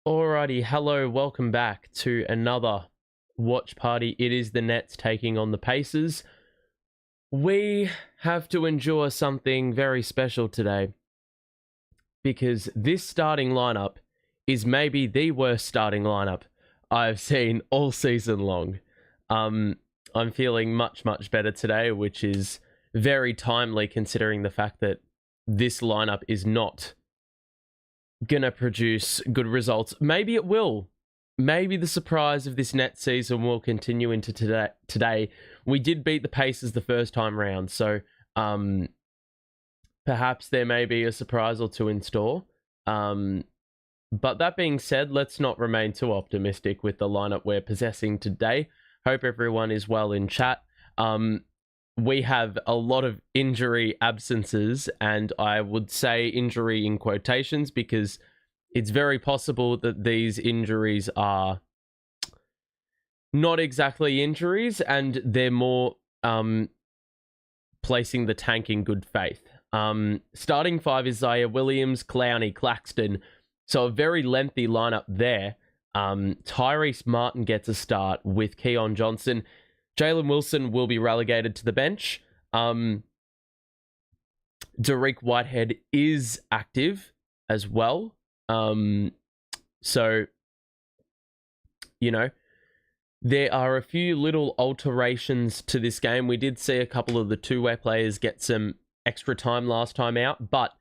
Alrighty, hello, welcome back to another watch party. It is the Nets taking on the Pacers. We have to endure something very special today because this starting lineup is maybe the worst starting lineup I've seen all season long. I'm feeling much better today, which is very timely considering the fact that this lineup is not gonna produce good results. Maybe it will. Maybe the surprise of this net season will continue into today. We did beat the Pacers the first time round, so perhaps there may be a surprise or two in store. But that being said, let's not remain too optimistic with the lineup we're possessing today. Hope everyone is well in chat. We have a lot of injury absences, and I would say injury in quotations because it's very possible that these injuries are not exactly injuries and they're more placing the tank in good faith. Starting five is Ziaire Williams, Clowney, Claxton. So a very lengthy lineup there. Tyrese Martin gets a start with Keon Johnson. Jalen Wilson will be relegated to the bench. Dariq Whitehead is active as well. So, you know, there are a few little alterations to this game. We did see a couple of the two-way players get some extra time last time out, but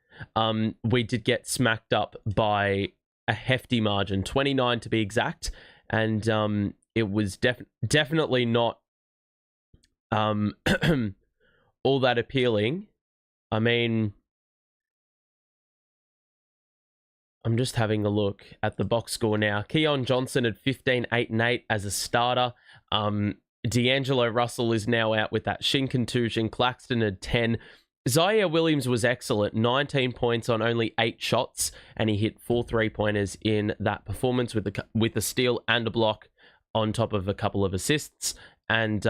we did get smacked up by a hefty margin, 29 to be exact. And it was definitely not all that appealing. I mean, I'm just having a look at the box score now. Keon Johnson had 15, 8, and 8 as a starter. D'Angelo Russell is now out with that shin contusion. Claxton had 10. Ziaire Williams was excellent, 19 points on only 8 shots, and he hit 4 3-pointers in that performance with a steal and a block on top of a couple of assists. And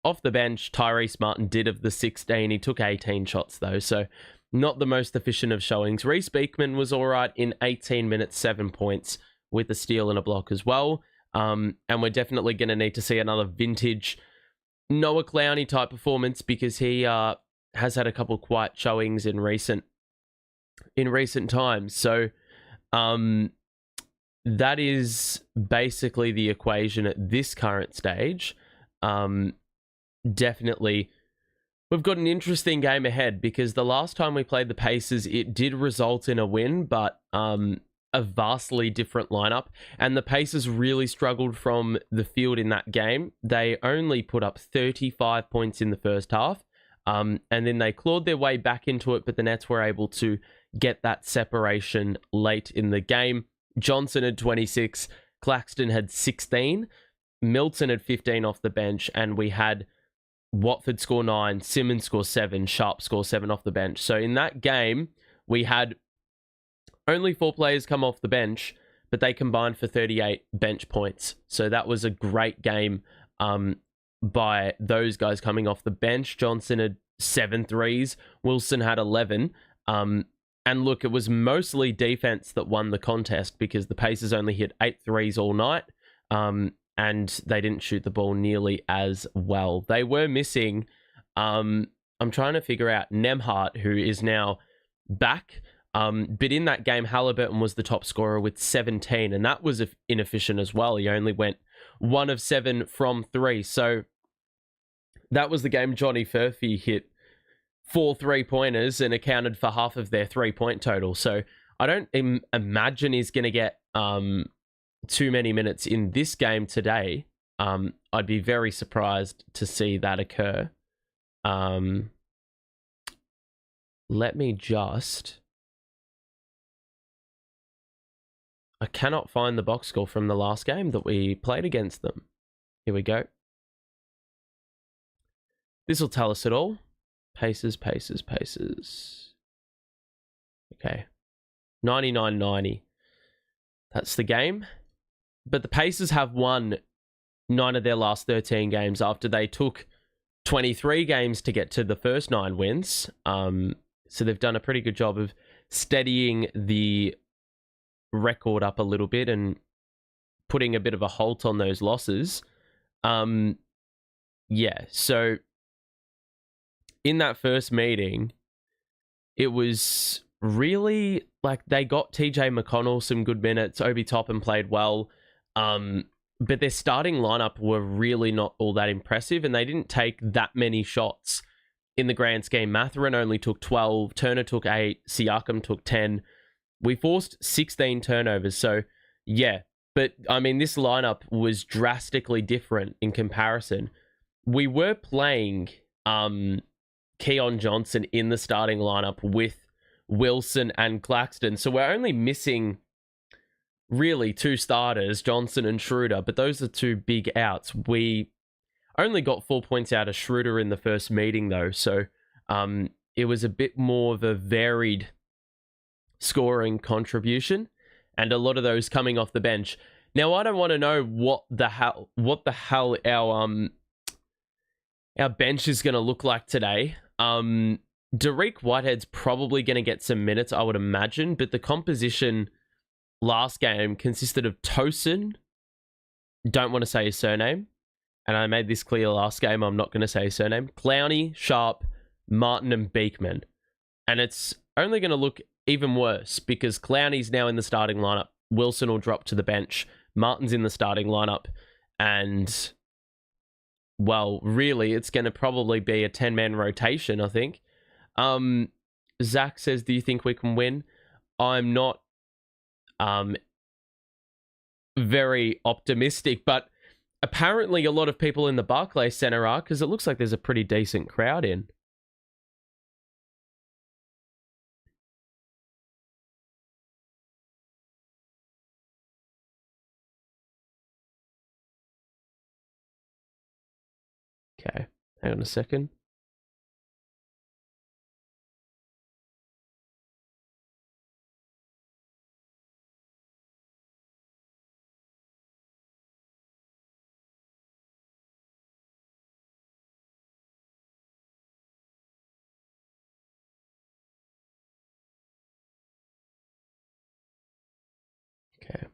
off the bench, Tyrese Martin did of the 16. He took 18 shots though, so not the most efficient of showings. Reece Beekman was all right in 18 minutes, 7 points with a steal and a block as well. And we're definitely going to need to see another vintage Noah Clowney type performance because he has had a couple quiet showings in recent times. So that is basically the equation at this current stage. Definitely, we've got an interesting game ahead because the last time we played the Pacers, it did result in a win, but a vastly different lineup. And the Pacers really struggled from the field in that game. They only put up 35 points in the first half, and then they clawed their way back into it, but the Nets were able to get that separation late in the game. Johnson had 26, Claxton had 16, Milton had 15 off the bench, and we had Watford score 9, Simmons score 7, Sharp score 7 off the bench. So in that game, we had only 4 players come off the bench, but they combined for 38 bench points. So that was a great game by those guys coming off the bench. Johnson had 7 threes, Wilson had 11. And look, it was mostly defense that won the contest because the Pacers only hit 8 threes all night. And they didn't shoot the ball nearly as well. They were missing, I'm trying to figure out Nembhard, who is now back. But in that game, Haliburton was the top scorer with 17, and that was inefficient as well. He only went 1 of 7 from 3. So that was the game Johnny Furphy hit 4 3-pointers and accounted for half of their 3-point total. So I don't imagine he's going to get too many minutes in this game today. I'd be very surprised to see that occur. Let me just... I cannot find the box score from the last game that we played against them. Here we go. This will tell us it all. Pacers. Okay. 99-90. That's the game. But the Pacers have won 9 of their last 13 games after they took 23 games to get to the first 9 wins. So they've done a pretty good job of steadying the record up a little bit and putting a bit of a halt on those losses. Yeah, so in that first meeting, it was really like they got TJ McConnell some good minutes. Obi Toppin played well. But their starting lineup were really not all that impressive, and they didn't take that many shots in the grand scheme. Mathurin only took 12, Turner took 8, Siakam took 10. We forced 16 turnovers, so yeah. But, I mean, this lineup was drastically different in comparison. We were playing Keon Johnson in the starting lineup with Wilson and Claxton, so we're only missing really 2 starters, Johnson and Schroeder, but those are 2 big outs. We only got 4 points out of Schroeder in the first meeting, though, so it was a bit more of a varied scoring contribution, and a lot of those coming off the bench. Now, I don't want to know what the hell our bench is going to look like today. Derek Whitehead's probably going to get some minutes, I would imagine, but the composition last game consisted of Tosin, don't want to say his surname, and I made this clear last game, I'm not going to say his surname, Clowney, Sharp, Martin, and Beekman. And it's only going to look even worse because Clowney's now in the starting lineup, Wilson will drop to the bench, Martin's in the starting lineup, and, well, really, it's going to probably be a 10-man rotation, I think. Zach says, do you think we can win? I'm not very optimistic, but apparently a lot of people in the Barclays Center are, because it looks like there's a pretty decent crowd in. Okay, hang on a second. Okay.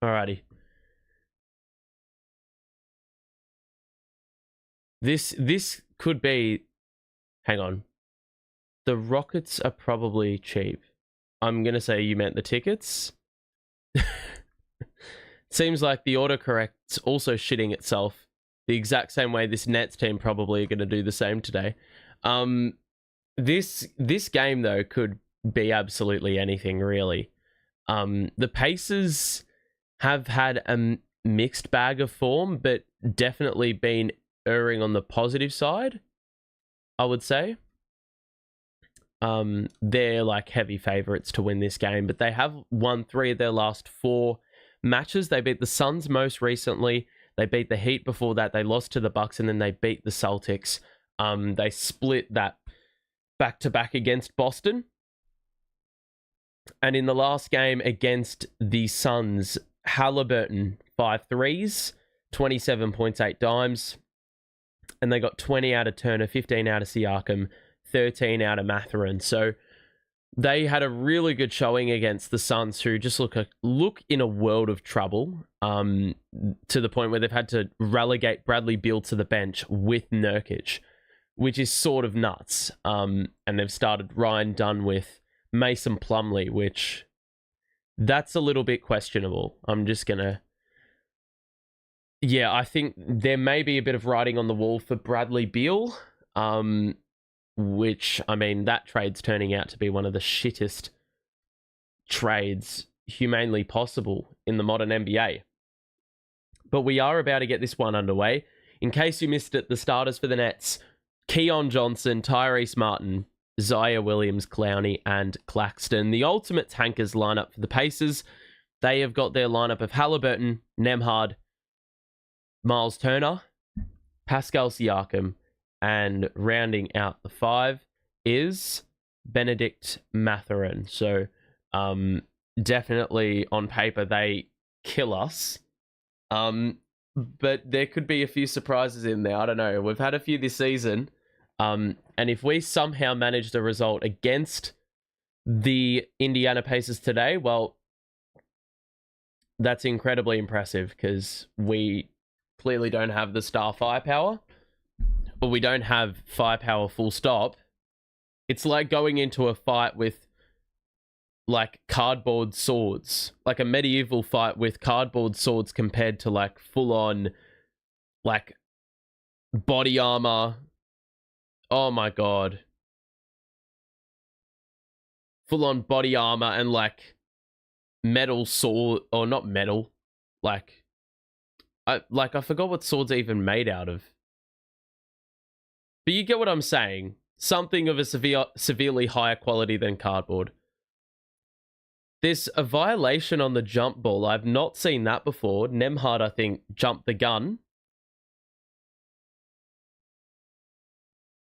Alrighty. This could be... Hang on. The Rockets are probably cheap. I'm going to say you meant the tickets. Seems like the autocorrect's also shitting itself the exact same way this Nets team probably are going to do the same today. This game, though, could be absolutely anything, really. The Pacers have had a mixed bag of form, but definitely been erring on the positive side, I would say. They're like heavy favorites to win this game, but they have won 3 of their last 4 matches. They beat the Suns most recently. They beat the Heat before that. They lost to the Bucks, and then they beat the Celtics. They split that back-to-back against Boston. And in the last game against the Suns, Haliburton 5 threes, 27 points, 8 dimes. And they got 20 out of Turner, 15 out of Siakam, 13 out of Mathurin. So they had a really good showing against the Suns, who just look in a world of trouble, to the point where they've had to relegate Bradley Beal to the bench with Nurkic, which is sort of nuts. And they've started Ryan Dunn with Mason Plumlee, which that's a little bit questionable. I'm just going to... Yeah, I think there may be a bit of writing on the wall for Bradley Beal, which, I mean, that trade's turning out to be one of the shittest trades humanly possible in the modern NBA. But we are about to get this one underway. In case you missed it, the starters for the Nets: Keon Johnson, Tyrese Martin, Zaya Williams, Clowney, and Claxton. The ultimate tankers lineup for the Pacers. They have got their lineup of Haliburton, Nembhard, Myles Turner, Pascal Siakam, and rounding out the 5 is Benedict Mathurin. So definitely on paper they kill us. But there could be a few surprises in there. I don't know. We've had a few this season. And if we somehow manage the result against the Indiana Pacers today, well, that's incredibly impressive because we clearly don't have the star firepower, or we don't have firepower full stop. It's like going into a fight with like cardboard swords, like a medieval fight with cardboard swords compared to like full on like body armor. Oh my God. Full on body armor and like metal sword, or not metal, like I forgot what swords are even made out of. But you get what I'm saying. Something of a severely higher quality than cardboard. There's a violation on the jump ball. I've not seen that before. Nembhard, I think, jumped the gun.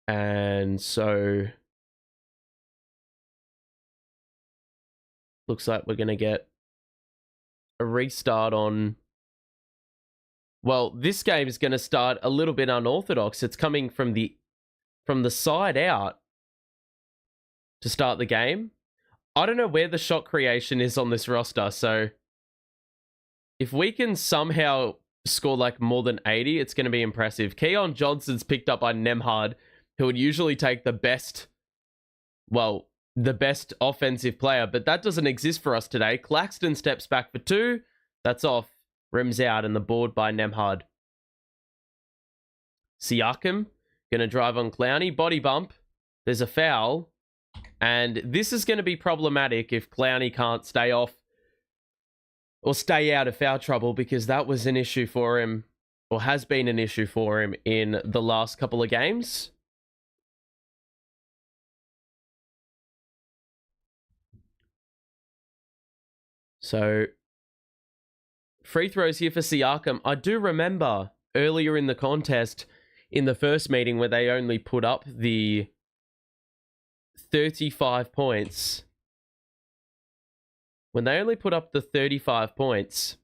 And so looks like we're going to get a restart on... Well, this game is going to start a little bit unorthodox. It's coming from the side out to start the game. I don't know where the shot creation is on this roster, so if we can somehow score like more than 80, it's going to be impressive. Keon Johnson's picked up by Nembhard, who would usually take the best offensive player, but that doesn't exist for us today. Claxton steps back for 2. That's off. Rims out, and the board by Nembhard. Siakam going to drive on Clowney. Body bump. There's a foul. And this is going to be problematic if Clowney can't stay off or stay out of foul trouble, because that was an issue for him, or has been an issue for him in the last couple of games. So, free throws here for Siakam. I do remember earlier in the contest, in the first meeting, where they only put up the 35 points. When they only put up the 35 points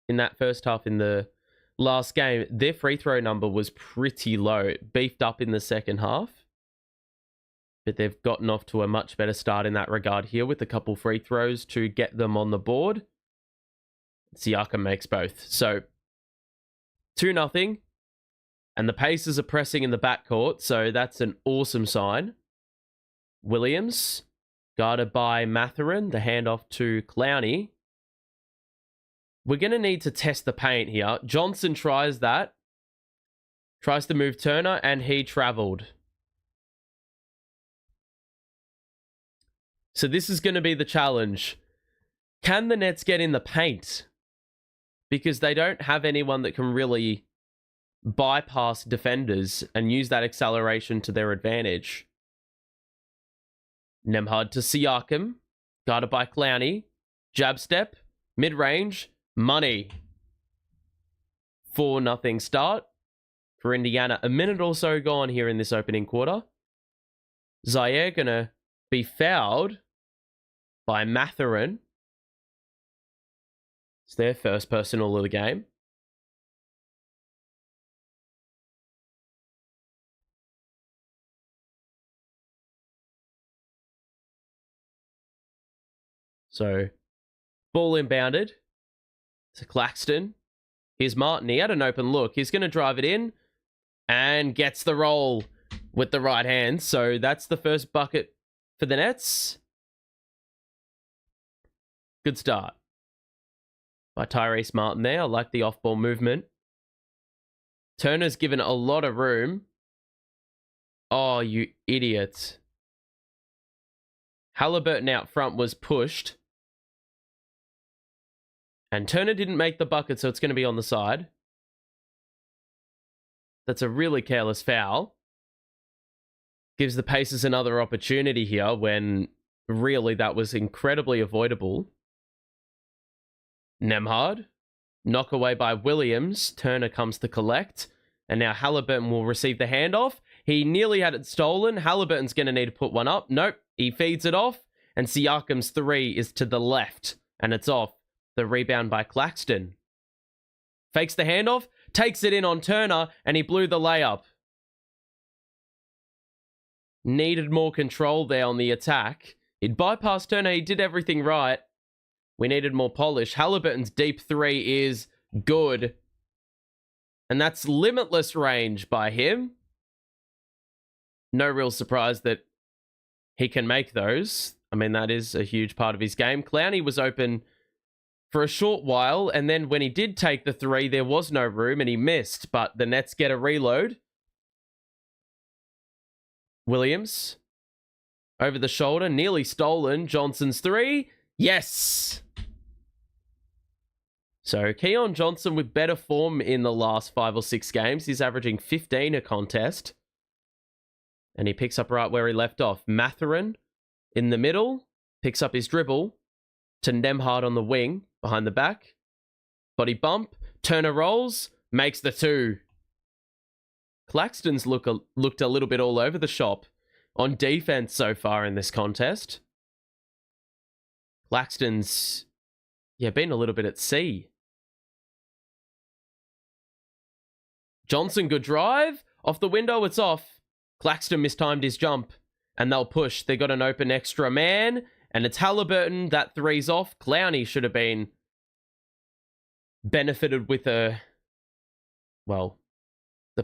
in that first half in the last game, their free throw number was pretty low. It beefed up in the second half. But they've gotten off to a much better start in that regard here with a couple free throws to get them on the board. Siakam makes both. So 2-0. And the Pacers are pressing in the backcourt, so that's an awesome sign. Williams, guarded by Mathurin, the handoff to Clowney. We're going to need to test the paint here. Johnson tries that. Tries to move Turner, and he traveled. So this is going to be the challenge. Can the Nets get in the paint? Because they don't have anyone that can really bypass defenders and use that acceleration to their advantage. Nembhard to Siakam, guarded by Clowney. Jab step, mid-range, money. 4-0 start for Indiana. A minute or so gone here in this opening quarter. Zaire gonna be fouled by Mathurin. It's their first personal of the game. So, ball inbounded to Claxton. Here's Martin. He had an open look. He's going to drive it in and gets the roll with the right hand. So, that's the first bucket for the Nets. Good start by Tyrese Martin there. I like the off-ball movement. Turner's given a lot of room. Oh, you idiot. Haliburton out front was pushed. And Turner didn't make the bucket, so it's going to be on the side. That's a really careless foul. Gives the Pacers another opportunity here when really that was incredibly avoidable. Nembhard. Knock away by Williams. Turner comes to collect. And now Haliburton will receive the handoff. He nearly had it stolen. Haliburton's going to need to put one up. Nope. He feeds it off. and Siakam's three is to the left, and it's off. The rebound by Claxton. Fakes the handoff, takes it in on Turner, and he blew the layup. Needed more control there on the attack. He'd bypassed Turner, he did everything right. We needed more polish. Haliburton's deep three is good. And that's limitless range by him. No real surprise that he can make those. I mean, that is a huge part of his game. Clowney was open for a short while, and then when he did take the three, there was no room, and he missed. But the Nets get a reload. Williams, over the shoulder, nearly stolen. Johnson's three. Yes! So, Keon Johnson with better form in the last 5 or 6 games. He's averaging 15 a contest. And he picks up right where he left off. Mathurin in the middle. Picks up his dribble to Nembhard on the wing, behind the back. Body bump. Turner rolls. Makes the 2. Claxton's looked a little bit all over the shop on defense so far in this contest. Claxton's, been a little bit at sea. Johnson, good drive. Off the window, it's off. Claxton mistimed his jump, and they'll push. They got an open extra man, and it's Haliburton. That three's off. Clowney should have been benefited with the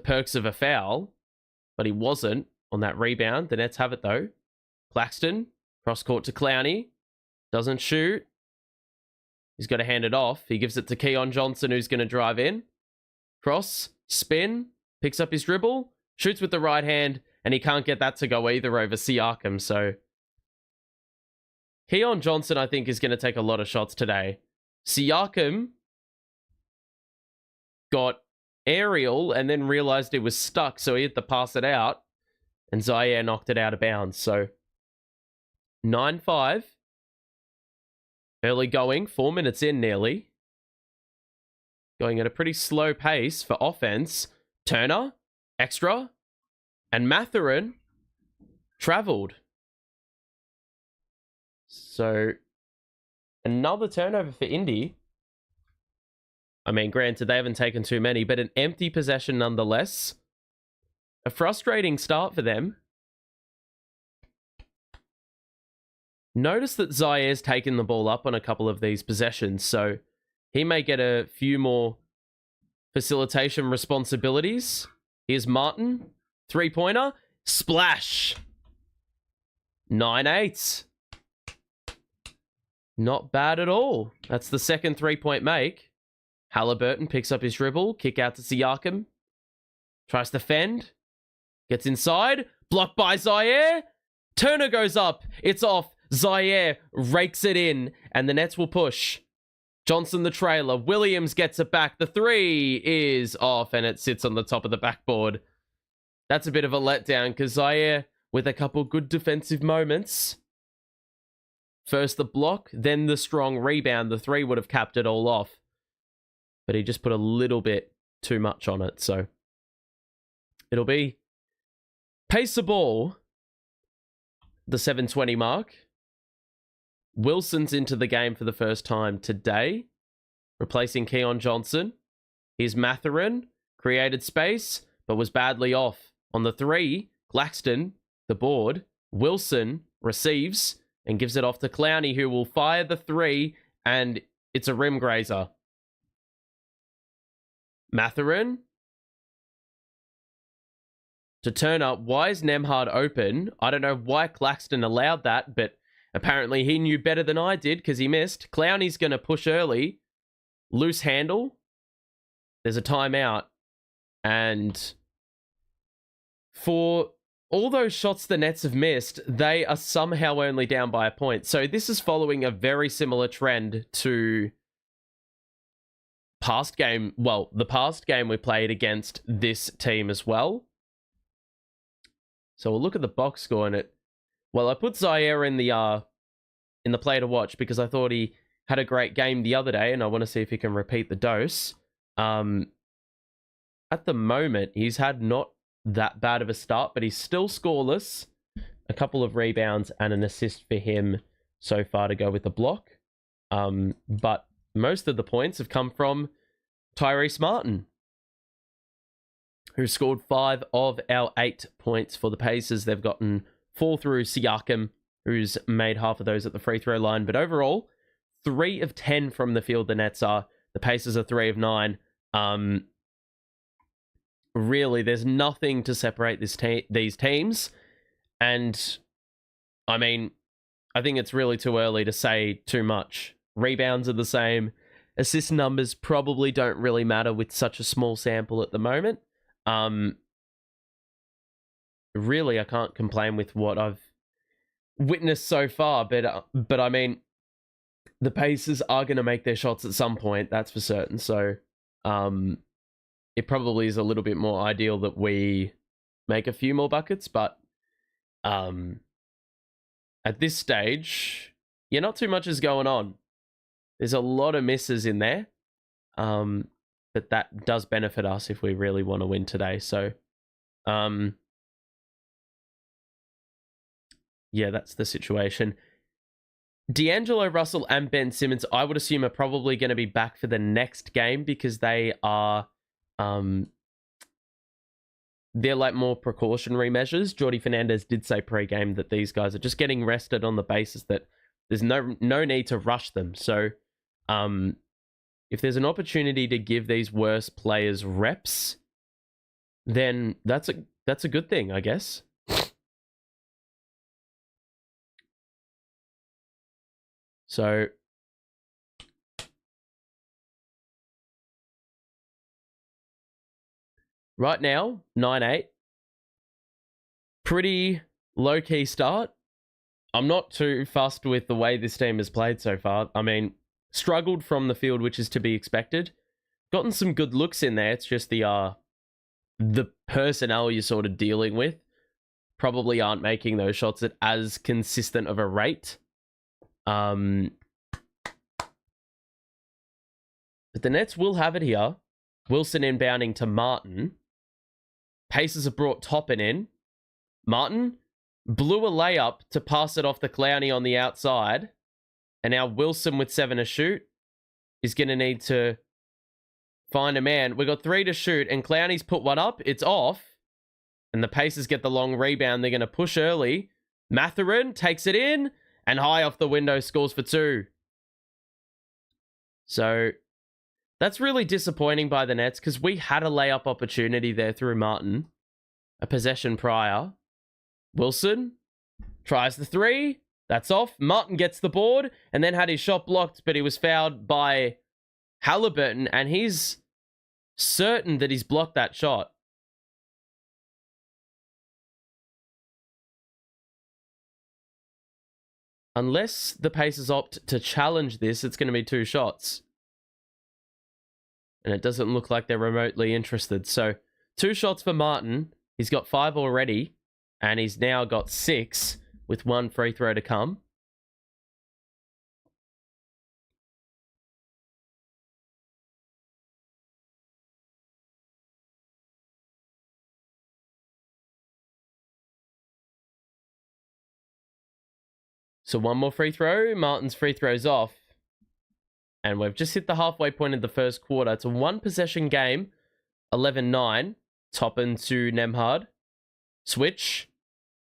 perks of a foul, but he wasn't on that rebound. The Nets have it, though. Claxton, cross-court to Clowney. Doesn't shoot. He's got to hand it off. He gives it to Keon Johnson, who's going to drive in. Cross, spin, picks up his dribble, shoots with the right hand, and he can't get that to go either over Siakam. So Keon Johnson, I think, is going to take a lot of shots today. Siakam got aerial and then realized it was stuck, so he had to pass it out, and Zaire knocked it out of bounds. So 9-5. Early going, 4 minutes in nearly. Going at a pretty slow pace for offense. Turner, extra, and Mathurin traveled. So another turnover for Indy. I mean, granted, they haven't taken too many, but an empty possession nonetheless. A frustrating start for them. Notice that Zaire's taken the ball up on a couple of these possessions, so he may get a few more facilitation responsibilities. Here's Martin. 3-pointer. Splash. 9-8. Not bad at all. That's the second 3-point make. Haliburton picks up his dribble. Kick out to Siakam. Tries to fend. Gets inside. Blocked by Zaire. Turner goes up. It's off. Zaire rakes it in, and the Nets will push. Johnson the trailer. Williams gets it back. The 3 is off, and it sits on the top of the backboard. That's a bit of a letdown, because Zaire, with a couple good defensive moments. First the block, then the strong rebound. The 3 would have capped it all off. But he just put a little bit too much on it, so it'll be pace the ball. The 7:20 mark. Wilson's into the game for the first time today, replacing Keon Johnson. Here's Mathurin, created space, but was badly off. On the 3, Claxton, the board. Wilson receives and gives it off to Clowney, who will fire the 3, and it's a rim grazer. Mathurin to Turner. Why is Nembhard open? I don't know why Claxton allowed that, but apparently he knew better than I did because he missed. Clowney's going to push early. Loose handle. There's a timeout. And for all those shots the Nets have missed, they are somehow only down by a point. So this is following a very similar trend to the past game we played against this team as well. So we'll look at the box score in it. Well, I put Zaire in the play to watch because I thought he had a great game the other day, and I want to see if he can repeat the dose. At the moment, he's had not that bad of a start, but he's still scoreless. A couple of rebounds and an assist for him so far to go with the block. But most of the points have come from Tyrese Martin, who scored 5 of our 8 points for the Pacers. They've gotten 4 through Siakam, who's made half of those at the free throw line. But overall, 3 of 10 from the field the Nets are. The Pacers are 3 of 9. Really, there's nothing to separate these teams. And, I mean, I think it's really too early to say too much. Rebounds are the same. Assist numbers probably don't really matter with such a small sample at the moment. Really, I can't complain with what I've witnessed so far. But I mean, the Pacers are going to make their shots at some point. That's for certain. So, it probably is a little bit more ideal that we make a few more buckets, but at this stage, yeah, not too much is going on. There's a lot of misses in there, but that does benefit us if we really want to win today. So, yeah, that's the situation. D'Angelo Russell and Ben Simmons, I would assume, are probably going to be back for the next game because they are... they're like more precautionary measures. Jordi Fernandez did say pre-game that these guys are just getting rested on the basis that there's no need to rush them. So, if there's an opportunity to give these worse players reps, then that's a good thing, I guess. So, right now, 9-8. Pretty low-key start. I'm not too fussed with the way this team has played so far. I mean, struggled from the field, which is to be expected. Gotten some good looks in there. It's just the personnel you're sort of dealing with probably aren't making those shots at as consistent of a rate. But the Nets will have it here. Wilson inbounding to Martin. Pacers have brought Toppin in. Martin blew a layup to pass it off to Clowney on the outside. And now Wilson with 7 to shoot is going to need to find a man. We got 3 to shoot and Clowney's put one up. It's off. And the Pacers get the long rebound. They're going to push early. Mathurin takes it in and high off the window scores for 2. So... that's really disappointing by the Nets because we had a layup opportunity there through Martin. A possession prior. Wilson tries the 3. That's off. Martin gets the board and then had his shot blocked, but he was fouled by Haliburton and he's certain that he's blocked that shot. Unless the Pacers opt to challenge this, it's going to be 2 shots. And it doesn't look like they're remotely interested. So 2 shots for Martin. He's got 5 already. And he's now got 6 with 1 free throw to come. So 1 more free throw. Martin's free throw's off. And we've just hit the halfway point of the first quarter. It's a 1-possession game. 11-9. Toppin to Nembhard. Switch.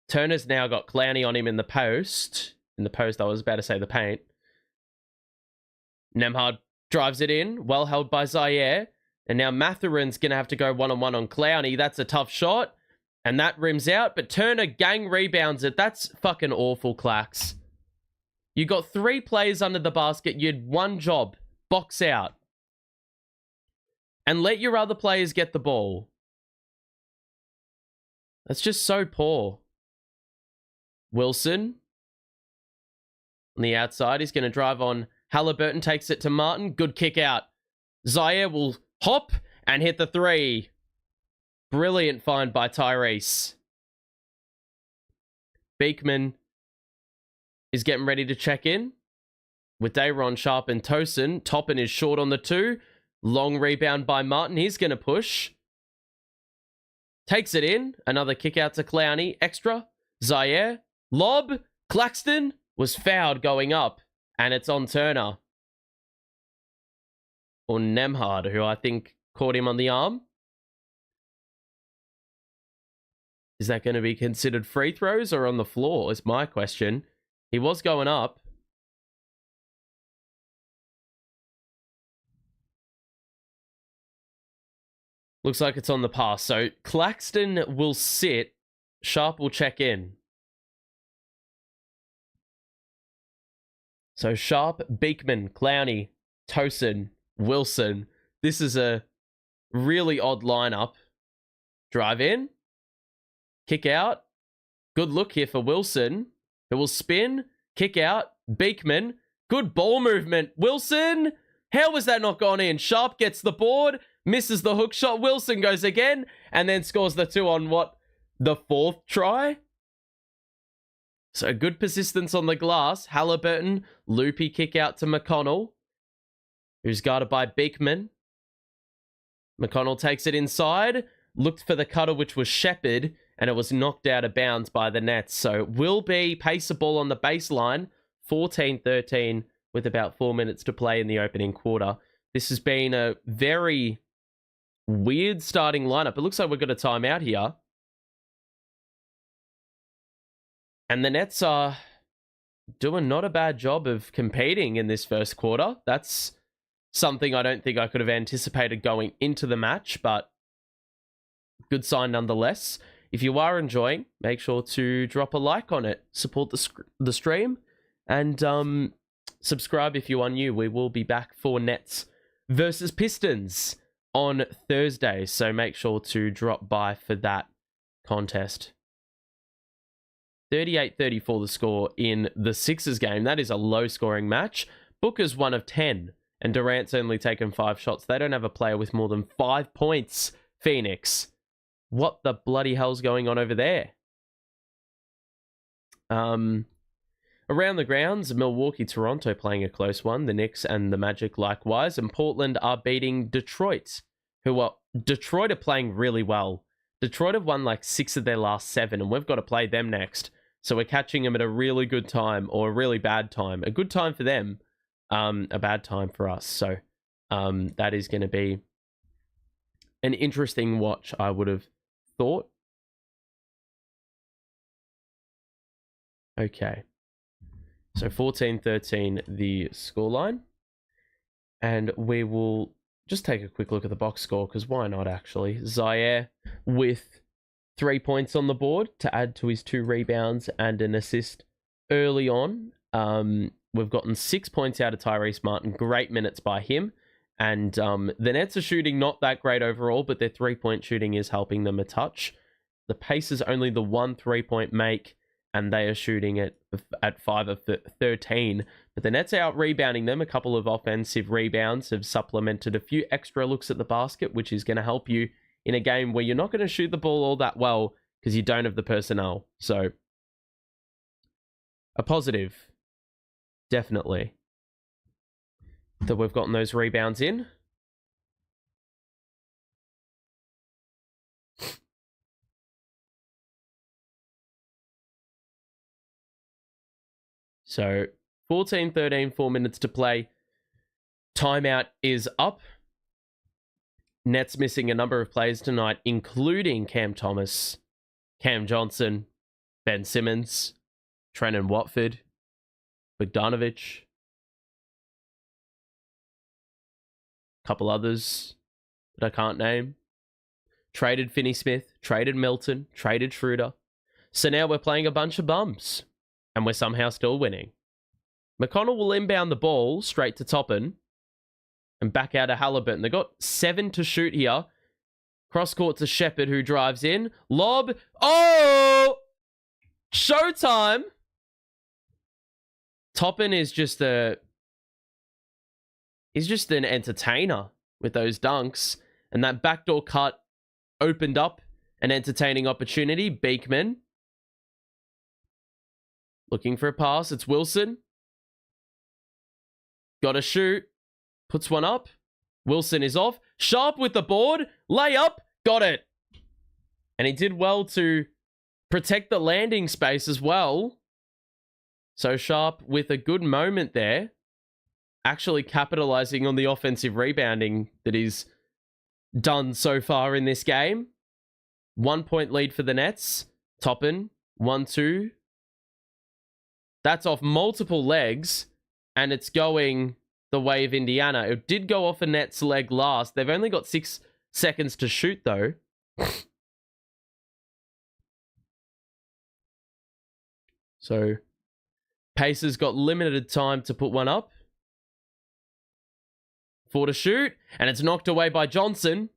Turner's now got Clowney on him in the post. In the post, I was about to say the paint. Nembhard drives it in. Well held by Zaire. And now Mathurin's going to have to go one-on-one on Clowney. That's a tough shot. And that rims out. But Turner gang rebounds it. That's fucking awful, Clax. You got 3 players under the basket. You had 1 job. Box out. And let your other players get the ball. That's just so poor. Wilson. On the outside, he's going to drive on. Haliburton takes it to Martin. Good kick out. Zaire will hop and hit the 3. Brilliant find by Tyrese. Beekman is getting ready to check in with Dayron, Sharp, and Tosin. Toppin is short on the 2. Long rebound by Martin. He's going to push. Takes it in. Another kick out to Clowney. Extra. Zaire. Lob. Claxton. was fouled going up, and it's on Turner. Or Nemhard, who I think caught him on the arm. Is that going to be considered free throws or on the floor, is my question. He was going up. Looks like it's on the pass. So Claxton will sit. Sharp will check in. So Sharp, Beekman, Clowney, Tosin, Wilson. This is a really odd lineup. Drive in. Kick out. Good look here for Wilson. It will spin. Kick out. Beekman. Good ball movement. Wilson. How was that not gone in? Sharp gets the board. Misses the hook shot. Wilson goes again. And then scores the 2 on what? The 4th try? So good persistence on the glass. Haliburton. Loopy kick out to McConnell, who's guarded by Beekman. McConnell takes it inside. Looked for the cutter, which was Shepherd. And it was knocked out of bounds by the Nets. So it will be pacer ball on the baseline. 14-13 with about 4 minutes to play in the opening quarter. This has been a very weird starting lineup. It looks like we've got a timeout here. And the Nets are doing not a bad job of competing in this first quarter. That's something I don't think I could have anticipated going into the match, but good sign nonetheless. If you are enjoying, make sure to drop a like on it, support the stream, and subscribe if you are new. We will be back for Nets versus Pistons on Thursday, so make sure to drop by for that contest. 38-34 the score in the Sixers game. That is a low-scoring match. Booker's 1 of 10, and Durant's only taken 5 shots. They don't have a player with more than 5 points, Phoenix. What the bloody hell's going on over there? Around the grounds, Milwaukee, Toronto playing a close one. The Knicks and the Magic likewise. And Portland are beating Detroit, Detroit are playing really well. Detroit have won like 6 of their last 7, and we've got to play them next. So we're catching them at a really good time, or a really bad time. A good time for them, a bad time for us. So that is going to be an interesting watch, I would have thought. Okay. So 14-13 the scoreline. And we will just take a quick look at the box score, because why not, actually? Zaire with 3 points on the board to add to his 2 rebounds and an assist early on. We've gotten 6 points out of Tyrese Martin. Great minutes by him. And the Nets are shooting not that great overall, but their 3-point shooting is helping them a touch. The Pacers only the 1 3-point make, and they are shooting at 5 of 13. But the Nets are out rebounding them. A couple of offensive rebounds have supplemented a few extra looks at the basket, which is going to help you in a game where you're not going to shoot the ball all that well because you don't have the personnel. So a positive, definitely, that we've gotten those rebounds in. So 14-13, 4 minutes to play. Timeout is up. Nets missing a number of players tonight, including Cam Thomas, Cam Johnson, Ben Simmons, Trenton Watford, Bogdanovic, a couple others that I can't name. Traded Finney Smith, traded Milton, traded Schroeder. So now we're playing a bunch of bums, and we're somehow still winning. McConnell will inbound the ball straight to Toppin and back out of Haliburton. They got 7 to shoot here. Cross court to Shepherd, who drives in. Lob. Oh! Showtime! Toppin is just he's just an entertainer with those dunks. And that backdoor cut opened up an entertaining opportunity. Beekman looking for a pass. It's Wilson. Got to shoot. Puts one up. Wilson is off. Sharp with the board. Layup. Got it. And he did well to protect the landing space as well. So Sharp with a good moment there, actually capitalizing on the offensive rebounding that he's done so far in this game. 1 point lead for the Nets. Toppin, 1-2. That's off multiple legs, and it's going the way of Indiana. It did go off a Nets leg last. They've only got 6 seconds to shoot, though. So, Pacers got limited time to put one up. 4 to shoot, and it's knocked away by Johnson.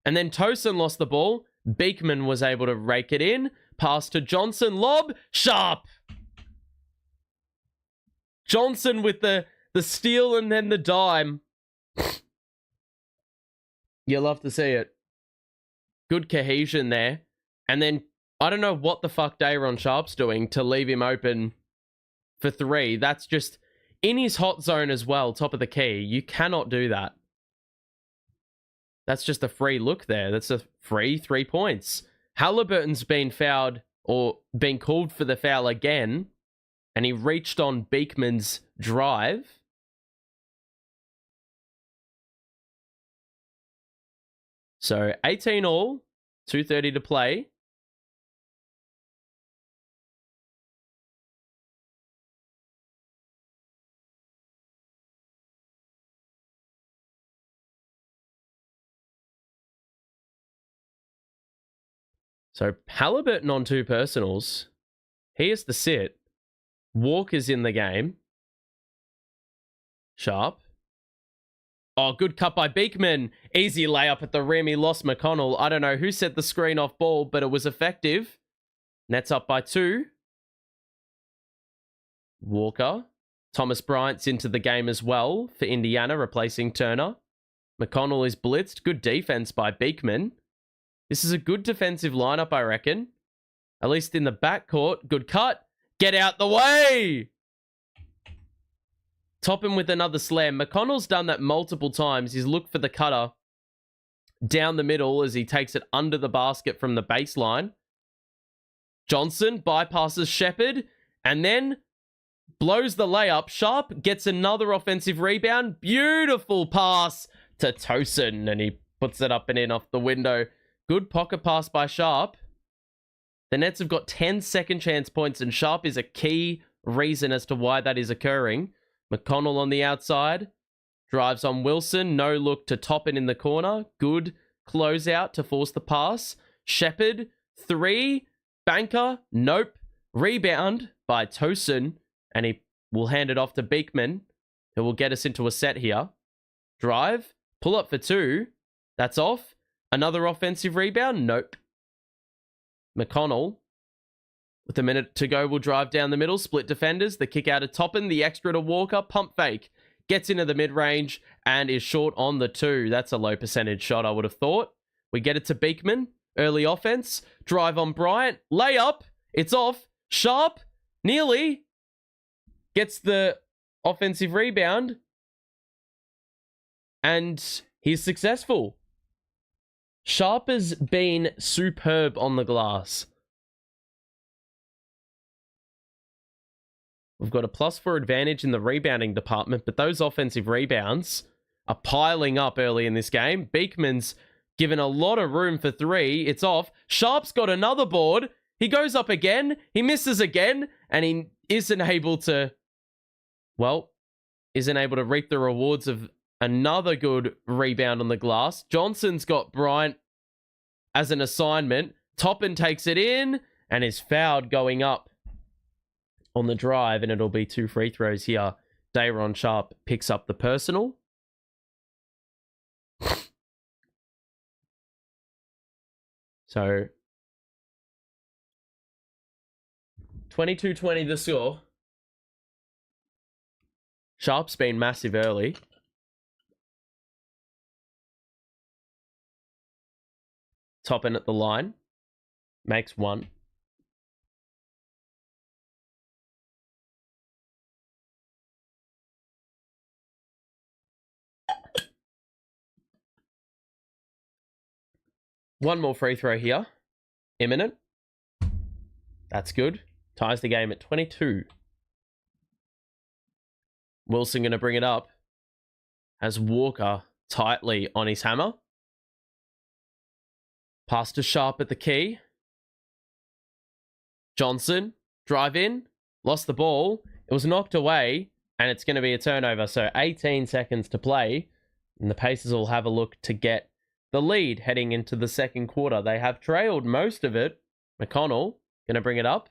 And then Tosin lost the ball. Beekman was able to rake it in. Pass to Johnson. Lob. Sharp. Johnson with the steal and then the dime. You love to see it. Good cohesion there. And then, I don't know what the fuck Day'Ron Sharp's doing to leave him open for 3. That's just in his hot zone as well, top of the key. You cannot do that. That's just a free look there. That's a free 3 points. Haliburton's been fouled or been called for the foul again, and he reached on Beekman's drive. So 18 all, 2:30 to play. So Haliburton on 2 personals. He has to sit. Walker's in the game. Sharp. Oh, good cut by Beekman. Easy layup at the rim. He lost McConnell. I don't know who set the screen off ball, but it was effective. Nets up by 2. Walker. Thomas Bryant's into the game as well for Indiana, replacing Turner. McConnell is blitzed. Good defense by Beekman. This is a good defensive lineup, I reckon. At least in the backcourt. Good cut. Get out the way! Top him with another slam. McConnell's done that multiple times. He's looked for the cutter down the middle as he takes it under the basket from the baseline. Johnson bypasses Shepherd and then blows the layup. Sharp gets another offensive rebound. Beautiful pass to Tosin, and he puts it up and in off the window. Good pocket pass by Sharp. The Nets have got 10 second chance points, and Sharp is a key reason as to why that is occurring. McConnell on the outside. Drives on Wilson. No look to Toppin in the corner. Good closeout to force the pass. Shepherd. 3. Banker. Nope. Rebound by Tosin. And he will hand it off to Beekman, who will get us into a set here. Drive. Pull up for 2. That's off. Another offensive rebound. Nope. McConnell, with a minute to go, will drive down the middle. Split defenders. The kick out of Toppin. The extra to Walker. Pump fake. Gets into the mid-range and is short on the 2. That's a low percentage shot, I would have thought. We get it to Beekman. Early offense. Drive on Bryant. Layup. It's off. Sharp. Nearly. Gets the offensive rebound. And he's successful. Sharp has been superb on the glass. We've got a +4 advantage in the rebounding department, but those offensive rebounds are piling up early in this game. Beekman's given a lot of room for 3. It's off. Sharp's got another board. He goes up again. He misses again, and he isn't able to reap the rewards of another good rebound on the glass. Johnson's got Bryant as an assignment. Toppin takes it in and is fouled going up on the drive, and it'll be 2 free throws here. Day'Ron Sharp picks up the personal. So 22-20 the score. Sharp's been massive early. Toppin at the line. Makes 1. One more free throw here. Imminent. That's good. Ties the game at 22. Wilson going to bring it up. Has Walker tightly on his hammer. Pass to Sharp at the key. Johnson, drive in, lost the ball. It was knocked away, and it's going to be a turnover. So 18 seconds to play, and the Pacers will have a look to get the lead heading into the second quarter. They have trailed most of it. McConnell going to bring it up.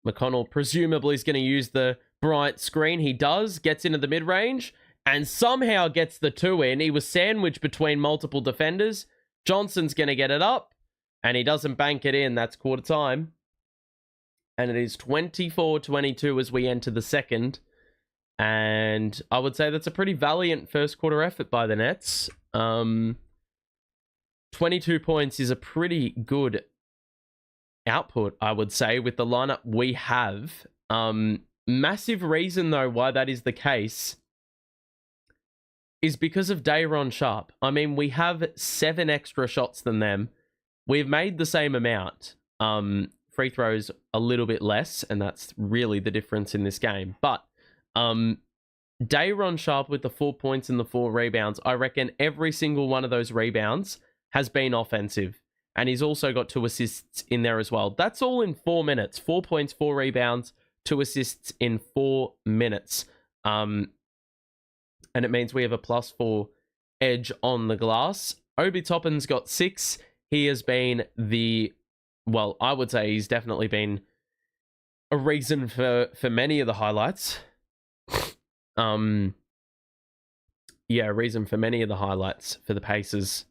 McConnell presumably is going to use the Bryant screen. He does, gets into the mid-range, and somehow gets the 2 in. He was sandwiched between multiple defenders. Johnson's going to get it up, and he doesn't bank it in. That's quarter time. And it is 24-22 as we enter the second. And I would say that's a pretty valiant first quarter effort by the Nets. 22 points is a pretty good output, I would say, with the lineup we have. Massive reason, though, why that is the case is because of Day'Ron Sharpe. I mean, we have 7 extra shots than them. We've made the same amount. Free throws a little bit less, and that's really the difference in this game. But Day'Ron Sharpe with the 4 points and the 4 rebounds, I reckon every single one of those rebounds has been offensive. And he's also got 2 assists in there as well. That's all in 4 minutes. 4 points, 4 rebounds, 2 assists in 4 minutes. And it means we have a +4 edge on the glass. Obi Toppin's got 6. He has been well, I would say he's definitely been a reason for many of the highlights. A reason for many of the highlights for the Pacers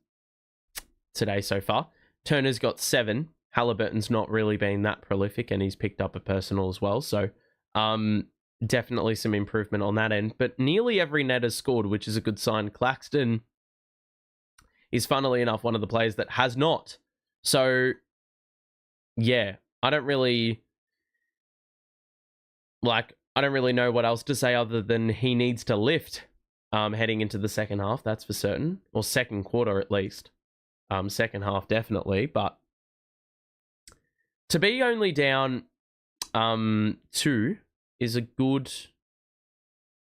today so far. Turner's got 7. Haliburton's not really been that prolific, and he's picked up a personal as well. So, definitely some improvement on that end. But nearly every net has scored, which is a good sign. Claxton is, funnily enough, one of the players that has not. So, yeah, I don't really know what else to say other than he needs to lift heading into the second half, that's for certain. Or second quarter, at least. Second half, definitely. But to be only down 2 is a good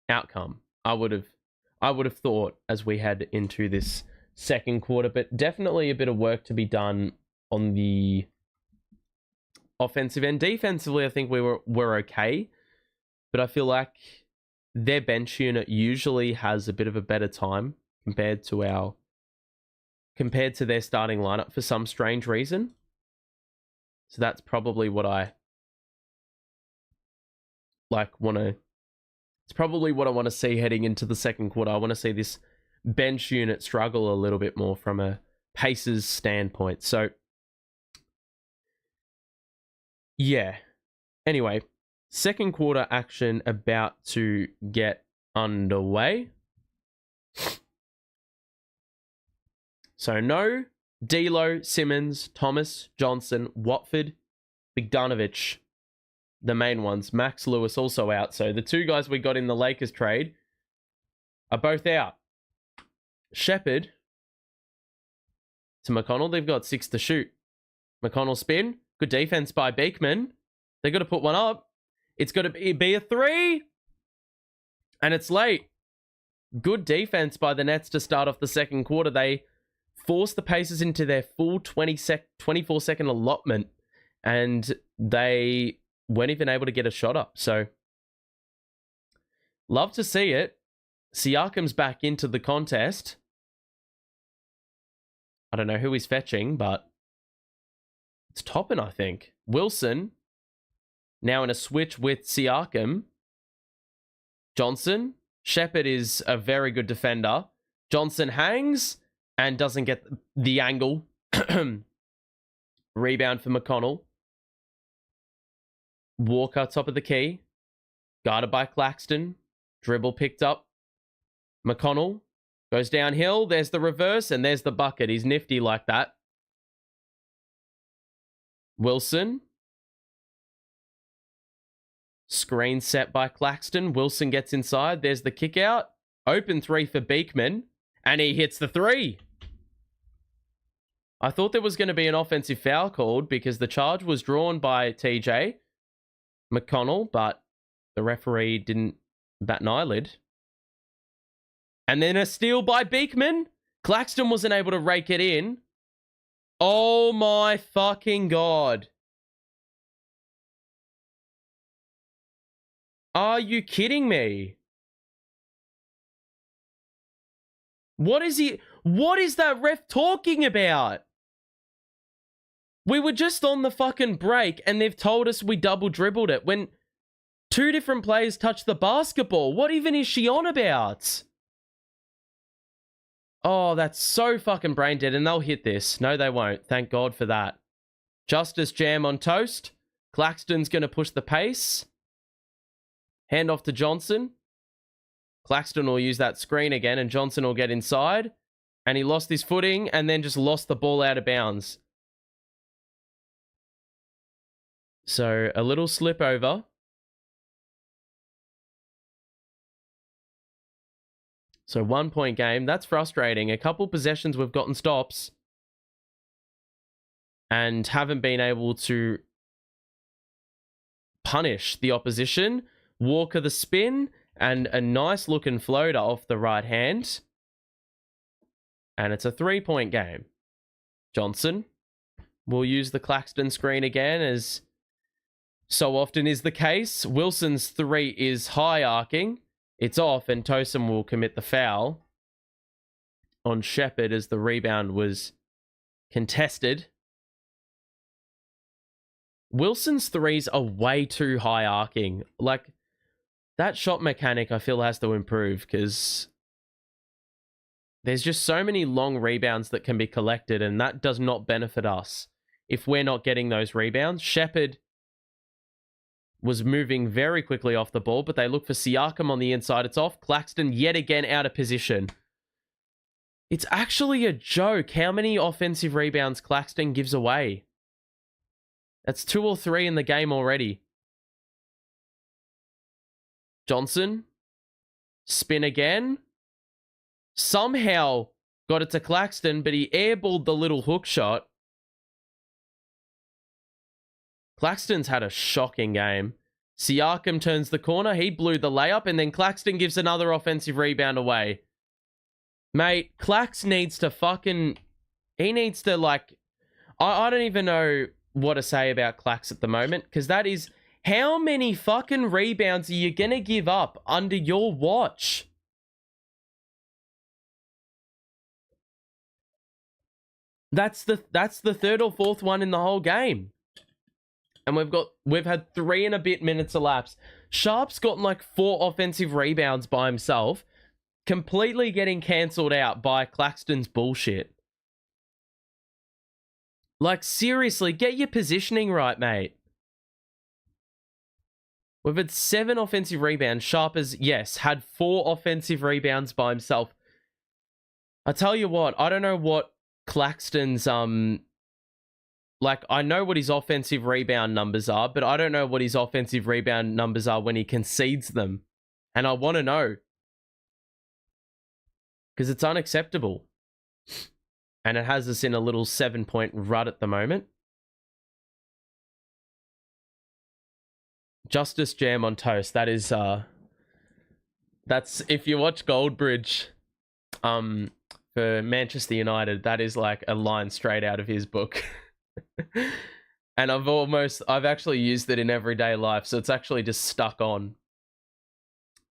outcome. I would have thought as we head into this second quarter, but definitely a bit of work to be done on the offensive end. Defensively, I think we're okay, but I feel like their bench unit usually has a bit of a better time compared to their starting lineup for some strange reason. So that's probably what I it's probably what I want to see heading into the second quarter. I want to see this bench unit struggle a little bit more from a Pacers standpoint. So, yeah. Anyway, second quarter action about to get underway. So no D'Lo, Simmons, Thomas, Johnson, Watford, Bogdanovic, the main ones. Max Lewis also out. So the 2 guys we got in the Lakers trade are both out. Shepherd to McConnell. They've got 6 to shoot. McConnell spin. Good defense by Beekman. They've got to put one up. It's got to be a 3. And it's late. Good defense by the Nets to start off the second quarter. They forced the Pacers into their full 24-second allotment, and they weren't even able to get a shot up. So, love to see it. Siakam's back into the contest. I don't know who he's fetching, but it's Toppin, I think. Wilson, now in a switch with Siakam. Johnson. Shepherd is a very good defender. Johnson hangs and doesn't get the angle. Rebound for McConnell. Walker, top of the key. Guarded by Claxton. Dribble picked up. McConnell goes downhill. There's the reverse, and there's the bucket. He's nifty like that. Wilson. Screen set by Claxton. Wilson gets inside. There's the kick out. Open 3 for Beekman. And he hits the 3. I thought there was going to be an offensive foul called because the charge was drawn by TJ McConnell, but the referee didn't bat an eyelid. And then a steal by Beekman. Claxton wasn't able to rake it in. Oh my fucking God. Are you kidding me? What is that ref talking about? We were just on the fucking break and they've told us we double dribbled it when two different players touched the basketball. What even is she on about? Oh, that's so fucking brain dead, and they'll hit this. No, they won't. Thank God for that. Justice jam on toast. Claxton's going to push the pace. Hand off to Johnson. Claxton will use that screen again, and Johnson will get inside. And he lost his footing, and then just lost the ball out of bounds. So, a little slip over. So 1 point game. That's frustrating. A couple possessions we've gotten stops and haven't been able to punish the opposition. Walker the spin and a nice looking floater off the right hand. And it's a 3 point game. Johnson will use the Claxton screen again, as so often is the case. Wilson's three is high arcing. It's off, and Tosin will commit the foul on Shepherd as the rebound was contested. Wilson's threes are way too high arcing. Like, that shot mechanic I feel has to improve, because there's just so many long rebounds that can be collected, and that does not benefit us if we're not getting those rebounds. Shepherd was moving very quickly off the ball, but they look for Siakam on the inside. It's off. Claxton yet again out of position. It's actually a joke how many offensive rebounds Claxton gives away. That's 2 or 3 in the game already. Johnson. Spin again. Somehow got it to Claxton, but he airballed the little hook shot. Claxton's had a shocking game. Siakam turns the corner. He blew the layup, and then Claxton gives another offensive rebound away. Mate, Clax needs to fucking... He needs to, like... I don't even know what to say about Clax at the moment, because that is... How many fucking rebounds are you going to give up under your watch? That's the third or fourth one in the whole game. And we've had 3 and a bit minutes elapsed. Sharp's gotten like 4 offensive rebounds by himself, completely getting cancelled out by Claxton's bullshit. Like, seriously, get your positioning right, mate. We've had 7 offensive rebounds. Sharp has, yes, had 4 offensive rebounds by himself. I tell you what, I don't know what Claxton's, like, I know what his offensive rebound numbers are, but I don't know what his offensive rebound numbers are when he concedes them. And I want to know. Because it's unacceptable. And it has us in a little 7-point rut at the moment. Justice jam on toast. That is, that's, if you watch Goldbridge, for Manchester United, that is like a line straight out of his book. And I've actually used it in everyday life, so it's actually just stuck on,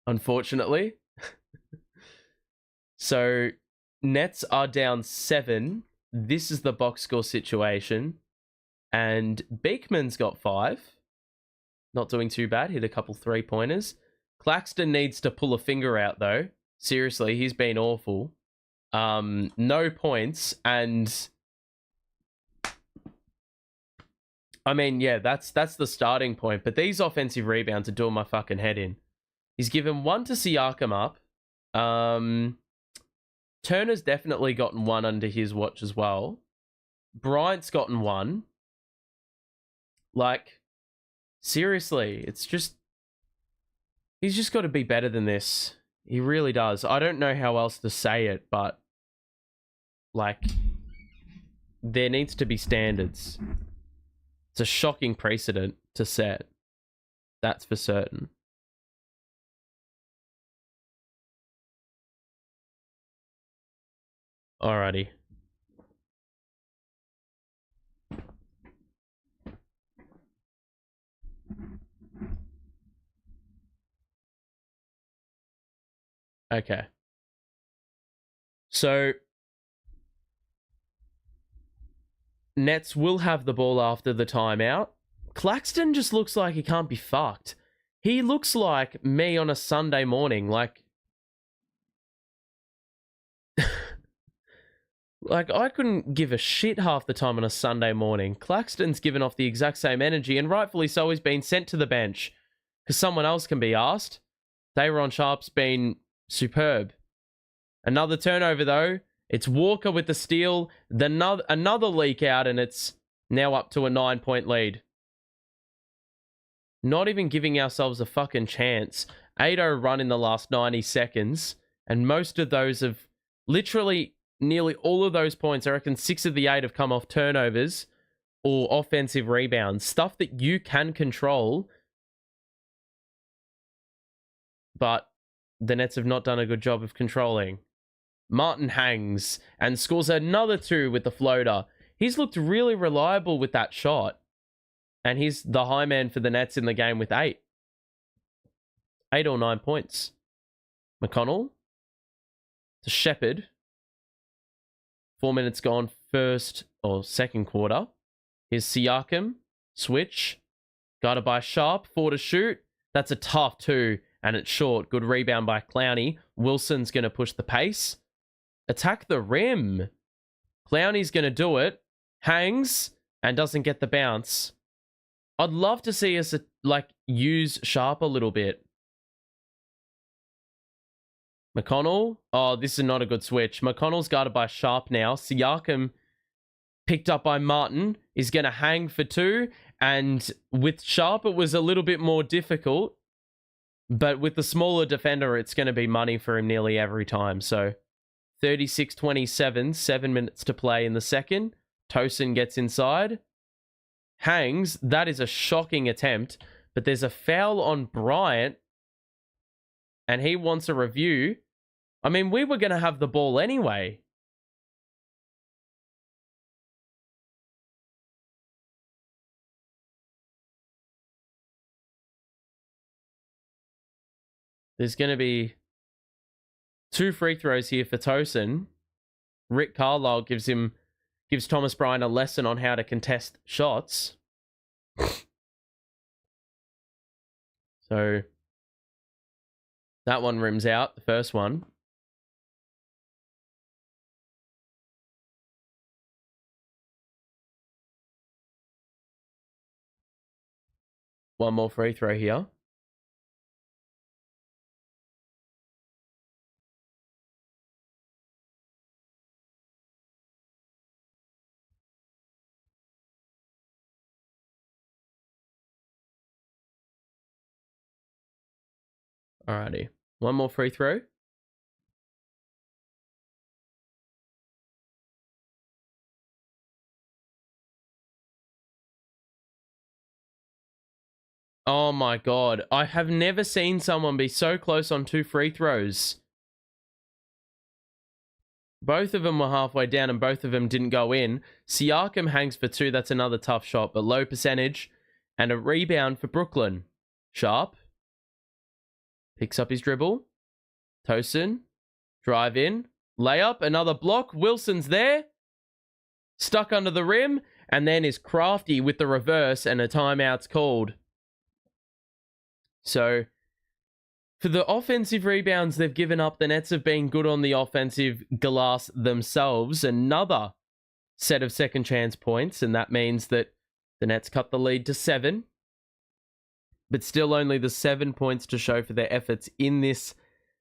unfortunately. So Nets are down 7. This is the box score situation, and Beekman's got 5. Not doing too bad. Hit a couple 3-pointers. Claxton needs to pull a finger out, though. Seriously, he's been awful. No points, and I mean, yeah, that's the starting point. But these offensive rebounds are doing my fucking head in. He's given 1 to Siakam up. Turner's definitely gotten 1 under his watch as well. Bryant's gotten 1. Like, seriously, it's just... He's just got to be better than this. He really does. I don't know how else to say it, but... Like... there needs to be standards. It's a shocking precedent to set. That's for certain. Alrighty. Okay. So Nets will have the ball after the timeout. Claxton just looks like he can't be fucked. He looks like me on a Sunday morning. Like I couldn't give a shit half the time on a Sunday morning. Claxton's given off the exact same energy, and rightfully so, he's been sent to the bench because someone else can be asked. Day'Ron Sharpe's been superb. Another turnover, though. It's Walker with the steal. Another leak out, and it's now up to a 9-point lead. Not even giving ourselves a fucking chance. 8-0 run in the last 90 seconds, and most of those have literally... Nearly all of those points, I reckon 6 of the 8 have come off turnovers or offensive rebounds. Stuff that you can control. But the Nets have not done a good job of controlling. Martin hangs and scores another 2 with the floater. He's looked really reliable with that shot. And he's the high man for the Nets in the game with 8. 8 or 9 points. McConnell to Shepherd. 4 minutes gone, first or second quarter. Here's Siakam. Switch. Guarded by Sharp. 4 to shoot. That's a tough 2, and it's short. Good rebound by Clowney. Wilson's going to push the pace. Attack the rim. Clowney's going to do it. Hangs and doesn't get the bounce. I'd love to see us use Sharp a little bit. McConnell. Oh, this is not a good switch. McConnell's guarded by Sharp now. Siakam, picked up by Martin, is going to hang for 2. And with Sharp, it was a little bit more difficult. But with the smaller defender, it's going to be money for him nearly every time. So 36-27, 7 minutes to play in the second. Tosin gets inside. Hangs. That is a shocking attempt. But there's a foul on Bryant. And he wants a review. I mean, we were going to have the ball anyway. There's going to be 2 free throws here for Tosin. Rick Carlisle gives Thomas Bryant a lesson on how to contest shots. So that one rims out, the first one. One more free throw here. Alrighty. One more free throw. Oh my god. I have never seen someone be so close on 2 free throws. Both of them were halfway down and both of them didn't go in. Siakam hangs for 2. That's another tough shot, but low percentage. And a rebound for Brooklyn. Sharp. Picks up his dribble. Tosin. Drive in. Layup. Another block. Wilson's there. Stuck under the rim. And then is crafty with the reverse and a timeout's called. So, for the offensive rebounds they've given up, the Nets have been good on the offensive glass themselves. Another set of second chance points, and that means that the Nets cut the lead to 7. But still only the 7 points to show for their efforts in this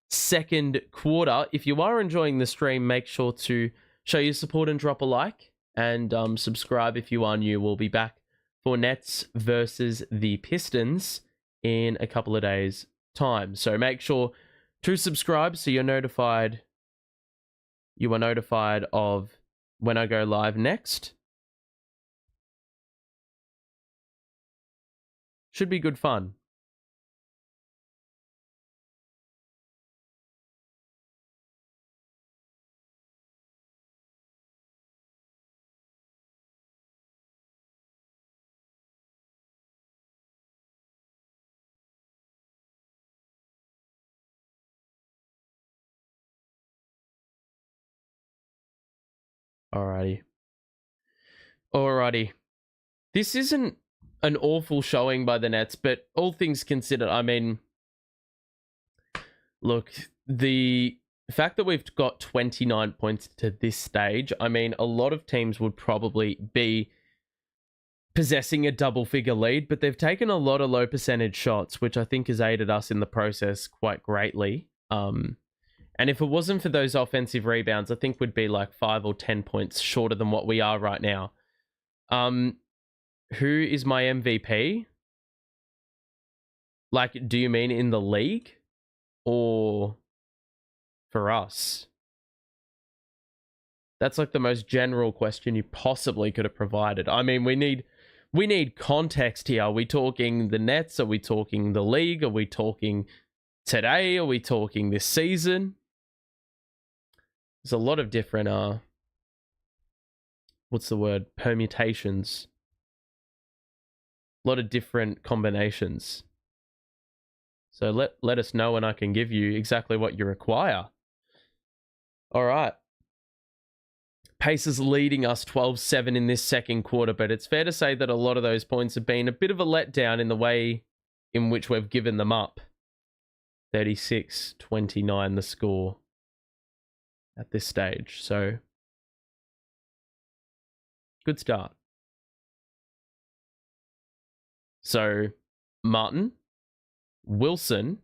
second quarter. If you are enjoying the stream, make sure to show your support and drop a like. And subscribe if you are new. We'll be back for Nets versus the Pistons in a couple of days' time. So make sure to subscribe so you're notified. You are notified of when I go live next. Should be good fun. Alrighty. This isn't an awful showing by the Nets, but all things considered, I mean, look, the fact that we've got 29 points to this stage, I mean, a lot of teams would probably be possessing a double-figure lead, but they've taken a lot of low percentage shots, which I think has aided us in the process quite greatly. And if it wasn't for those offensive rebounds, I think we'd be like 5 or 10 points shorter than what we are right now. Who is my MVP? Like, do you mean in the league or for us? That's like the most general question you possibly could have provided. I mean, we need context here. Are we talking the Nets? Are we talking the league? Are we talking today? Are we talking this season? There's a lot of different permutations. A lot of different combinations. So let us know and I can give you exactly what you require. All right. Pacers leading us 12-7 in this second quarter, but it's fair to say that a lot of those points have been a bit of a letdown in the way in which we've given them up. 36-29 the score at this stage. So, good start. So, Martin, Wilson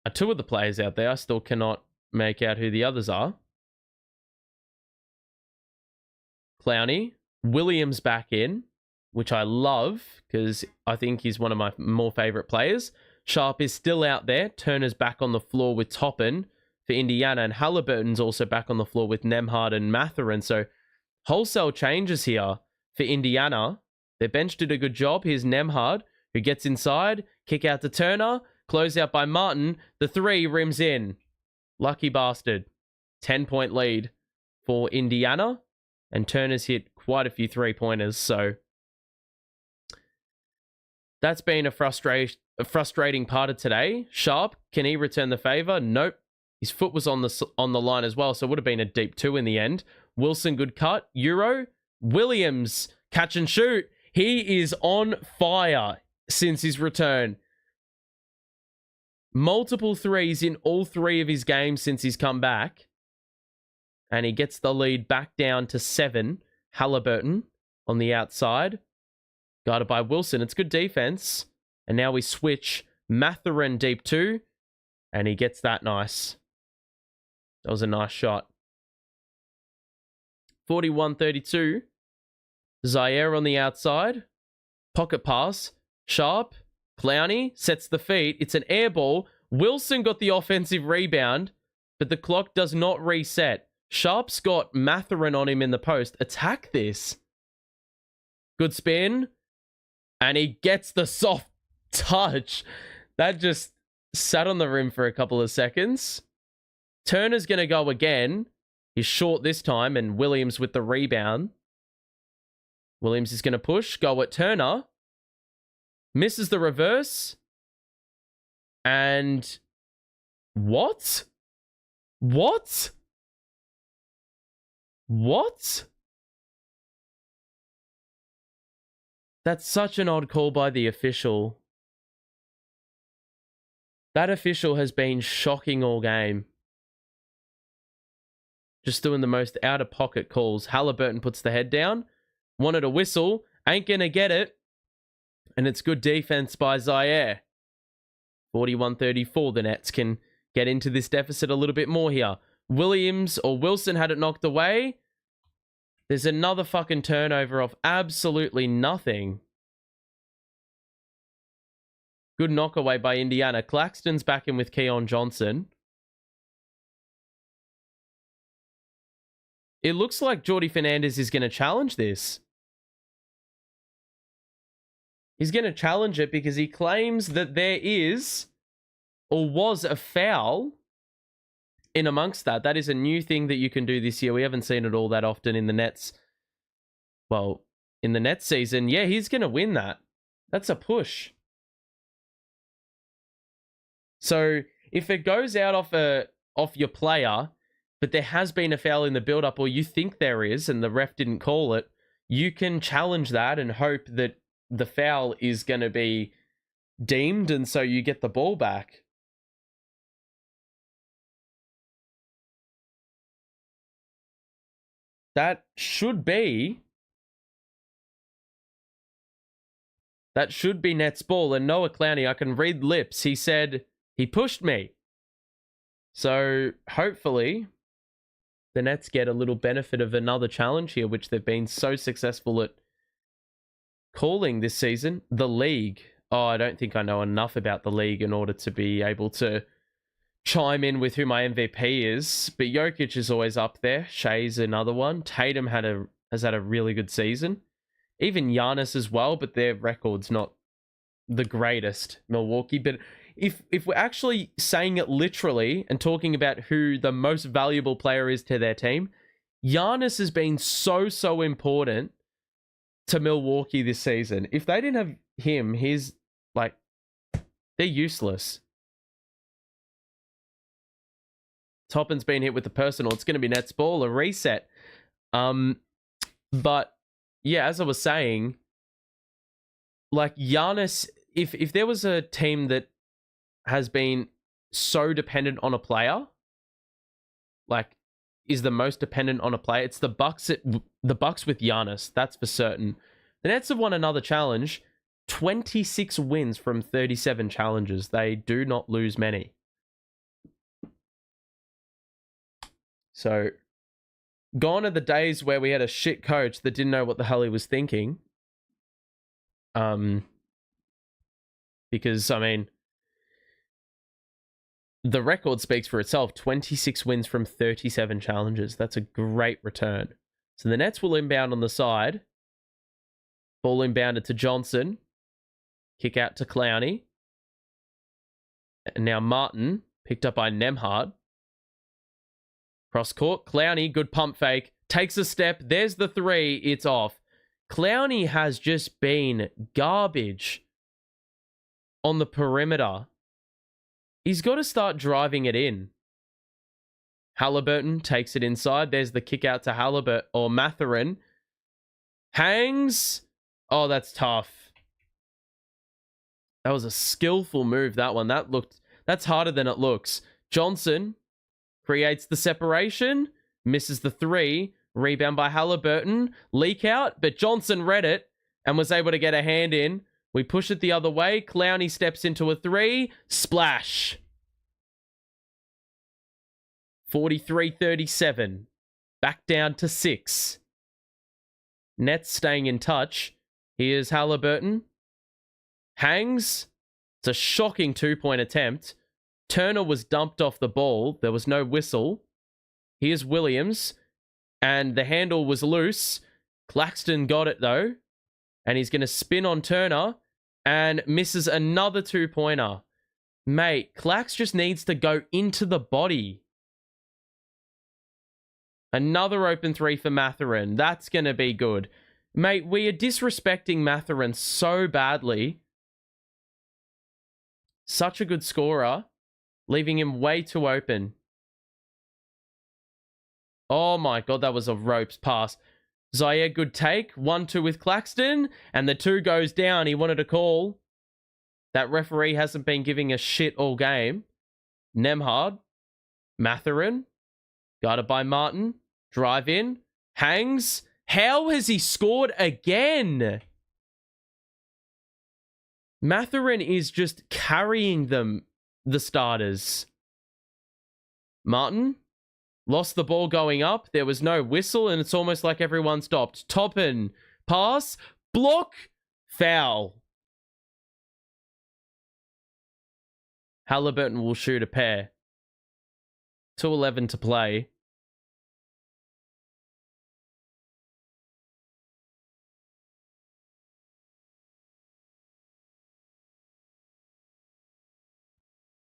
are two of the players out there. I still cannot make out who the others are. Clowney, Williams back in, which I love because I think he's one of my more favorite players. Sharp is still out there. Turner's back on the floor with Toppin for Indiana, and Haliburton's also back on the floor with Nembhard and Mathurin. So wholesale changes here for Indiana. Their bench did a good job. Here's Nembhard, who gets inside, kick out to Turner, close out by Martin. The three rims in. Lucky bastard. 10-point lead for Indiana. And Turner's hit quite a few three-pointers, so that's been a frustrating part of today. Sharp, can he return the favor? Nope. His foot was on the line as well, so it would have been a deep 2 in the end. Wilson, good cut. Euro. Williams, catch and shoot. He is on fire since his return. Multiple threes in all 3 of his games since he's come back. And he gets the lead back down to 7. Haliburton on the outside. Guarded by Wilson. It's good defense. And now we switch Mathurin deep 2. And he gets that nice. That was a nice shot. 41-32. Zaire on the outside. Pocket pass. Sharp. Clowney sets the feet. It's an air ball. Wilson got the offensive rebound. But the clock does not reset. Sharp's got Mathurin on him in the post. Attack this. Good spin. And he gets the soft touch. That just sat on the rim for a couple of seconds. Turner's going to go again. He's short this time, and Williams with the rebound. Williams is going to push. Go at Turner. Misses the reverse. And what? What? What? That's such an odd call by the official. That official has been shocking all game. Just doing the most out-of-pocket calls. Haliburton puts the head down. Wanted a whistle. Ain't gonna get it. And it's good defense by Zaire. 41-34. The Nets can get into this deficit a little bit more here. Williams or Wilson had it knocked away. There's another fucking turnover of absolutely nothing. Good knockaway by Indiana. Claxton's back in with Keon Johnson. It looks like Jordi Fernandez is going to challenge this. He's going to challenge it because he claims that there is or was a foul in amongst that. That is a new thing that you can do this year. We haven't seen it all that often in the Nets. Well, in the Nets season, yeah, he's going to win that. That's a push. So if it goes out off your player, but there has been a foul in the build-up, or you think there is, and the ref didn't call it, you can challenge that and hope that the foul is going to be deemed, and so you get the ball back. That should be Nets ball. And Noah Clowney, I can read lips. He said he pushed me. So hopefully the Nets get a little benefit of another challenge here, which they've been so successful at calling this season. The league. Oh, I don't think I know enough about the league in order to be able to chime in with who my MVP is. But Jokic is always up there. Shea's another one. Tatum has had a really good season. Even Giannis as well, but their record's not the greatest, Milwaukee. But if we're actually saying it literally and talking about who the most valuable player is to their team, Giannis has been so important to Milwaukee this season. If they didn't have him, they're useless. Toppin's been hit with the personal. It's going to be Nets ball, a reset. But yeah, as I was saying, like Giannis, if there was a team that has been so dependent on a player, like is the most dependent on a player, it's the Bucks with Giannis, that's for certain. The Nets have won another challenge, 26 wins from 37 challenges. They do not lose many. So gone are the days where we had a shit coach that didn't know what the hell he was thinking. Because, I mean, the record speaks for itself. 26 wins from 37 challenges. That's a great return. So the Nets will inbound on the side. Ball inbounded to Johnson. Kick out to Clowney. And now Martin, picked up by Nembhard. Cross court, Clowney, good pump fake. Takes a step. There's the three. It's off. Clowney has just been garbage on the perimeter. He's got to start driving it in. Haliburton takes it inside. There's the kick out to Haliburton or Mathurin. Hangs. Oh, that's tough. That was a skillful move, that one. That's harder than it looks. Johnson creates the separation, misses the three, rebound by Haliburton, leak out, but Johnson read it and was able to get a hand in. We push it the other way. Clowney steps into a three, splash. 43-37, back down to 6. Nets staying in touch. Here's Haliburton. Hangs. It's a shocking 2-point attempt. Turner was dumped off the ball. There was no whistle. Here's Williams. And the handle was loose. Claxton got it, though. And he's going to spin on Turner. And misses another 2-pointer. Mate, Clax just needs to go into the body. Another open three for Mathurin. That's going to be good. Mate, we are disrespecting Mathurin so badly. Such a good scorer. Leaving him way too open. Oh my god, that was a ropes pass. Zaire, good take. 1-2 with Claxton. And the 2 goes down. He wanted a call. That referee hasn't been giving a shit all game. Nembhard. Mathurin. Guarded by Martin. Drive in. Hangs. How has he scored again? Mathurin is just carrying them, the starters. Martin lost the ball going up. There was no whistle, and it's almost like everyone stopped. Toppin, pass, block, foul. Haliburton will shoot a pair. 2:11 to play.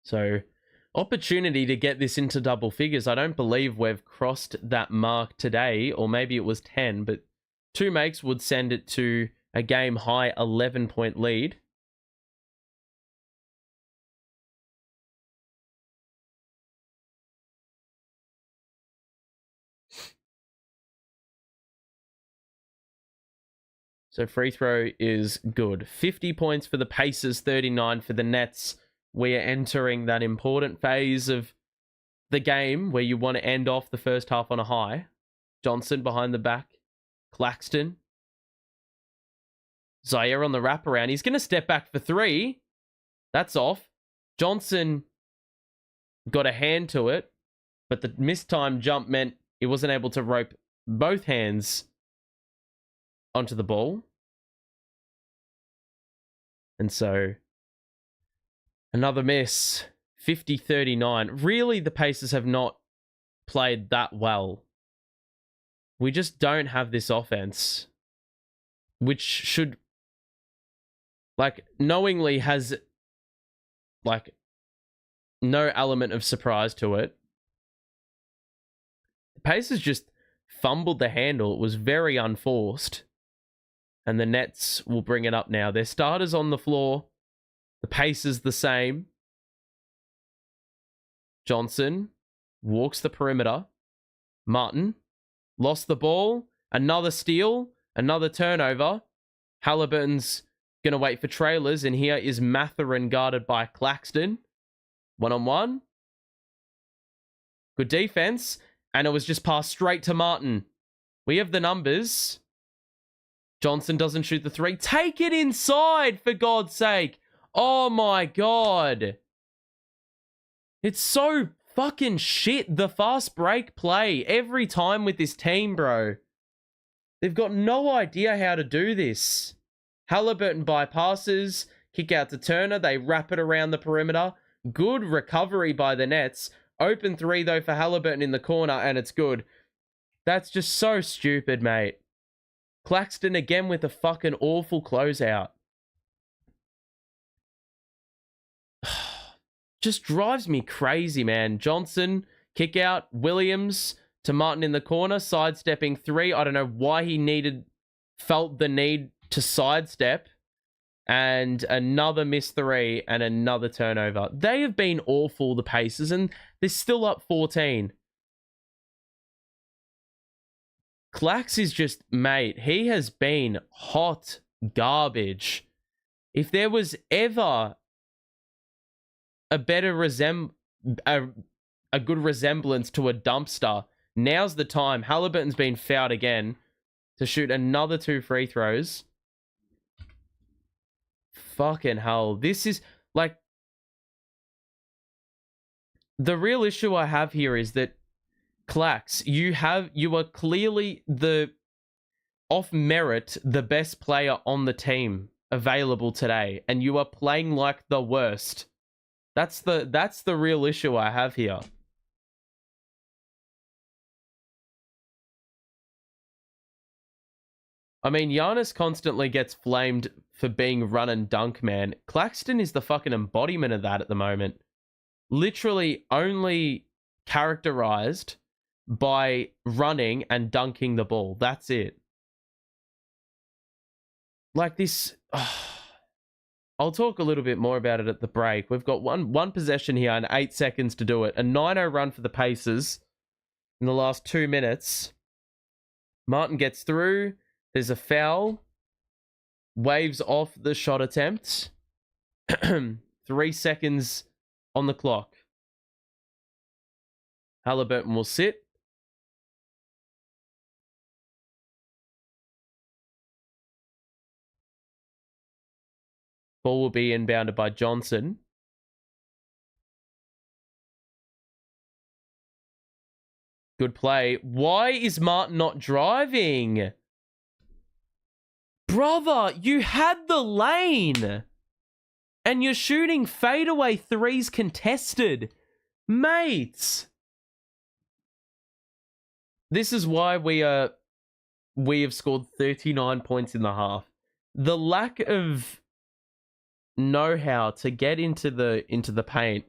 So, opportunity to get this into double figures. I don't believe we've crossed that mark today, or maybe it was 10, but 2 makes would send it to a game high 11-point lead. So free throw is good. 50 points for the Pacers, 39 for the Nets. We are entering that important phase of the game where you want to end off the first half on a high. Johnson behind the back. Claxton. Zaire on the wraparound. He's going to step back for 3. That's off. Johnson got a hand to it, but the mistimed jump meant he wasn't able to rope both hands onto the ball. And so, another miss. 50-39. Really, the Pacers have not played that well. We just don't have this offense, which should, knowingly has, no element of surprise to it. The Pacers just fumbled the handle. It was very unforced. And the Nets will bring it up now. Their starters on the floor. The Pacers the same. Johnson walks the perimeter. Martin lost the ball. Another steal. Another turnover. Haliburton's going to wait for trailers. And here is Mathurin guarded by Claxton. 1-on-1. Good defense. And it was just passed straight to Martin. We have the numbers. Johnson doesn't shoot the 3. Take it inside, for God's sake. Oh my God. It's so fucking shit, the fast break play every time with this team, bro. They've got no idea how to do this. Haliburton bypasses, kick out to Turner. They wrap it around the perimeter. Good recovery by the Nets. Open 3, though, for Haliburton in the corner, and it's good. That's just so stupid, mate. Claxton again with a fucking awful closeout. Just drives me crazy, man. Johnson, kick out. Williams to Martin in the corner, sidestepping 3. I don't know why he felt the need to sidestep. And another missed 3 and another turnover. They have been awful, the Pacers, and they're still up 14. Clax is just, mate, he has been hot garbage. If there was ever a better a good resemblance to a dumpster, now's the time. Haliburton's been fouled again to shoot another 2 free throws. Fucking hell. This is, the real issue I have here is that Clax, you are clearly off merit, the best player on the team available today, and you are playing like the worst. That's the real issue I have here. I mean, Giannis constantly gets flamed for being run and dunk, man. Claxton is the fucking embodiment of that at the moment. Literally only characterized by running and dunking the ball. That's it. I'll talk a little bit more about it at the break. We've got one possession here and 8 seconds to do it. A 9-0 run for the Pacers in the last 2 minutes. Martin gets through. There's a foul. Waves off the shot attempt. 3 seconds on the clock. Haliburton will sit. Ball will be inbounded by Johnson. Good play. Why is Martin not driving? Brother, you had the lane. And you're shooting fadeaway 3s contested. Mates. This is why we have scored 39 points in the half. The lack of know-how to get into the paint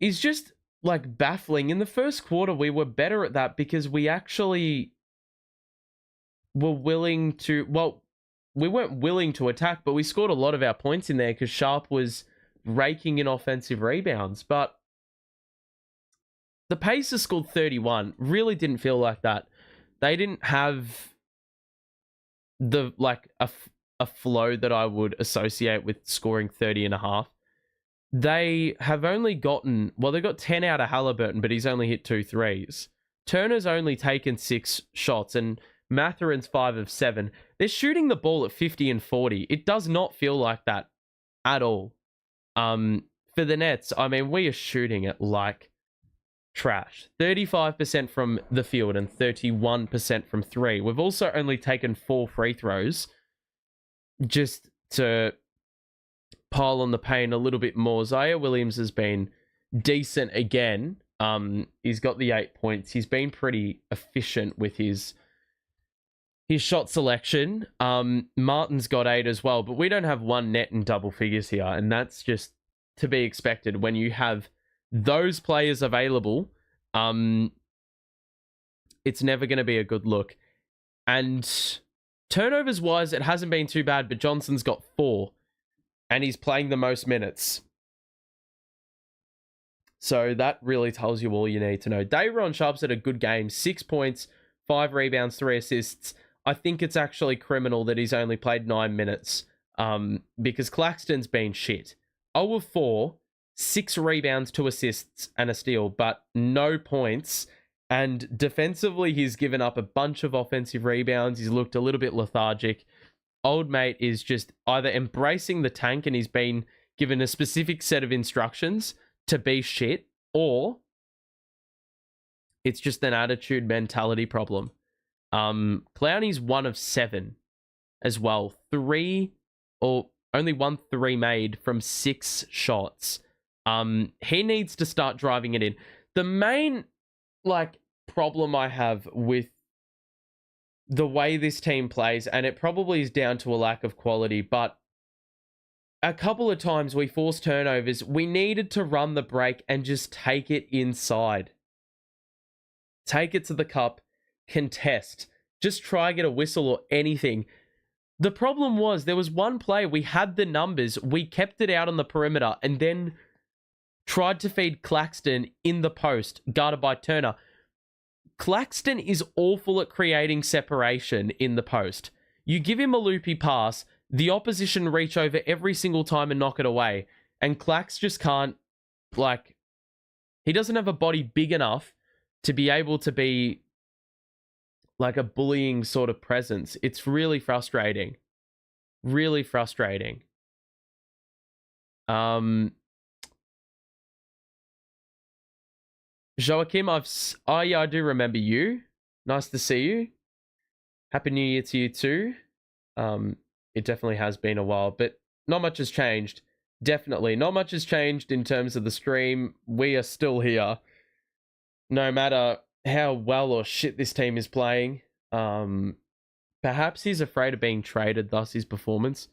is just like baffling. In the first quarter, we were better at that because we actually were willing to, well, we weren't willing to attack, but we scored a lot of our points in there because Sharp was raking in offensive rebounds. But the Pacers scored 31. Really didn't feel like that. They didn't have the, like, a flow that I would associate with scoring 30 and a half. They have only gotten, well, they got 10 out of Haliburton, but he's only hit 2 threes. Turner's only taken 6 shots, and Matherin's 5 of 7. They're shooting the ball at 50 and 40. It does not feel like that at all. For the Nets, I mean, we are shooting it like trash. 35% from the field and 31% from 3. We've also only taken 4 free throws just to pile on the pain a little bit more. Zaire Williams has been decent again. He's got the 8 points. He's been pretty efficient with his shot selection. Martin's got 8 as well, but we don't have one net in double figures here, and that's just to be expected when you have those players available. It's never going to be a good look. And turnovers wise, it hasn't been too bad, but Johnson's got 4. And he's playing the most minutes. So that really tells you all you need to know. Dayron Sharp's had a good game. 6 points, 5 rebounds, 3 assists. I think it's actually criminal that he's only played 9 minutes. Because Claxton's been shit. 0 of 4, 6 rebounds, 2 assists, and a steal, but no points. And defensively, he's given up a bunch of offensive rebounds. He's looked a little bit lethargic. Old mate is just either embracing the tank and he's been given a specific set of instructions to be shit, or it's just an attitude mentality problem. Clowney's 1 of 7 as well. 3 or only 1 3 made from 6 shots. He needs to start driving it in. The main problem I have with the way this team plays, and it probably is down to a lack of quality, but a couple of times we forced turnovers. We needed to run the break and just take it inside. Take it to the cup, contest. Just try get a whistle or anything. The problem was there was one play, we had the numbers, we kept it out on the perimeter, and then tried to feed Claxton in the post, guarded by Turner. Claxton is awful at creating separation in the post. You give him a loopy pass, the opposition reach over every single time and knock it away. And Clax just can't, he doesn't have a body big enough to be able to be like a bullying sort of presence. It's really frustrating. Really frustrating. Joachim, I do remember you. Nice to see you. Happy New Year to you too. It definitely has been a while, but not much has changed. Definitely. Not much has changed in terms of the stream. We are still here. No matter how well or shit this team is playing. Perhaps he's afraid of being traded, thus his performance.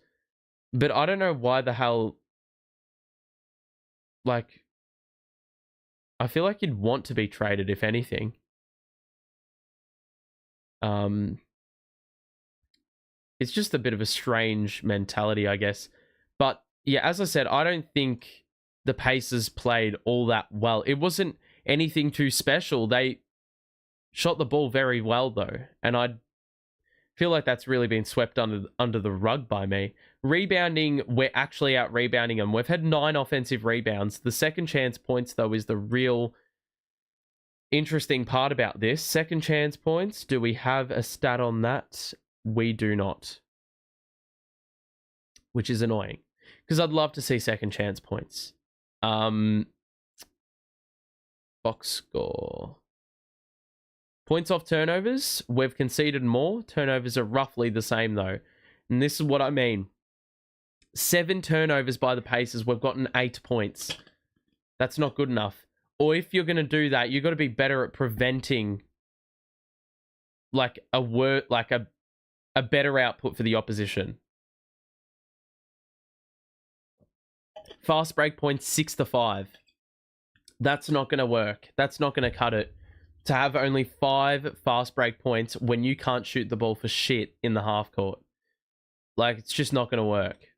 But I don't know why the hell... I feel like you'd want to be traded, if anything. It's just a bit of a strange mentality, I guess. But yeah, as I said, I don't think the Pacers played all that well. It wasn't anything too special. They shot the ball very well, though. And I feel like that's really been swept under the rug by me. Rebounding, we're actually out rebounding them. We've had 9 offensive rebounds. The second chance points, though, is the real interesting part about this. Second chance points, do we have a stat on that? We do not. Which is annoying. Because I'd love to see second chance points. Box score. Points off turnovers, we've conceded more. Turnovers are roughly the same, though. And this is what I mean. 7 turnovers by the Pacers, we've gotten 8 points. That's not good enough. Or if you're going to do that, you've got to be better at preventing a better output for the opposition. Fast break points 6-5. That's not going to work. That's not going to cut it. To have only 5 fast break points when you can't shoot the ball for shit in the half court. Like, it's just not going to work.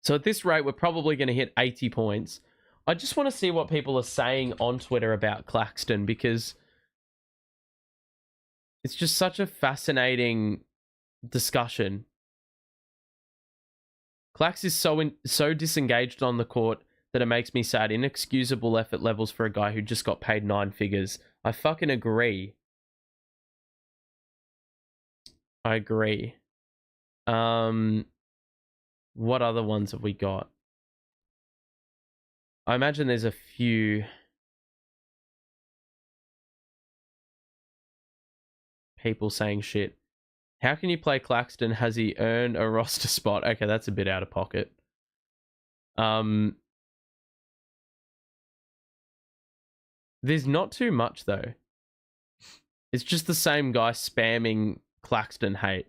So at this rate, we're probably going to hit 80 points. I just want to see what people are saying on Twitter about Claxton, because it's just such a fascinating discussion. Clax is so disengaged on the court that it makes me sad. Inexcusable effort levels for a guy who just got paid 9 figures. I fucking agree. I agree. What other ones have we got? I imagine there's a few people saying shit. How can you play Claxton? Has he earned a roster spot? Okay, that's a bit out of pocket. There's not too much, though. It's just the same guy spamming Claxton hate.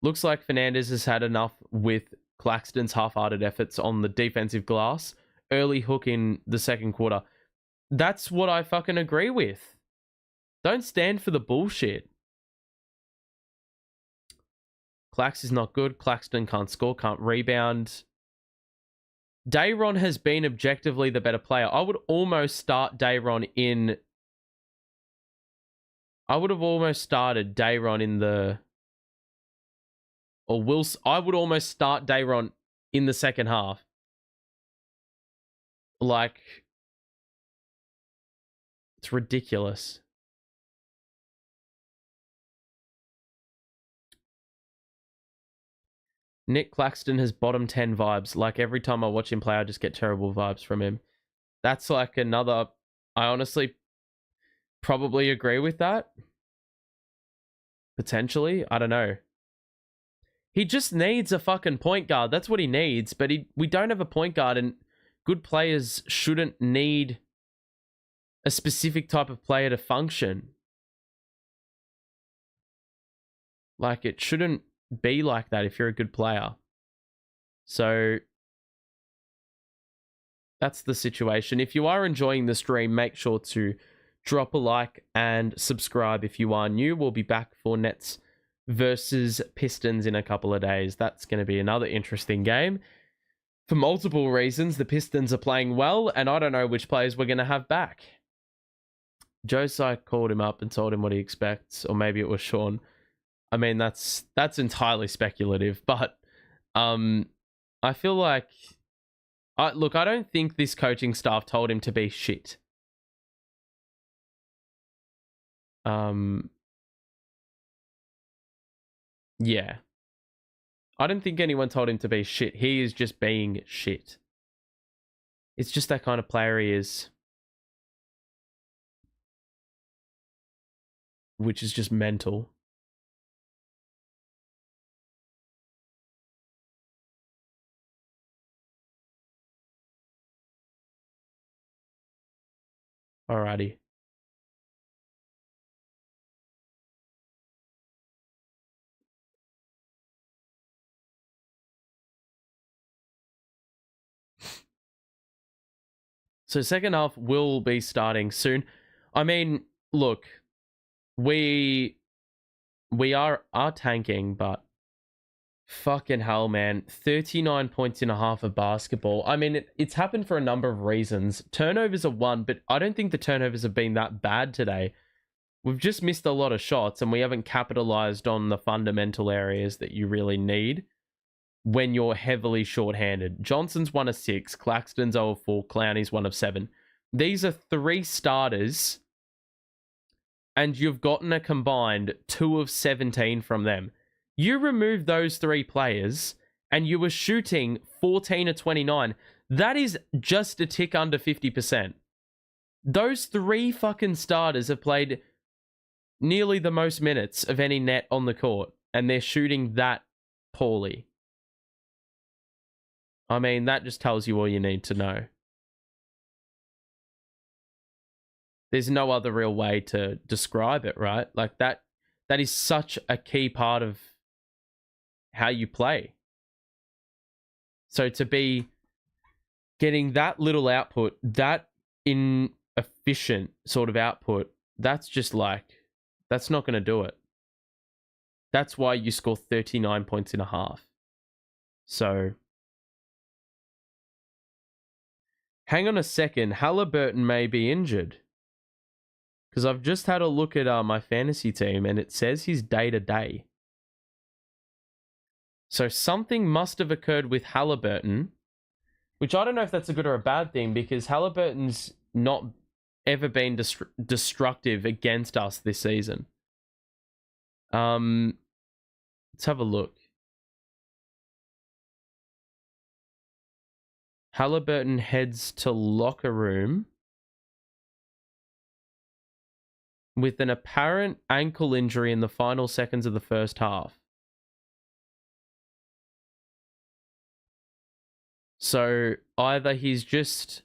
Looks like Fernandez has had enough with Claxton's half-hearted efforts on the defensive glass. Early hook in the second quarter. That's what I fucking agree with. Don't stand for the bullshit. Clax is not good. Claxton can't score, can't rebound. Dayron has been objectively the better player. I would almost start Dayron in... I would have almost started Dayron in the... I would almost start Dayron in the second half. Like... It's ridiculous. Nic Claxton has bottom 10 vibes. Like, every time I watch him play, I just get terrible vibes from him. That's like another... I honestly probably agree with that. Potentially. I don't know. He just needs a fucking point guard. That's what he needs. But we don't have a point guard, and good players shouldn't need a specific type of player to function. Like, it shouldn't be like that if you're a good player. So that's the situation. If you are enjoying the stream, make sure to drop a like and subscribe if you are new. We'll be back for Nets versus Pistons in a couple of days. That's going to be another interesting game. For multiple reasons, the Pistons are playing well, and I don't know which players we're going to have back. Josiah called him up and told him what he expects, or maybe it was Sean. I mean, that's entirely speculative, but I feel like... look, I don't think this coaching staff told him to be shit. Yeah. I don't think anyone told him to be shit. He is just being shit. It's just that kind of player he is. Which is just mental. Alrighty. So second half will be starting soon. I mean, look, we are tanking, but fucking hell, man. 39 points in a half of basketball. I mean, it's happened for a number of reasons. Turnovers are one, but I don't think the turnovers have been that bad today. We've just missed a lot of shots, and we haven't capitalized on the fundamental areas that you really need when you're heavily shorthanded. Johnson's 1 of 6, Claxton's 0 of 4, Clowney's 1 of 7. These are 3 starters, and you've gotten a combined 2 of 17 from them. You remove those 3 players, and you were shooting 14 of 29. That is just a tick under 50%. Those 3 fucking starters have played nearly the most minutes of any net on the court, and they're shooting that poorly. I mean, that just tells you all you need to know. There's no other real way to describe it, right? Like, that is such a key part of how you play. So to be getting that little output, that inefficient sort of output, that's just like, that's not going to do it. That's why you score 39 points in a half. So, hang on a second. Haliburton may be injured. Because I've just had a look at my fantasy team and it says he's day-to-day. So something must have occurred with Haliburton, which I don't know if that's a good or a bad thing, because Haliburton's not ever been destructive against us this season. Let's have a look. Haliburton heads to locker room with an apparent ankle injury in the final seconds of the first half. So either he's just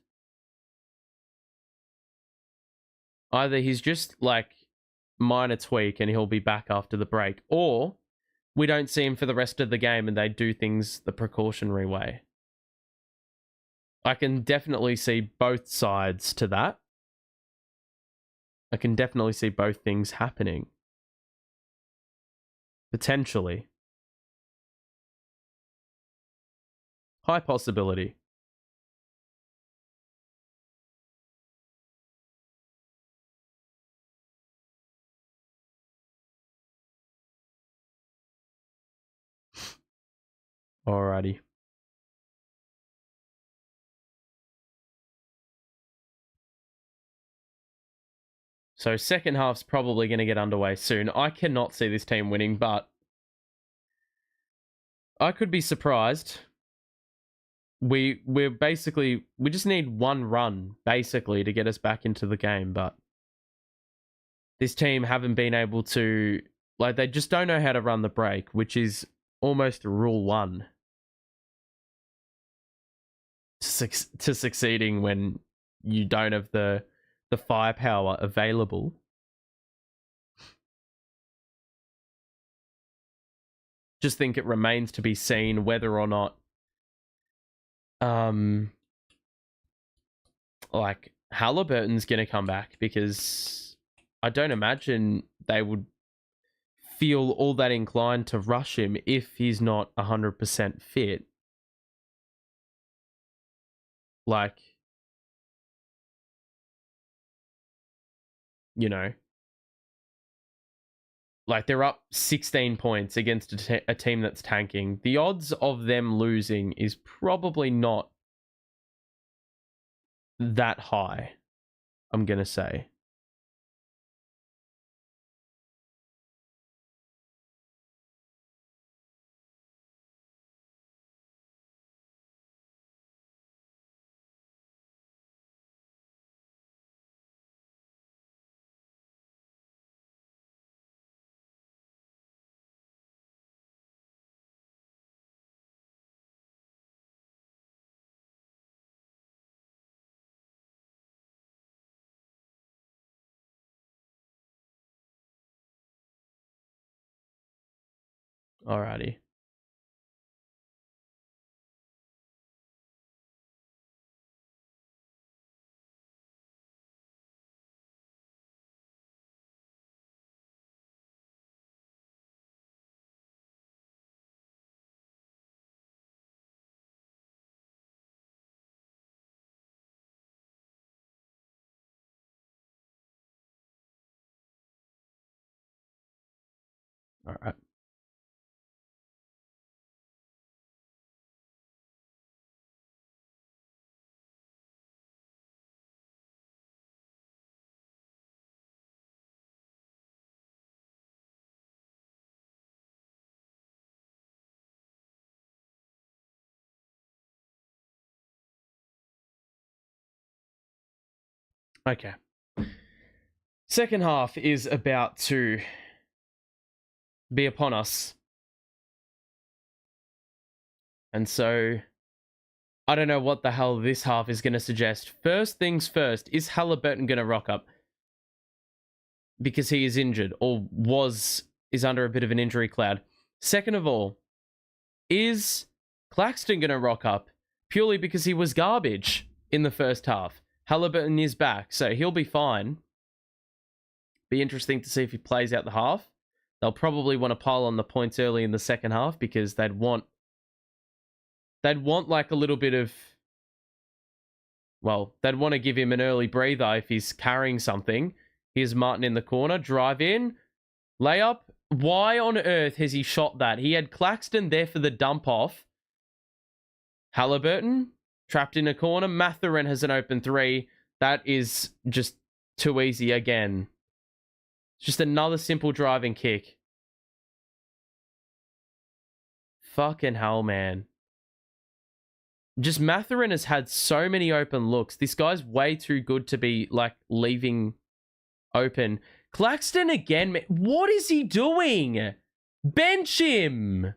like minor tweak and he'll be back after the break, or we don't see him for the rest of the game and they do things the precautionary way. I can definitely see both sides to that. I can definitely see both things happening. Potentially. High possibility. Alrighty. So second half's probably going to get underway soon. I cannot see this team winning, but I could be surprised. We just need one run, basically, to get us back into the game, but this team haven't been able to, like, they just don't know how to run the break, which is almost rule one to succeeding when you don't have the firepower available. Just think it remains to be seen whether or not like Haliburton's going to come back, because I don't imagine they would feel all that inclined to rush him if he's not 100% fit. Like, you know, like they're up 16 points against a team that's tanking. The odds of them losing is probably not that high, I'm going to say. Alrighty. All right. Okay. Second half is about to be upon us. And so I don't know what the hell this half is going to suggest. First things first, is Haliburton going to rock up? Because he is injured, or is under a bit of an injury cloud. Second of all, is Claxton going to rock up purely because he was garbage in the first half. Haliburton is back, so he'll be fine. Be interesting to see if he plays out the half. They'll probably want to pile on the points early in the second half because they'd want like a little bit of, well, they'd want to give him an early breather if he's carrying something. Here's Martin in the corner, drive in, layup. Why on earth has he shot that? He had Claxton there for the dump off. Haliburton trapped in a corner. Mathurin has an open three. That is just too easy again. Just another simple driving kick. Fucking hell, man. Just Mathurin has had so many open looks. This guy's way too good to be, like, leaving open. Claxton again, man. What is he doing? Bench him.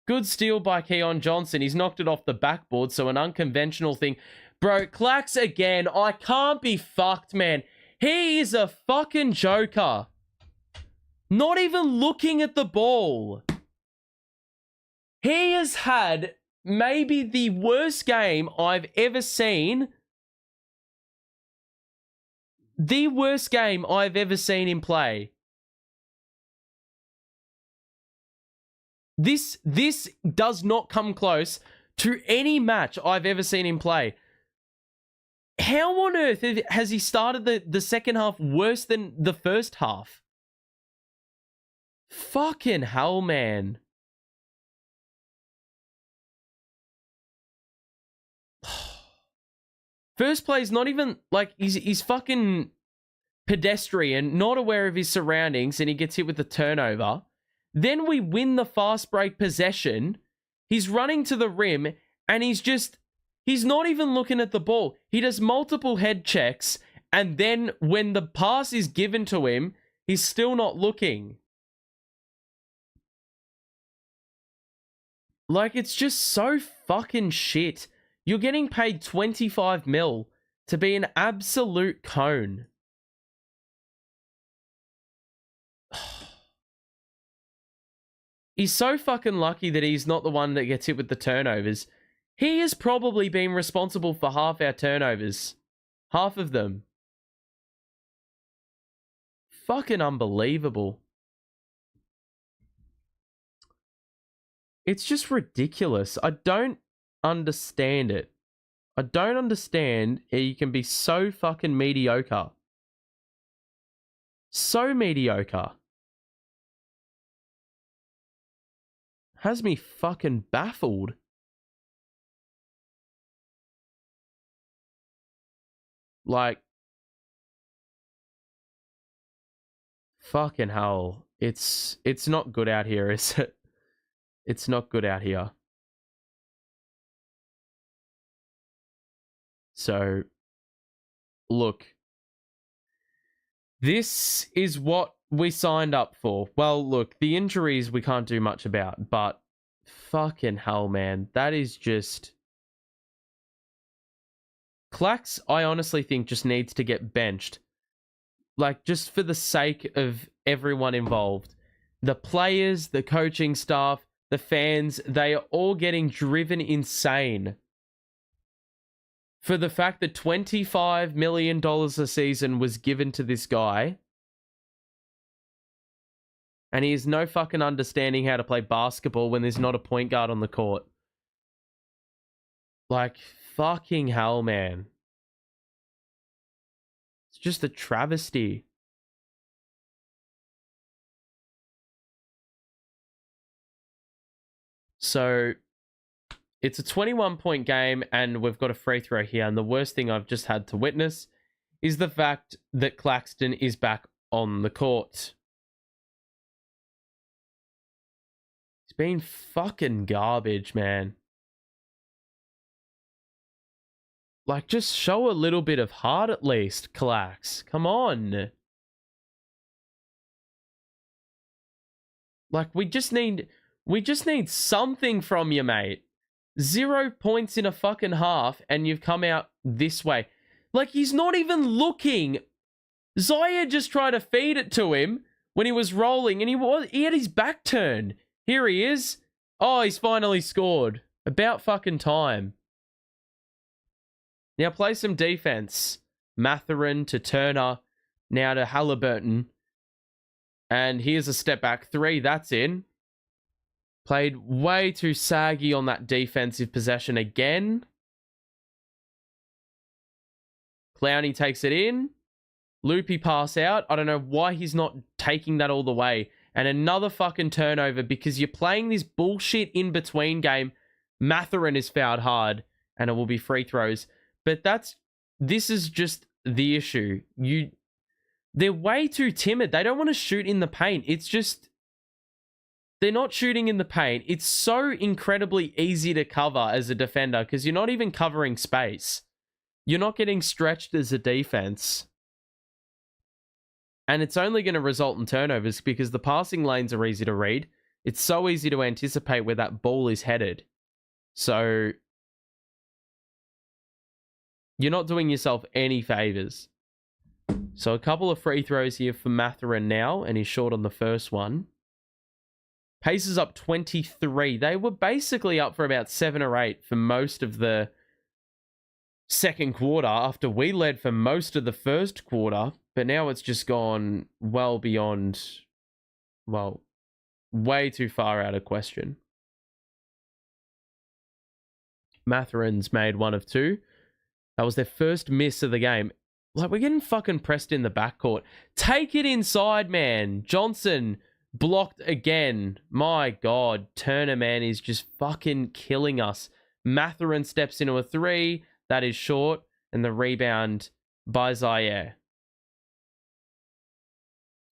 Good steal by Keon Johnson. He's knocked it off the backboard, so an unconventional thing. Bro, Clax again. I can't be fucked, man. He is a fucking joker. Not even looking at the ball. He has had maybe the worst game I've ever seen. The worst game I've ever seen him play. This does not come close to any match I've ever seen him play. How on earth has he started the second half worse than the first half? Fucking hell, man. First play's not even, like, he's fucking pedestrian, not aware of his surroundings, and he gets hit with the turnover. Then we win the fast break possession. He's running to the rim, and he's not even looking at the ball. He does multiple head checks, and then when the pass is given to him, he's still not looking. Like, it's just so fucking shit. You're getting paid 25 mil to be an absolute cone. He's so fucking lucky that he's not the one that gets hit with the turnovers. He has probably been responsible for half our turnovers. Half of them. Fucking unbelievable. It's just ridiculous. I don't understand it. I don't understand how you can be so fucking mediocre. So mediocre. Has me fucking baffled. Like, fucking hell. It's not good out here, is it? It's not good out here. So, look. This is what we signed up for. Well, look, the injuries we can't do much about, but fucking hell, man. That is just... Clax, I honestly think, just needs to get benched. Like, just for the sake of everyone involved. The players, the coaching staff, the fans, they are all getting driven insane for the fact that $25 million a season was given to this guy. And he has no fucking understanding how to play basketball when there's not a point guard on the court. Like, fucking hell, man. It's just a travesty. So, it's a 21-point game, and we've got a free throw here. And the worst thing I've just had to witness is the fact that Claxton is back on the court. He's been fucking garbage, man. Like, just show a little bit of heart at least, Clax. Come on. Like, we just need something from you, mate. 0 points in a fucking half, and you've come out this way. Like, he's not even looking. Zaire just tried to feed it to him when he was rolling, and he had his back turned. Here he is. Oh, he's finally scored. About fucking time. Now play some defense. Mathurin to Turner. Now to Haliburton. And here's a step back three. That's in. Played way too saggy on that defensive possession again. Clowney takes it in. Loopy pass out. I don't know why he's not taking that all the way. And another fucking turnover because you're playing this bullshit in-between game. Mathurin is fouled hard. And it will be free throws. But this is just the issue. They're way too timid. They don't want to shoot in the paint. It's just... They're not shooting in the paint. It's so incredibly easy to cover as a defender because you're not even covering space. You're not getting stretched as a defense. And it's only going to result in turnovers because the passing lanes are easy to read. It's so easy to anticipate where that ball is headed. So you're not doing yourself any favors. So a couple of free throws here for Mathurin now, and he's short on the first one. Pacers up 23. They were basically up for about 7 or 8 for most of the second quarter after we led for most of the first quarter. But now it's just gone well beyond, well, way too far out of question. Mathurin's made 1 of 2. That was their first miss of the game. Like, we're getting fucking pressed in the backcourt. Take it inside, man. Johnson blocked again. My God. Turner, man, is just fucking killing us. Mathurin steps into a 3. That is short. And the rebound by Zaire.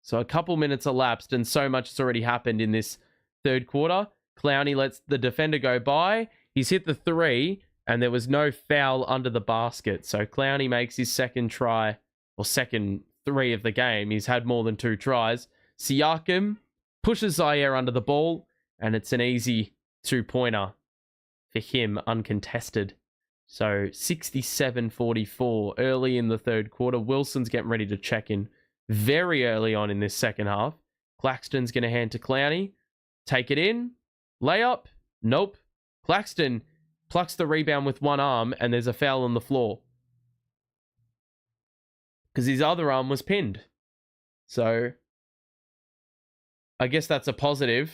So a couple minutes elapsed and so much has already happened in this third quarter. Clowney lets the defender go by. He's hit the 3 and there was no foul under the basket. So Clowney makes his second try, or second 3 of the game. He's had more than 2 tries. Siakam pushes Zaire under the ball and it's an easy 2-pointer for him, uncontested. So 67-44 early in the third quarter. Wilson's getting ready to check in very early on in this second half. Claxton's going to hand to Clowney. Take it in. Layup. Nope. Claxton plucks the rebound with one arm and there's a foul on the floor. Because his other arm was pinned. So I guess that's a positive.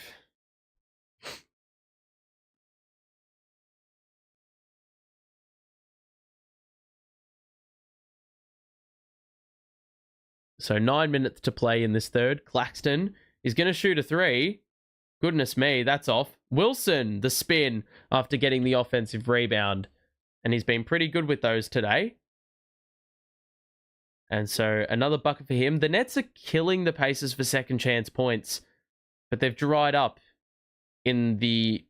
So 9 minutes to play in this third. Claxton is going to shoot a 3. Goodness me, that's off. Wilson, the spin after getting the offensive rebound. And he's been pretty good with those today. And so another bucket for him. The Nets are killing the Pacers for second chance points. But they've dried up in the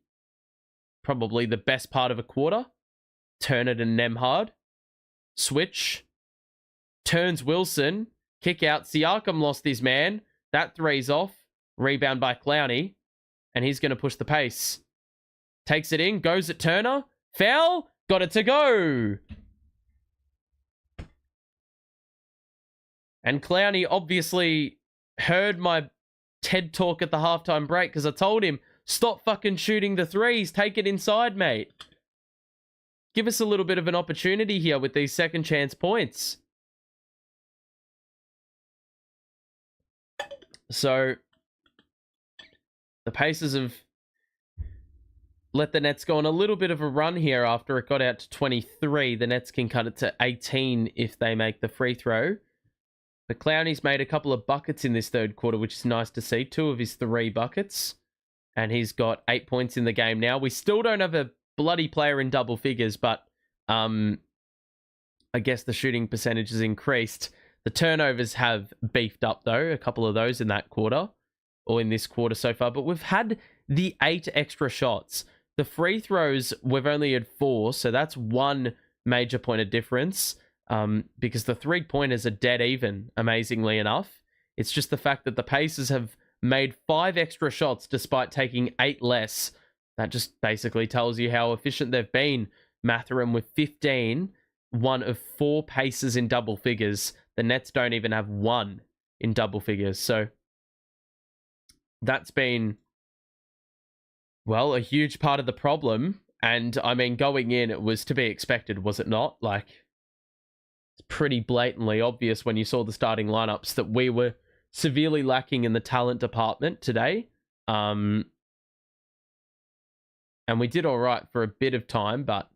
probably the best part of a quarter. Turner to Nembhard. Switch. Turns Wilson. Kick out. Siakam lost his man. That 3's off. Rebound by Clowney. And he's going to push the pace. Takes it in. Goes at Turner. Foul. Got it to go. And Clowney obviously heard my TED talk at the halftime break because I told him, stop fucking shooting the 3s. Take it inside, mate. Give us a little bit of an opportunity here with these second chance points. So the Pacers have let the Nets go on a little bit of a run here after it got out to 23. The Nets can cut it to 18 if they make the free throw. But Clowney's made a couple of buckets in this third quarter, which is nice to see. 2 of his 3 buckets. And he's got 8 points in the game now. We still don't have a bloody player in double figures, but I guess the shooting percentage has increased. The turnovers have beefed up, though. A couple of those in that quarter, or in this quarter so far. But we've had the 8 extra shots. The free throws, we've only had 4, so that's 1 major point of difference. Because the 3-pointers are dead even, amazingly enough. It's just the fact that the Pacers have made 5 extra shots despite taking 8 less. That just basically tells you how efficient they've been. Mathurin with 15, 1 of 4 Pacers in double figures. The Nets don't even have 1 in double figures. So that's been, well, a huge part of the problem. And I mean, going in, it was to be expected, was it not? Like, it's pretty blatantly obvious when you saw the starting lineups that we were severely lacking in the talent department today. And we did all right for a bit of time, but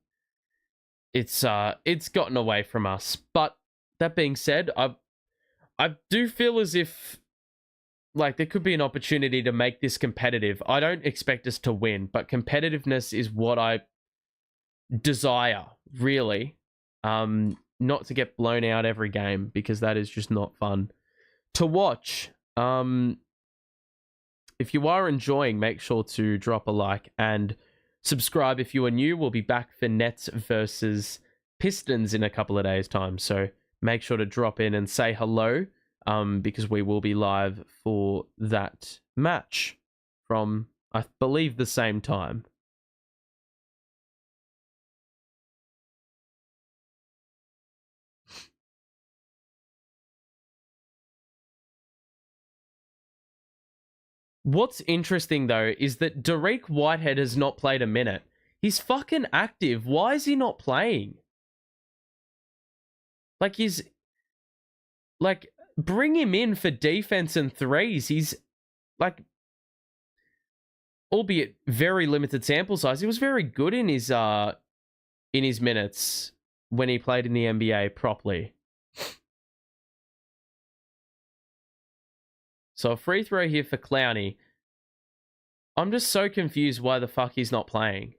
it's gotten away from us. But that being said, I do feel as if like there could be an opportunity to make this competitive. I don't expect us to win, but competitiveness is what I desire, really. Not to get blown out every game, because that is just not fun to watch. If you are enjoying, make sure to drop a like and subscribe if you are new. We'll be back for Nets versus Pistons in a couple of days' time. So make sure to drop in and say hello, because we will be live for that match from, I believe, the same time. What's interesting, though, is that Derek Whitehead has not played a minute. He's fucking active. Why is he not playing? Like, bring him in for defense and threes. He's, like, albeit very limited sample size, he was very good in his minutes when he played in the NBA properly. So a free throw here for Clowney. I'm just so confused why the fuck he's not playing.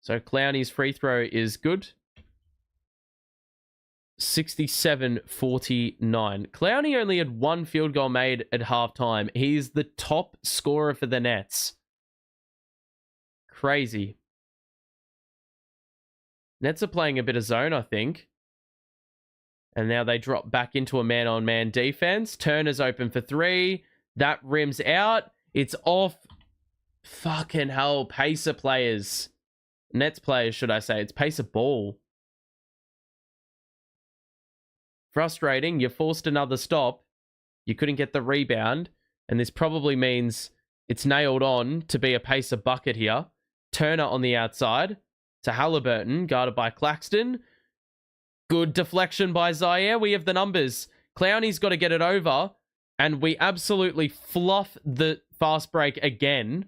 So Clowney's free throw is good. 67-49. Clowney only had one field goal made at halftime. He's the top scorer for the Nets. Crazy. Nets are playing a bit of zone, I think. And now they drop back into a man-on-man defense. Turner's open for three. That rims out. It's off. Fucking hell. Pacer players. Nets players, should I say. It's Pacer ball. Frustrating. You forced another stop. You couldn't get the rebound. And this probably means it's nailed on to be a Pacer bucket here. Turner on the outside to Haliburton, guarded by Claxton. Good deflection by Zaire. We have the numbers. Clowney's got to get it over. And we absolutely fluff the fast break again.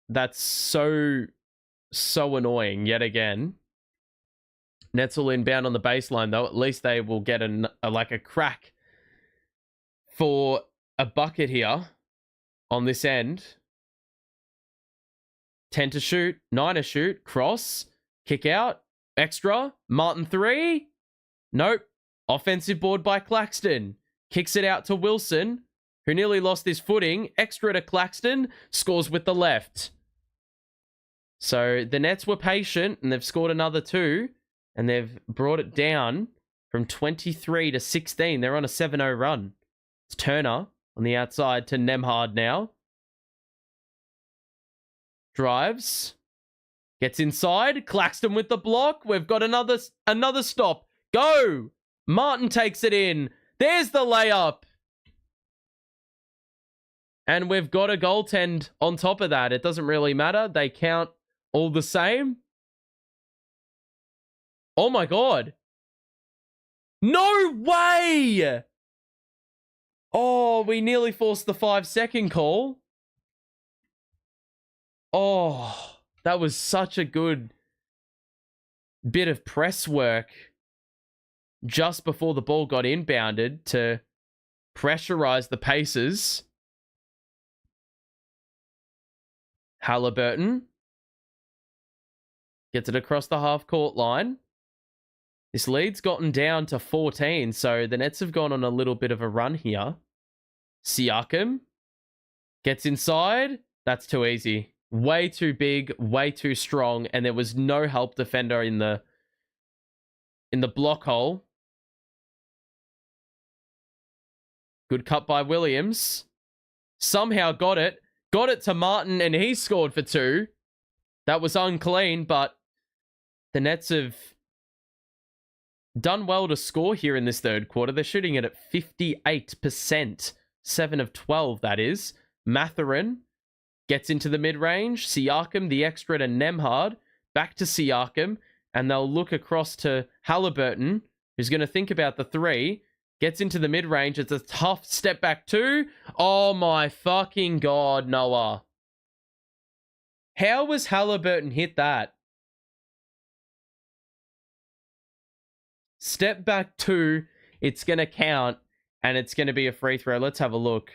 That's so annoying yet again. Nets will inbound on the baseline, though. At least they will get a crack for a bucket here on this end. 10 to shoot, 9 to shoot, cross, kick out, extra, Martin 3. Nope. Offensive board by Claxton. Kicks it out to Wilson, who nearly lost his footing. Extra to Claxton, scores with the left. So the Nets were patient, and they've scored another 2, and they've brought it down from 23 to 16. They're on a 7-0 run. It's Turner on the outside to Nembhard now. Drives. Gets inside. Claxton with the block. We've got another stop. Go! Martin takes it in. There's the layup. And we've got a goaltend on top of that. It doesn't really matter. They count all the same. Oh my God. No way! Oh, we nearly forced the 5-second call. Oh, that was such a good bit of press work just before the ball got inbounded to pressurize the Pacers. Haliburton gets it across the half-court line. This lead's gotten down to 14, so the Nets have gone on a little bit of a run here. Siakam gets inside. That's too easy. Way too big, way too strong, and there was no help defender in the block hole. Good cut by Williams. Somehow got it. Got it to Martin, and he scored for 2. That was unclean, but the Nets have done well to score here in this third quarter. They're shooting it at 58%. 7 of 12, that is. Mathurin gets into the mid-range. Siakam, the extra to Nembhard. Back to Siakam. And they'll look across to Haliburton, who's going to think about the three. Gets into the mid-range. It's a tough step back two. Oh my fucking God, Noah. How was Haliburton hit that? Step back two. It's going to count. And it's going to be a free throw. Let's have a look.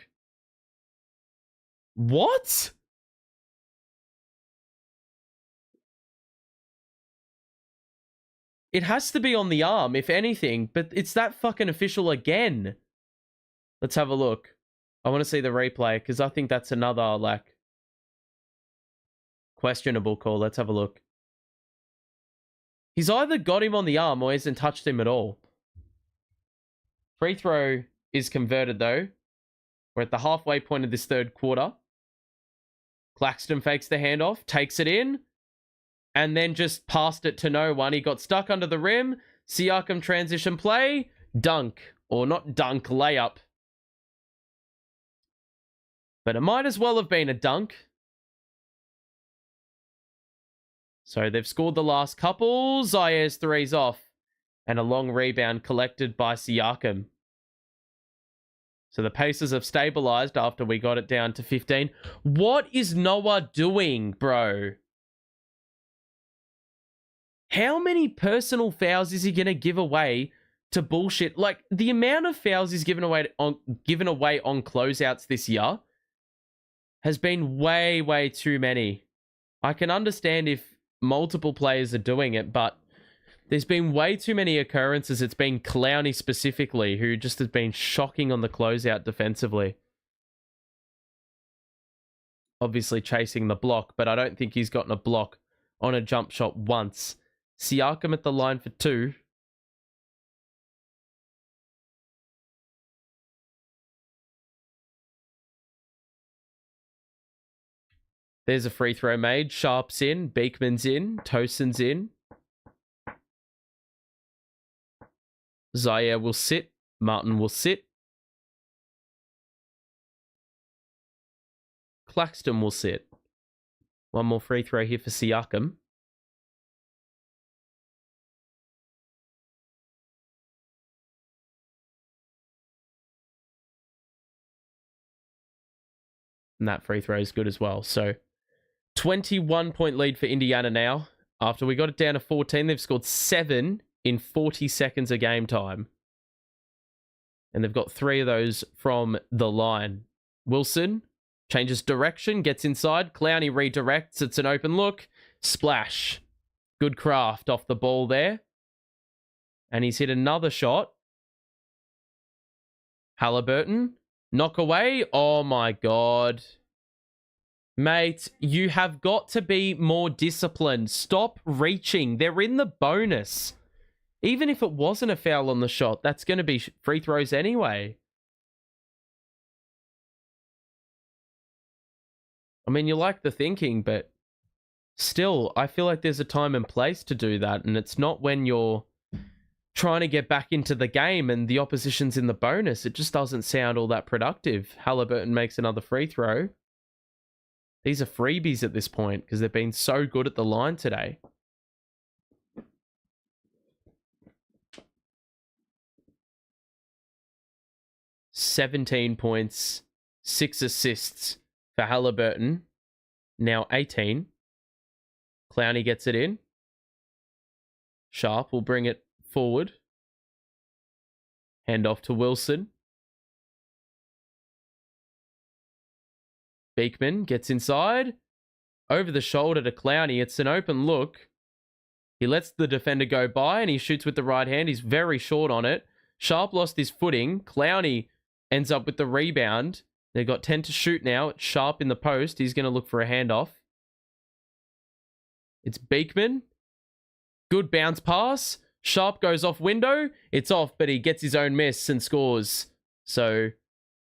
What? It has to be on the arm, if anything. But it's that fucking official again. Let's have a look. I want to see the replay because I think that's another, like, questionable call. Let's have a look. He's either got him on the arm or hasn't touched him at all. Free throw is converted, though. We're at the halfway point of this third quarter. Claxton fakes the handoff, takes it in, and then just passed it to no one. He got stuck under the rim. Siakam transition play. Dunk. Or not dunk, layup. But it might as well have been a dunk. So they've scored the last couple. Zaire's three's off. And a long rebound collected by Siakam. So the Pacers have stabilized after we got it down to 15. What is Noah doing, bro? How many personal fouls is he going to give away to bullshit? Like, the amount of fouls he's given away on closeouts this year has been way, way too many. I can understand if multiple players are doing it, but there's been way too many occurrences. It's been Clowney specifically, who just has been shocking on the closeout defensively. Obviously chasing the block, but I don't think he's gotten a block on a jump shot once. Siakam at the line for two. There's a free throw made. Sharp's in. Beekman's in. Tosin's in. Zaire will sit. Martin will sit. Claxton will sit. One more free throw here for Siakam. And that free throw is good as well. So 21-point lead for Indiana now. After we got it down to 14, they've scored 7 in 40 seconds of game time. And they've got 3 of those from the line. Wilson changes direction, gets inside. Clowney redirects. It's an open look. Splash. Good craft off the ball there. And he's hit another shot. Haliburton. Knock away. Oh my God. Mate, you have got to be more disciplined. Stop reaching. They're in the bonus. Even if it wasn't a foul on the shot, that's going to be free throws anyway. I mean, you like the thinking, but still, I feel like there's a time and place to do that. And it's not when you're trying to get back into the game and the opposition's in the bonus. It just doesn't sound all that productive. Haliburton makes another free throw. These are freebies at this point because they've been so good at the line today. $17 points, 6 assists for Haliburton. Now 18. Clowney gets it in. Sharp will bring it forward. Hand off to Wilson. Beekman gets inside. Over the shoulder to Clowney. It's an open look. He lets the defender go by and he shoots with the right hand. He's very short on it. Sharp lost his footing. Clowney ends up with the rebound. They've got 10 to shoot now. It's Sharp in the post. He's going to look for a handoff. It's Beekman. Good bounce pass. Sharp goes off window. It's off, but he gets his own miss and scores. So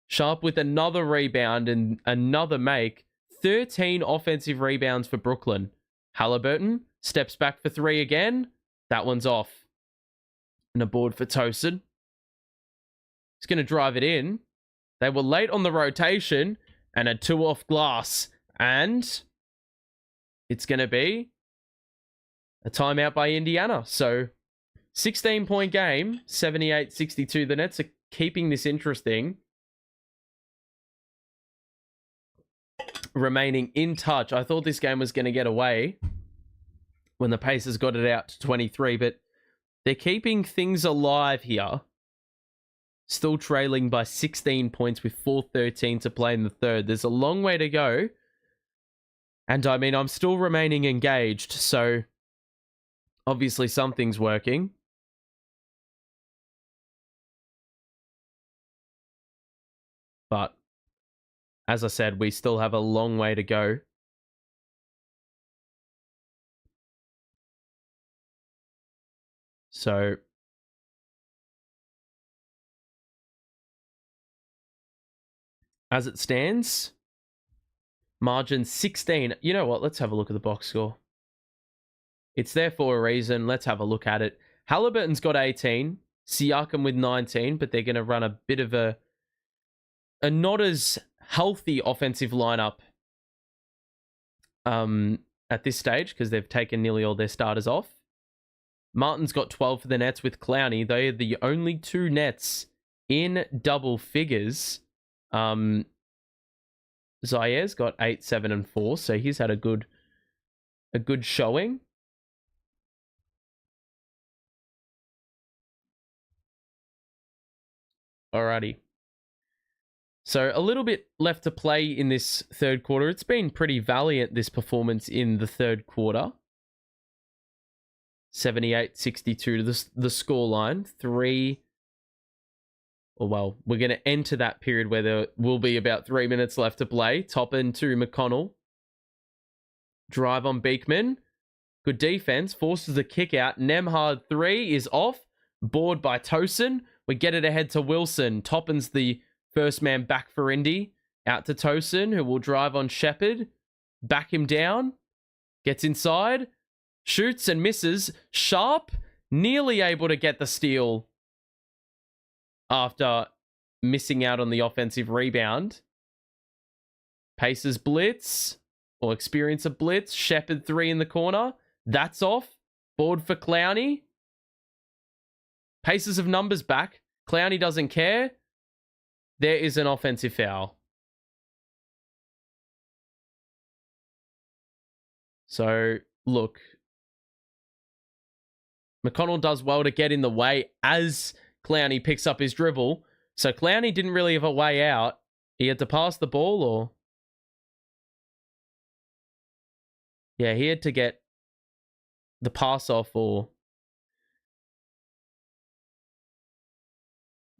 Sharp with another rebound and another make. 13 offensive rebounds for Brooklyn. Haliburton steps back for 3 again. That one's off. And a board for Tosin. He's going to drive it in. They were late on the rotation and a 2 off glass. And it's going to be a timeout by Indiana. So 16-point game, 78-62. The Nets are keeping this interesting. Remaining in touch. I thought this game was going to get away when the Pacers got it out to 23, but they're keeping things alive here. Still trailing by 16 points with 4:13 to play in the third. There's a long way to go. And I mean, I'm still remaining engaged, so obviously something's working. But as I said, we still have a long way to go. So as it stands, margin 16. You know what? Let's have a look at the box score. It's there for a reason. Let's have a look at it. Haliburton's got 18. Siakam with 19, but they're going to run a bit of a not as healthy offensive lineup at this stage because they've taken nearly all their starters off. Martin's got 12 for the Nets with Clowney. They're the only two Nets in double figures. Zaires got 8, 7, and 4, so he's had a good showing. Alrighty. So a little bit left to play in this third quarter. It's been pretty valiant, this performance in the third quarter. 78-62 to the scoreline. We're going to enter that period where there will be about 3 minutes left to play. Toppin to McConnell. Drive on Beekman. Good defense. Forces the kick out. Nembhard 3 is off. Board by Tosin. We get it ahead to Wilson. Toppin's the first man back for Indy. Out to Tosin, who will drive on Shepherd. Back him down. Gets inside. Shoots and misses. Sharp, nearly able to get the steal after missing out on the offensive rebound. Pacers blitz, or experience a blitz. Shepherd 3 in the corner. That's off. Board for Clowney. Pacers have numbers back. Clowney doesn't care. There is an offensive foul. So, look. McConnell does well to get in the way as Clowney picks up his dribble. So Clowney didn't really have a way out. He had to pass the ball or... Yeah, he had to get the pass off or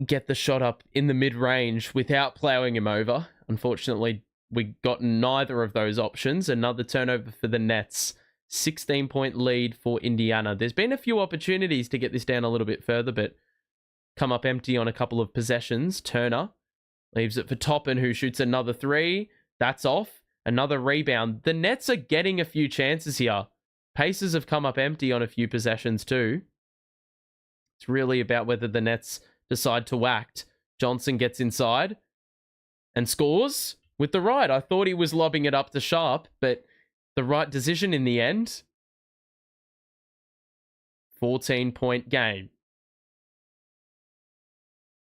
get the shot up in the mid-range without plowing him over. Unfortunately, we got neither of those options. Another turnover for the Nets. 16-point lead for Indiana. There's been a few opportunities to get this down a little bit further, but come up empty on a couple of possessions. Turner leaves it for Toppin, who shoots another 3. That's off. Another rebound. The Nets are getting a few chances here. Pacers have come up empty on a few possessions too. It's really about whether the Nets decide to act. Johnson gets inside and scores with the right. I thought he was lobbing it up to Sharp, but the right decision in the end. 14-point game.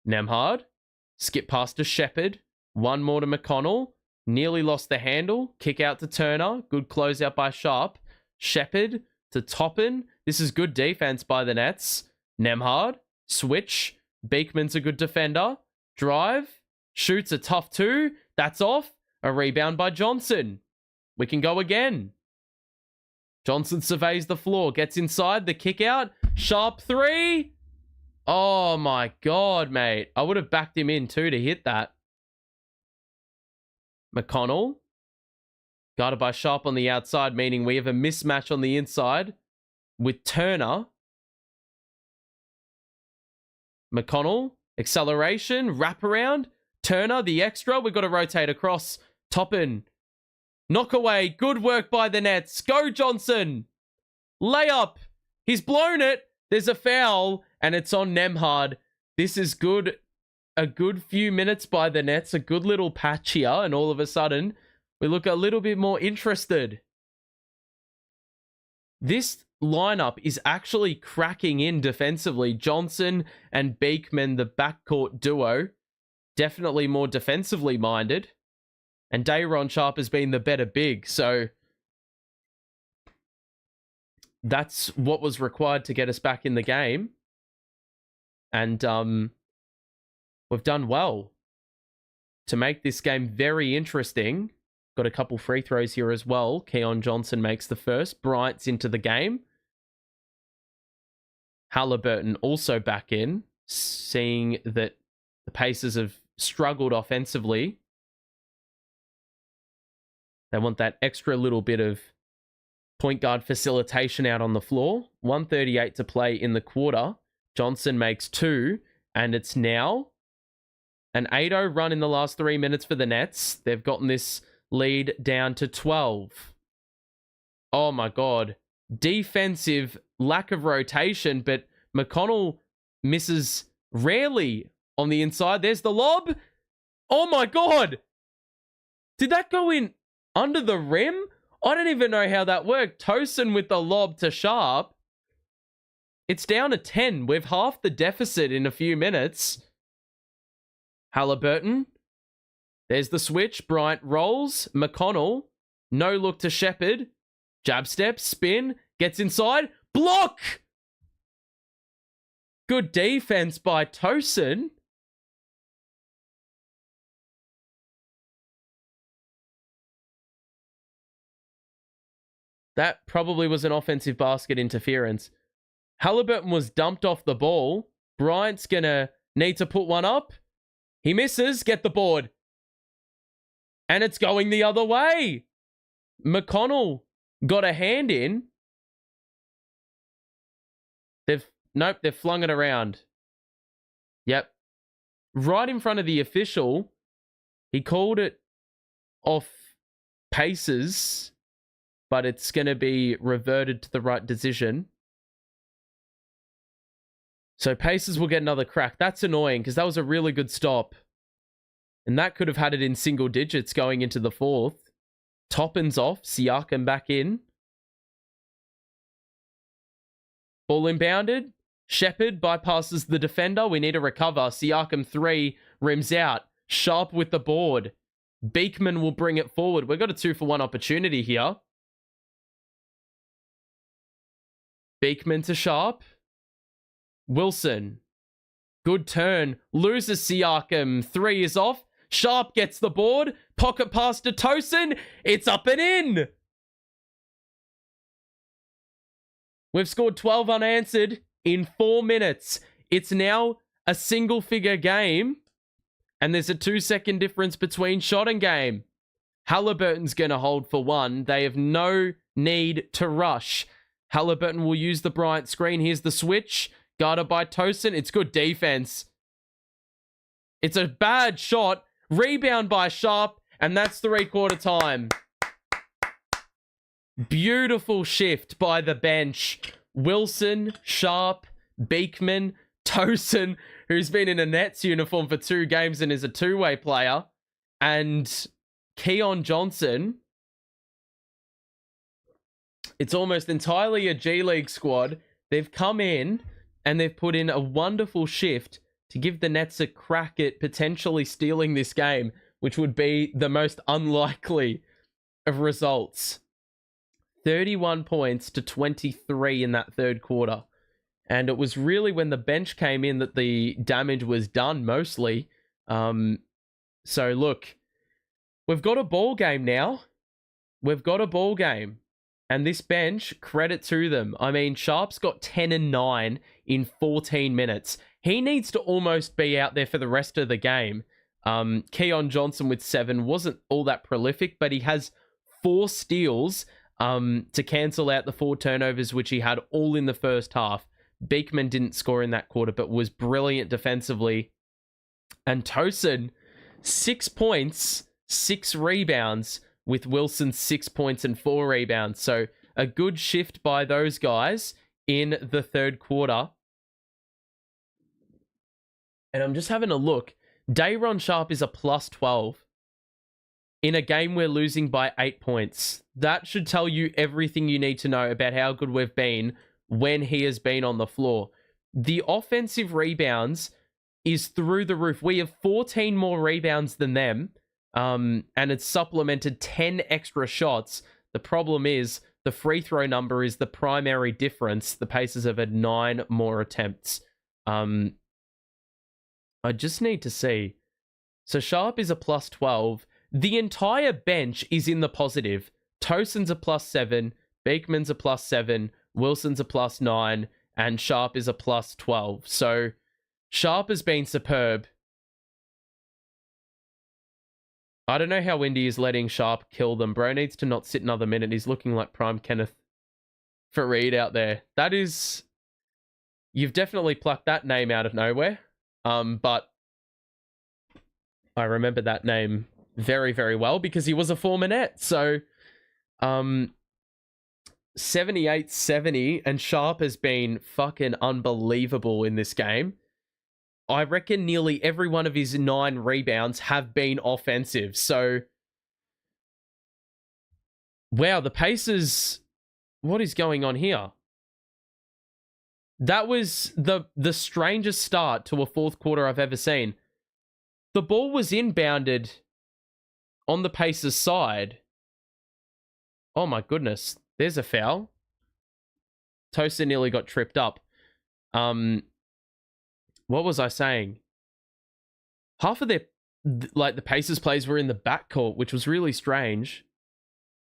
Nembhard. Skip past to Shepherd. One more to McConnell. Nearly lost the handle. Kick out to Turner. Good closeout by Sharp. Shepherd to Toppin. This is good defense by the Nets. Nembhard. Switch. Beekman's a good defender. Drive. Shoots a tough 2. That's off. A rebound by Johnson. We can go again. Johnson surveys the floor. Gets inside. The kick out. Sharp 3. Oh my God, mate. I would have backed him in too to hit that. McConnell. Guarded by Sharp on the outside, meaning we have a mismatch on the inside with Turner. McConnell. Acceleration. Wraparound. Turner, the extra. We've got to rotate across. Toppin. Knock away. Good work by the Nets. Go, Johnson. Layup. He's blown it. There's a foul. and it's on Nemhard. This is good. A good few minutes by the Nets, a good little patch here, and all of a sudden, we look a little bit more interested. This lineup is actually cracking in defensively. Johnson and Beekman, the backcourt duo, definitely more defensively minded. And Day'Ron Sharpe has been the better big, so that's what was required to get us back in the game. And we've done well to make this game very interesting. Got a couple free throws here as well. Keon Johnson makes the first. Bryant's into the game. Haliburton also back in, seeing that the Pacers have struggled offensively. They want that extra little bit of point guard facilitation out on the floor. 1:38 to play in the quarter. Johnson makes 2, and it's now an 8-0 run in the last 3 minutes for the Nets. They've gotten this lead down to 12. Oh my God. Defensive lack of rotation, but McConnell misses rarely on the inside. There's the lob. Oh my God. Did that go in under the rim? I don't even know how that worked. Tosin with the lob to Sharpe. It's down to 10. We've halved the deficit in a few minutes. Haliburton. There's the switch. Bryant rolls. McConnell. No look to Shepherd. Jab step. Spin. Gets inside. Block! Good defense by Tosin. That probably was an offensive basket interference. Haliburton was dumped off the ball. Bryant's gonna need to put one up. He misses. Get the board. And it's going the other way. McConnell got a hand in. They've flung it around. Yep. Right in front of the official. He called it off Pacers, but it's going to be reverted to the right decision. So Pacers will get another crack. That's annoying because that was a really good stop. And that could have had it in single digits going into the fourth. Toppin's off. Siakam back in. Ball inbounded. Shepherd bypasses the defender. We need to recover. Siakam 3 rims out. Sharpe with the board. Beekman will bring it forward. We've got a 2-for-1 opportunity here. Beekman to Sharpe. Wilson. Good turn. Loses Siakam. 3 is off. Sharpe gets the board. Pocket pass to Tosin. It's up and in. We've scored 12 unanswered in 4 minutes. It's now a single-figure game. And there's a 2-second difference between shot and game. Haliburton's going to hold for 1. They have no need to rush. Haliburton will use the Bryant screen. Here's the switch. Guarded by Tosin. It's good defense. It's a bad shot. Rebound by Sharpe. And that's 3/4 time. Beautiful shift by the bench. Wilson, Sharpe, Beekman, Tosin, who's been in a Nets uniform for 2 games and is a two-way player, and Keon Johnson. It's almost entirely a G League squad. They've come in and they've put in a wonderful shift to give the Nets a crack at potentially stealing this game, which would be the most unlikely of results. 31 points to 23 in that third quarter. And it was really when the bench came in that the damage was done mostly. So look, we've got a ball game now. We've got a ball game. And this bench, credit to them. I mean, Sharpe's got 10 and 9 in 14 minutes. He needs to almost be out there for the rest of the game. Keon Johnson with 7 wasn't all that prolific, but he has 4 steals to cancel out the 4 turnovers, which he had all in the first half. Beekman didn't score in that quarter, but was brilliant defensively. And Tosin, 6 points, 6 rebounds, with Wilson 6 points and 4 rebounds. So a good shift by those guys in the third quarter. And I'm just having a look. Dayron Sharp is a plus 12 in a game we're losing by 8 points. That should tell you everything you need to know about how good we've been when he has been on the floor. The offensive rebounds is through the roof. We have 14 more rebounds than them, and it's supplemented 10 extra shots. The problem is the free throw number is the primary difference. The Pacers have had 9 more attempts. I just need to see. So Sharp is a plus 12. The entire bench is in the positive. Tosin's a plus 7. Beekman's a plus 7. Wilson's a plus 9. And Sharp is a plus 12. So Sharp has been superb. I don't know how Indy is letting Sharp kill them. Bro needs to not sit another minute. He's looking like prime Kenneth Fareed out there. That is... You've definitely plucked that name out of nowhere. But I remember that name very, very well because he was a former net. So 78-70, and Sharp has been fucking unbelievable in this game. I reckon nearly every one of his 9 rebounds have been offensive. So, wow, the Pacers... What is going on here? That was the strangest start to a fourth quarter I've ever seen. The ball was inbounded on the Pacers' side. Oh my goodness. There's a foul. Tosin nearly got tripped up. What was I saying? Half of their, like, the Pacers plays were in the backcourt, which was really strange.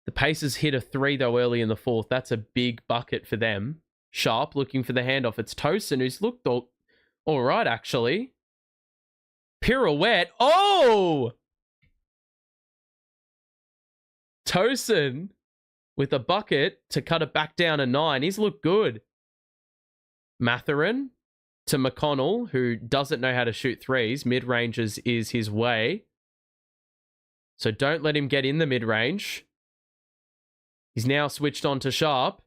The Pacers hit a 3, though, early in the fourth. That's a big bucket for them. Sharp looking for the handoff. It's Tosin, who's looked all right, actually. Pirouette. Oh! Tosin with a bucket to cut it back down to 9. He's looked good. Mathurin to McConnell, who doesn't know how to shoot threes. Mid-ranges is his way. So don't let him get in the mid-range. He's now switched on to Sharp.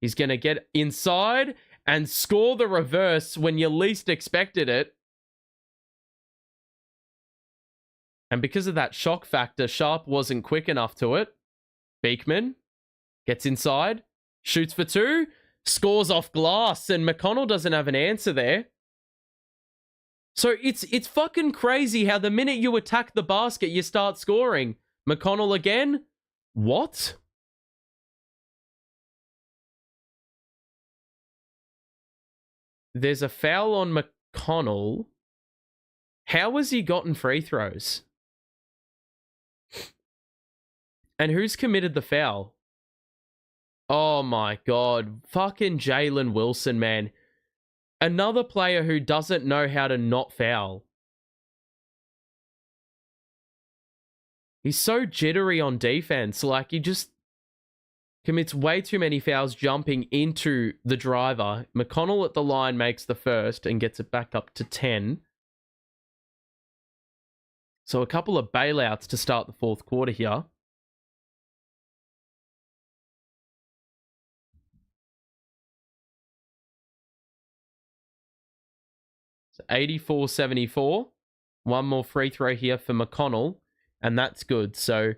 He's going to get inside and score the reverse when you least expected it. And because of that shock factor, Sharp wasn't quick enough to it. Beekman gets inside, shoots for 2, scores off glass, and McConnell doesn't have an answer there. So it's fucking crazy how the minute you attack the basket, you start scoring. McConnell again? What? There's a foul on McConnell. How has he gotten free throws? And who's committed the foul? Oh my God. Fucking Jalen Wilson, man. Another player who doesn't know how to not foul. He's so jittery on defense. Like, he just commits way too many fouls jumping into the driver. McConnell at the line makes the first and gets it back up to 10. So a couple of bailouts to start the fourth quarter here. So 84-74. One more free throw here for McConnell, and that's good. So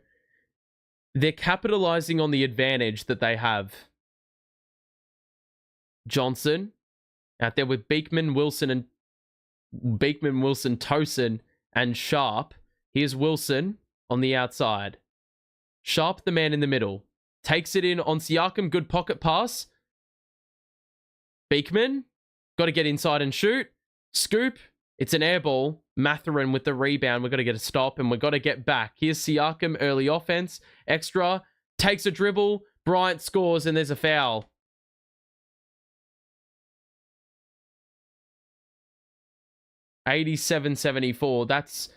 they're capitalizing on the advantage that they have. Johnson out there with Beekman, Wilson, Tosin, and Sharp. Here's Wilson on the outside. Sharp, the man in the middle. Takes it in on Siakam. Good pocket pass. Beekman. Got to get inside and shoot. Scoop. It's an air ball. Mathurin with the rebound. We've got to get a stop and we've got to get back. Here's Siakam, early offense. Extra. Takes a dribble. Bryant scores and there's a foul. $87-74.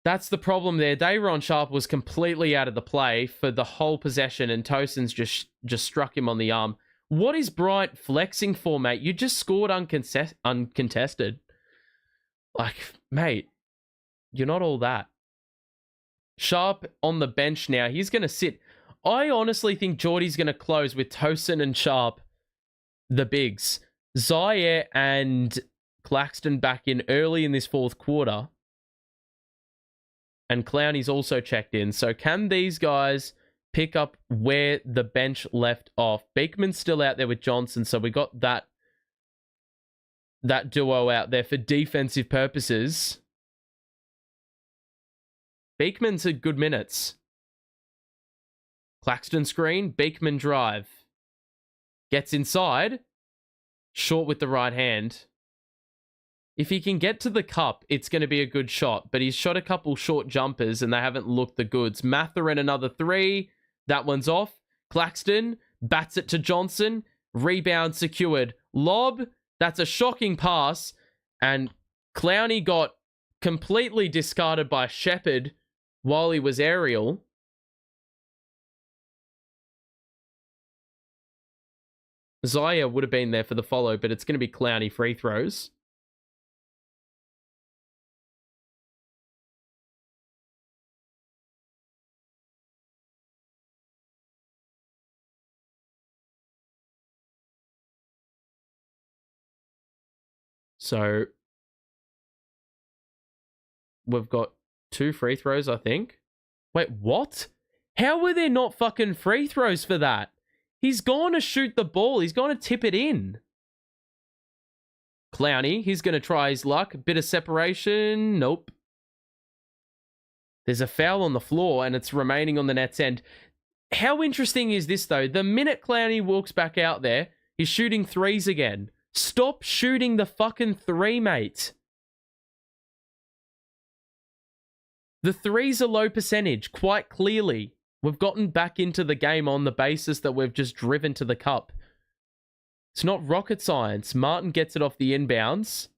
That's the problem there. Dayron Sharp was completely out of the play for the whole possession and Tosin's just struck him on the arm. What is Bryant flexing for, mate? You just scored uncontested. Like, mate, you're not all that. Sharp on the bench now. He's going to sit. I honestly think Geordie's going to close with Tosin and Sharp, the bigs. Zaire and Claxton back in early in this fourth quarter. And Clowney's also checked in. So can these guys pick up where the bench left off? Beekman's still out there with Johnson, so we got that duo out there for defensive purposes. Beekman's had good minutes. Claxton screen, Beekman drive. Gets inside. Short with the right hand. If he can get to the cup, it's going to be a good shot. But he's shot a couple short jumpers and they haven't looked the goods. Mathurin, another three. That one's off. Claxton bats it to Johnson. Rebound secured. Lob. That's a shocking pass. And Clowney got completely discarded by Shepherd while he was aerial. Zaya would have been there for the follow, but it's going to be Clowney free throws. So we've got 2 free throws, I think. Wait, what? How were there not fucking free throws for that? He's going to shoot the ball. He's going to tip it in. Clowney, he's going to try his luck. Bit of separation. Nope. There's a foul on the floor and it's remaining on the net's end. How interesting is this, though? The minute Clowney walks back out there, he's shooting threes again. Stop shooting the fucking three, mate. The threes are low percentage, quite clearly. We've gotten back into the game on the basis that we've just driven to the cup. It's not rocket science. Martin gets it off the inbounds.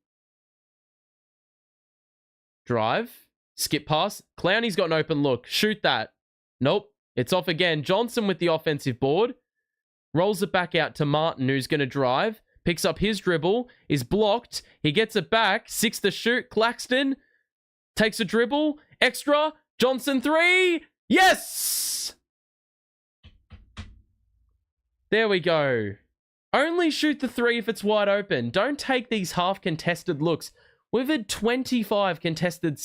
Drive. Skip pass. Clowney's got an open look. Shoot that. Nope. It's off again. Johnson with the offensive board. Rolls it back out to Martin, who's going to drive. Picks up his dribble. Is blocked. He gets it back. 6 to shoot. Claxton takes a dribble. Extra. Johnson 3. Yes! There we go. Only shoot the 3 if it's wide open. Don't take these half-contested looks. We've had 25 contested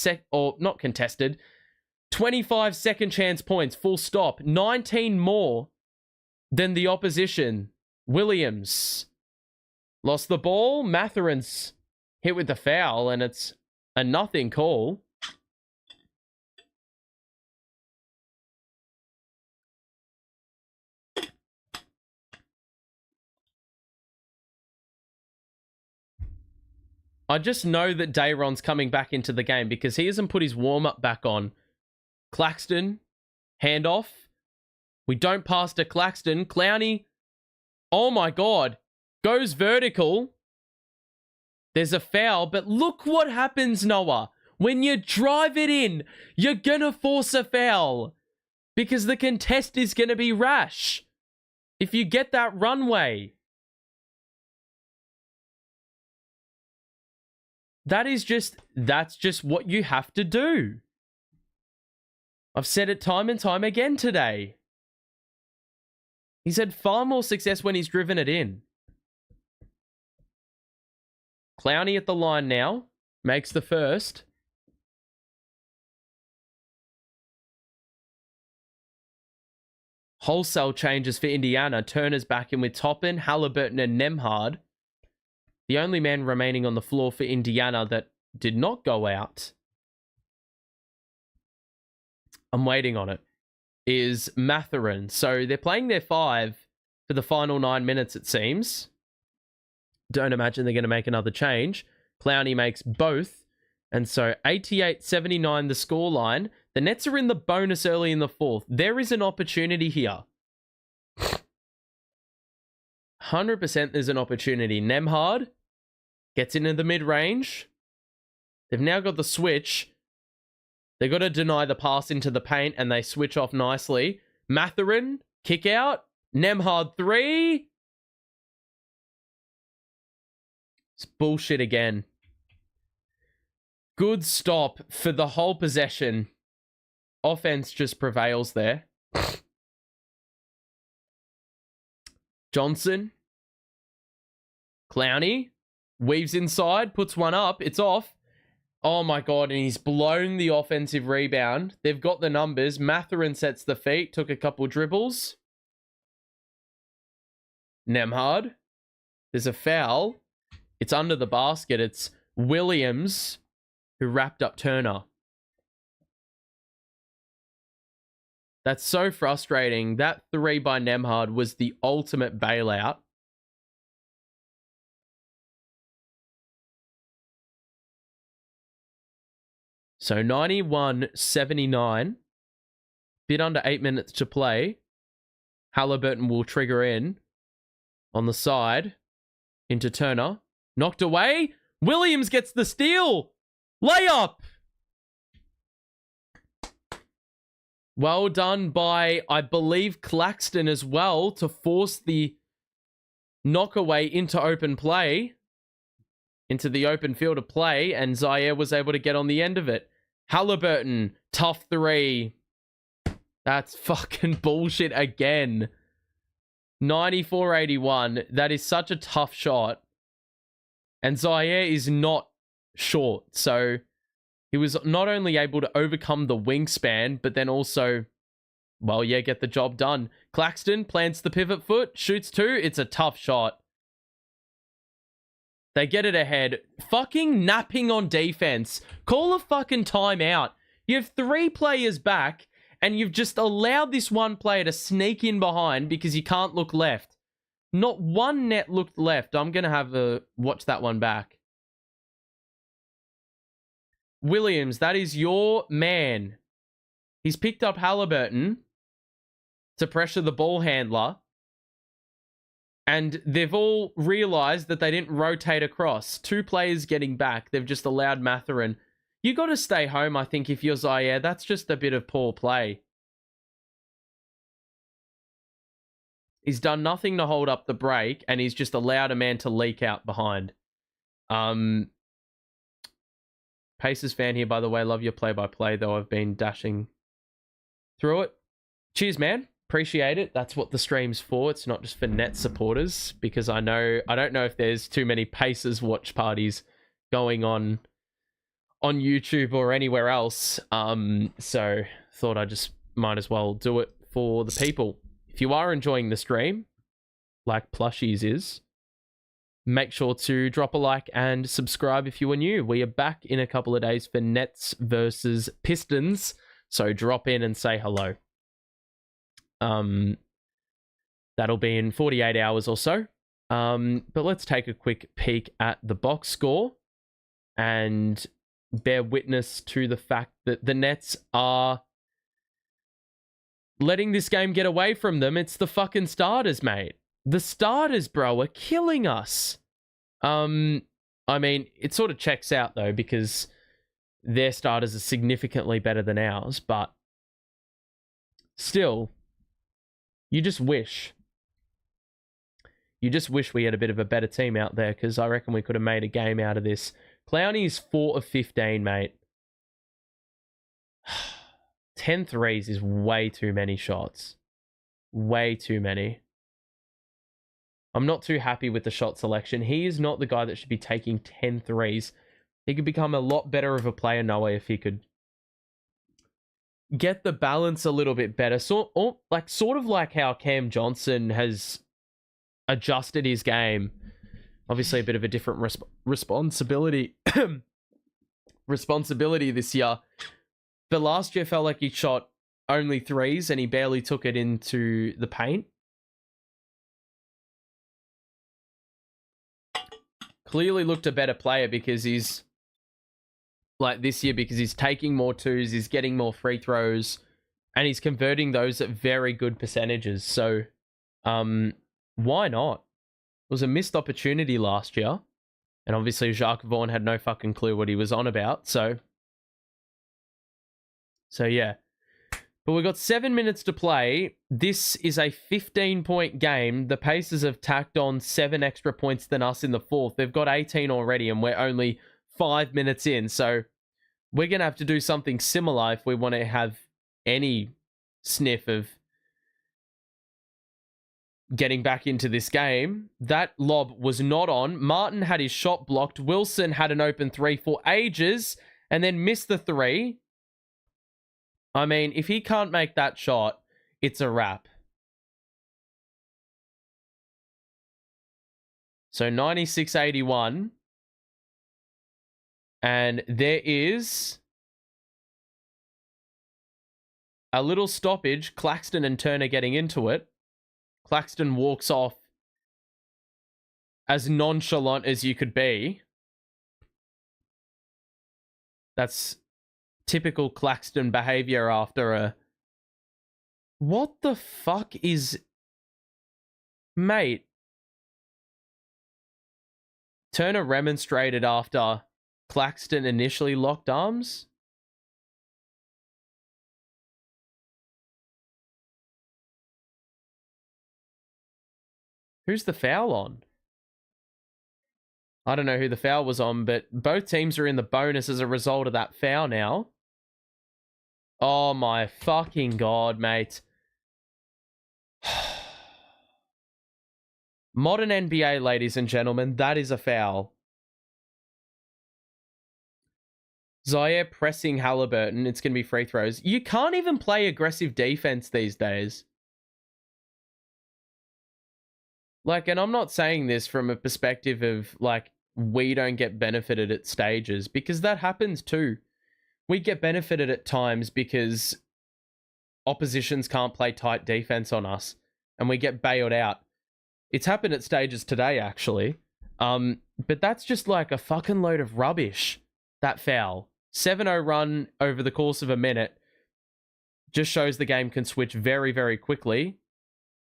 25 second chance points, full stop. 19 more than the opposition. Williams lost the ball. Mathurin's hit with the foul, and it's a nothing call. I just know that Dayron's coming back into the game because he hasn't put his warm-up back on. Claxton, handoff. We don't pass to Claxton. Clowney, oh my God, goes vertical. There's a foul, but look what happens, Noah. When you drive it in, you're going to force a foul because the contest is going to be rash if you get that runway. That's just what you have to do. I've said it time and time again today. He's had far more success when he's driven it in. Clowney at the line now. Makes the first. Wholesale changes for Indiana. Turner's back in with Toppin, Haliburton and Nembhard. The only man remaining on the floor for Indiana that did not go out, I'm waiting on it, is Mathurin. So they're playing their 5 for the final 9 minutes, it seems. Don't imagine they're going to make another change. Clowney makes both. And so 88-79 the scoreline. The Nets are in the bonus early in the fourth. There is an opportunity here. 100% there's an opportunity. Nembhard gets into the mid-range. They've now got the switch. They've got to deny the pass into the paint, and they switch off nicely. Mathurin, kick out. Nembhard 3. It's bullshit again. Good stop for the whole possession. Offense just prevails there. Johnson. Clowney. Weaves inside, puts one up. It's off. Oh my God, and he's blown the offensive rebound. They've got the numbers. Mathurin sets the feet, took a couple dribbles. Nembhard. There's a foul. It's under the basket. It's Williams who wrapped up Turner. That's so frustrating. That 3 by Nembhard was the ultimate bailout. So 91-79. Bit under 8 minutes to play. Haliburton will trigger in on the side into Turner. Knocked away. Williams gets the steal. Layup. Well done by, I believe, Claxton as well to force the knockaway into open play. Into the open field of play, and Zaire was able to get on the end of it. Haliburton, tough 3. That's fucking bullshit again. 94-81. That is such a tough shot. And Zaire is not short, so he was not only able to overcome the wingspan, but then also, well, yeah, get the job done. Claxton plants the pivot foot, shoots 2. It's a tough shot. They get it ahead. Fucking napping on defense. Call a fucking timeout. You have 3 players back, and you've just allowed this one player to sneak in behind because you can't look left. Not one net looked left. I'm going to have a watch that one back. Williams, that is your man. He's picked up Haliburton to pressure the ball handler. And they've all realized that they didn't rotate across. 2 players getting back. They've just allowed Mathurin. You got to stay home, I think, if you're Zaire. That's just a bit of poor play. He's done nothing to hold up the break, and he's just allowed a man to leak out behind. Pacers fan here, by the way. Love your play-by-play, though. I've been dashing through it. Cheers, man. Appreciate it. That's what the stream's for. It's not just for net supporters, because I don't know if there's too many Pacers watch parties going on YouTube or anywhere else. So thought I just might as well do it for the people. If you are enjoying the stream, like Plushies is, make sure to drop a like and subscribe if you are new. We are back in a couple of days for Nets versus Pistons, so drop in and say hello. That'll be in 48 hours or so. But let's take a quick peek at the box score and bear witness to the fact that the Nets are letting this game get away from them. It's the fucking starters, mate. The starters, bro, are killing us. I mean, it sort of checks out, though, because their starters are significantly better than ours, but still, you just wish we had a bit of a better team out there, because I reckon we could have made a game out of this. Clowney is 4 of 15, mate. 10 threes is way too many shots. Way too many. I'm not too happy with the shot selection. He is not the guy that should be taking 10 threes. He could become a lot better of a player, Noah, if he could get the balance a little bit better. Sort of like how Cam Johnson has adjusted his game. Obviously, a bit of a different responsibility this year. But last year felt like he shot only threes and he barely took it into the paint. Clearly looked a better player because he's like this year, because he's taking more twos, he's getting more free throws, and he's converting those at very good percentages. So, why not? It was a missed opportunity last year. And obviously Jacques Vaughn had no fucking clue what he was on about. So yeah. But we've got 7 minutes to play. This is a 15-point game. The Pacers have tacked on 7 extra points than us in the fourth. They've got 18 already, and we're only 5 minutes in. So we're going to have to do something similar if we want to have any sniff of getting back into this game. That lob was not on. Martin had his shot blocked. Wilson had an open three for ages and then missed the three. I mean, if he can't make that shot, it's a wrap. So 96-81. And there is a little stoppage. Claxton and Turner getting into it. Claxton walks off as nonchalant as you could be. That's typical Claxton behavior after a... What the fuck is... Mate. Turner remonstrated after Claxton initially locked arms. Who's the foul on? I don't know who the foul was on, but both teams are in the bonus as a result of that foul now. Oh my fucking God, mate. Modern NBA, ladies and gentlemen, that is a foul. Zaire pressing Haliburton. It's going to be free throws. You can't even play aggressive defense these days. Like, and I'm not saying this from a perspective of, like, we don't get benefited at stages, because that happens too. We get benefited at times because oppositions can't play tight defense on us, and we get bailed out. It's happened at stages today, actually. But that's just like a fucking load of rubbish, that foul. 7-0 run over the course of a minute just shows the game can switch very, very quickly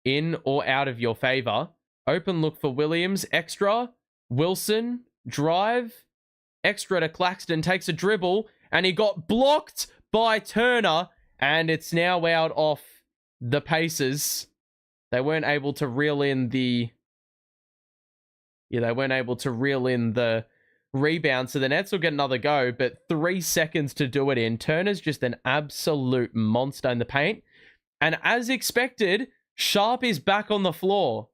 in or out of your favor. Open look for Williams, extra. Wilson, drive. Extra to Claxton, takes a dribble, and he got blocked by Turner, and it's now out off the Pacers. They weren't able to reel in the... Yeah, they weren't able to reel in the rebound, so the Nets will get another go, but 3 seconds to do it in. Turner's just an absolute monster in the paint. And as expected, Sharp is back on the floor.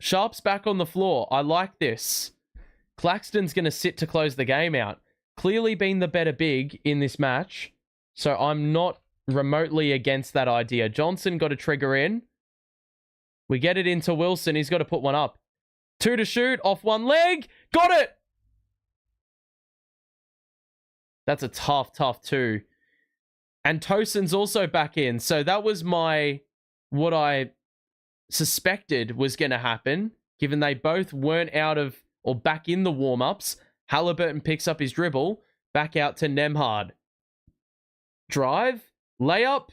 Sharp's back on the floor. I like this. Claxton's going to sit to close the game out. Clearly been the better big in this match, so I'm not remotely against that idea. Johnson got a trigger in. We get it into Wilson. He's got to put one up. 2 to shoot. Off one leg. Got it! That's a tough 2. And Tosin's also back in. So that was what I suspected was going to happen, given they both weren't out of or back in the warm-ups. Haliburton picks up his dribble. Back out to Nembhard. Drive. Layup.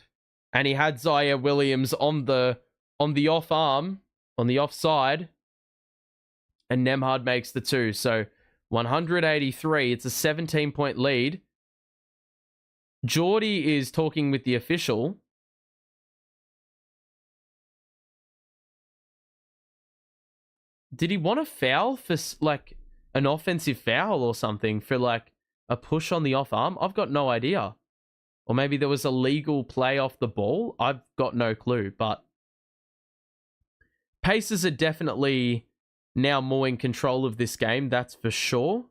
And he had Zaire Williams on the off arm, on the offside. And Nembhard makes the 2. So 183. It's a 17-point lead. Geordie is talking with the official. Did he want a foul for, like, an offensive foul or something for, like, a push on the off arm? I've got no idea. Or maybe there was a legal play off the ball. I've got no clue, but Pacers are definitely now more in control of this game, that's for sure.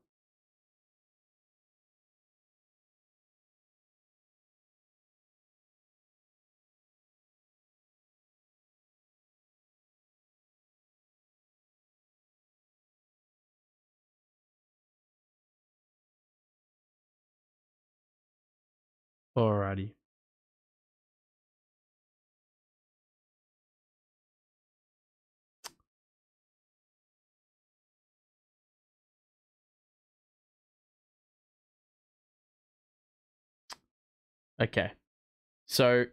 Alrighty. Okay. So,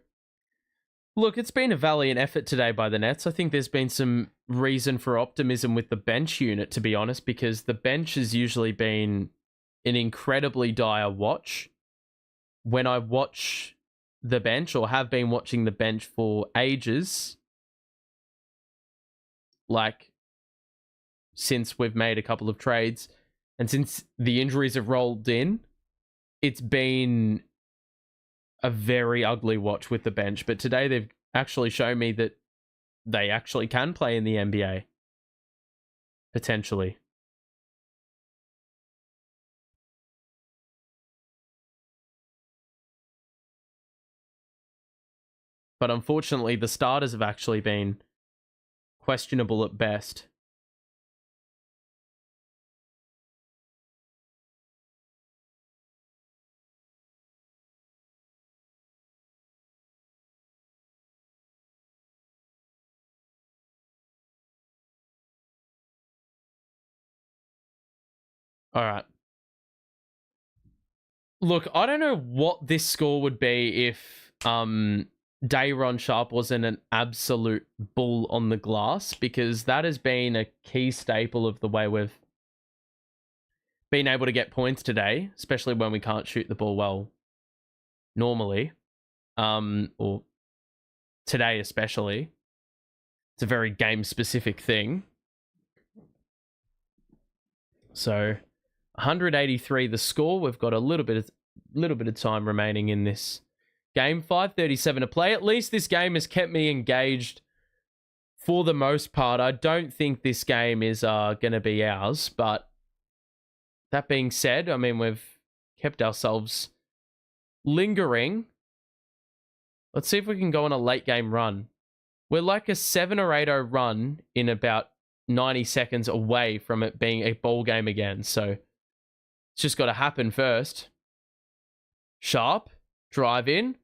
look, it's been a valiant effort today by the Nets. I think there's been some reason for optimism with the bench unit, to be honest, because the bench has usually been an incredibly dire watch. When I watch the bench, or have been watching the bench for ages, like since we've made a couple of trades and since the injuries have rolled in, it's been a very ugly watch with the bench. But today they've actually show me that they actually can play in the NBA. Potentially. But unfortunately, the starters have actually been questionable at best. All right. Look, I don't know what this score would be if Day'Ron Sharpe wasn't an absolute bull on the glass, because that has been a key staple of the way we've been able to get points today, especially when we can't shoot the ball well normally, or today especially. It's a very game-specific thing. So 183 the score. We've got a little bit of time remaining in this game. 5:37 to play. At least this game has kept me engaged for the most part. I don't think this game is going to be ours, but that being said, I mean, we've kept ourselves lingering. Let's see if we can go on a late game run. We're like a 7 or 8-0 run in about 90 seconds away from it being a ball game again. So it's just got to happen first. Sharpe, drive in.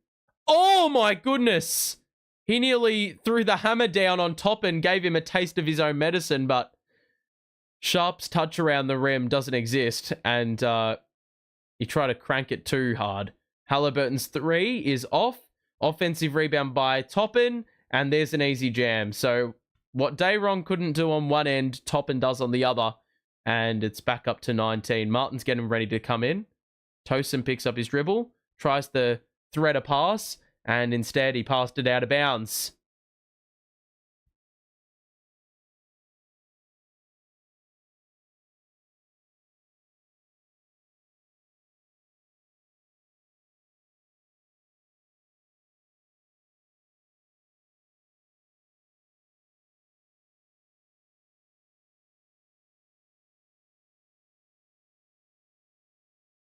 Oh my goodness! He nearly threw the hammer down on top and gave him a taste of his own medicine, but Sharpe's touch around the rim doesn't exist, and he tried to crank it too hard. Haliburton's 3 is off. Offensive rebound by Toppin, and there's an easy jam. So what Day'Ron couldn't do on one end, Toppin does on the other, and it's back up to 19. Martin's getting ready to come in. Tosin picks up his dribble, tries to thread a pass, and instead he passed it out of bounds.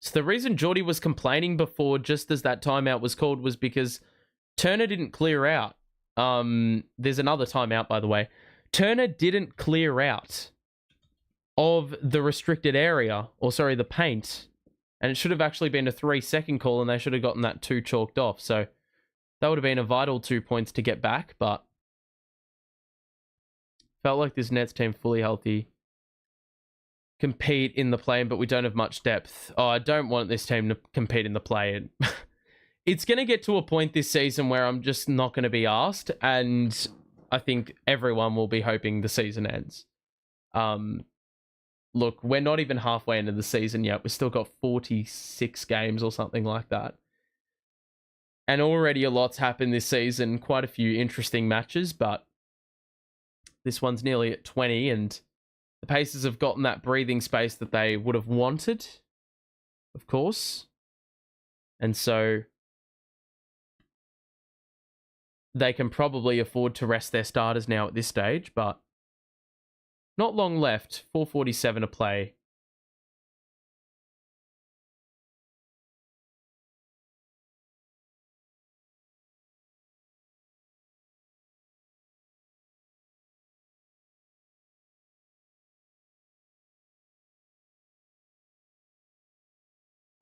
So the reason Geordie was complaining before, just as that timeout was called, was because Turner didn't clear out. There's another timeout, by the way. Turner didn't clear out of the restricted area, or sorry, the paint. And it should have actually been a 3-second call, and they should have gotten that 2 chalked off. So that would have been a vital 2 points to get back, but felt like this Nets team fully healthy compete in the play-in, but we don't have much depth. Oh, I don't want this team to compete in the play-in. It's going to get to a point this season where I'm just not going to be asked, and I think everyone will be hoping the season ends. Look, we're not even halfway into the season yet. We've still got 46 games or something like that. And already a lot's happened this season. Quite a few interesting matches, but this one's nearly at 20, and the Pacers have gotten that breathing space that they would have wanted, of course. And so they can probably afford to rest their starters now at this stage, but not long left. 4:47 to play.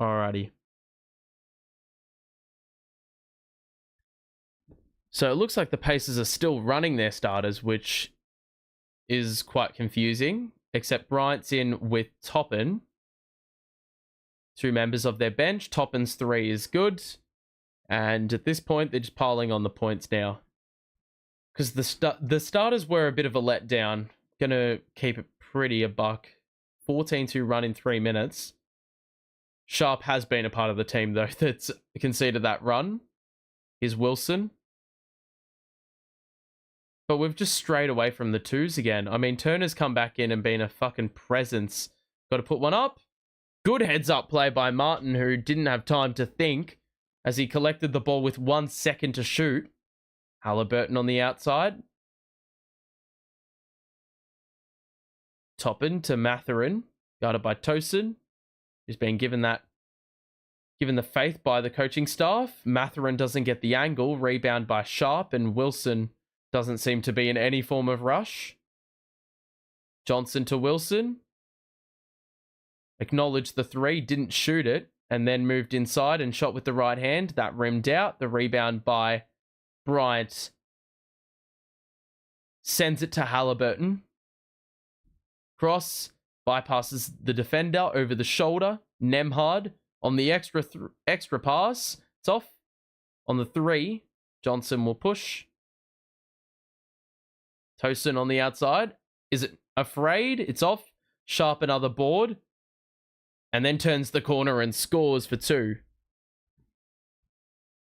Alrighty. So it looks like the Pacers are still running their starters, which is quite confusing, except Bryant's in with Toppin. 2 members of their bench. Toppin's 3 is good. And at this point, they're just piling on the points now. Because the starters were a bit of a letdown. Gonna keep it pretty a buck. 14-2 run in 3 minutes. Sharpe has been a part of the team, though, that's conceded that run. Here's Wilson. But we've just strayed away from the 2s again. I mean, Turner's come back in and been a fucking presence. Got to put one up. Good heads-up play by Martin, who didn't have time to think as he collected the ball with 1 second to shoot. Haliburton on the outside. Toppin to Mathurin, guarded by Tosin, who's been given the faith by the coaching staff. Mathurin doesn't get the angle. Rebound by Sharp, and Wilson doesn't seem to be in any form of rush. Johnson to Wilson. Acknowledged the three, didn't shoot it, and then moved inside and shot with the right hand. That rimmed out. The rebound by Bryant sends it to Haliburton. Cross bypasses the defender over the shoulder. Nembhard on the extra pass. It's off on the three. Johnson will push. Tosin on the outside. Is it afraid? It's off. Sharp another board. And then turns the corner and scores for two.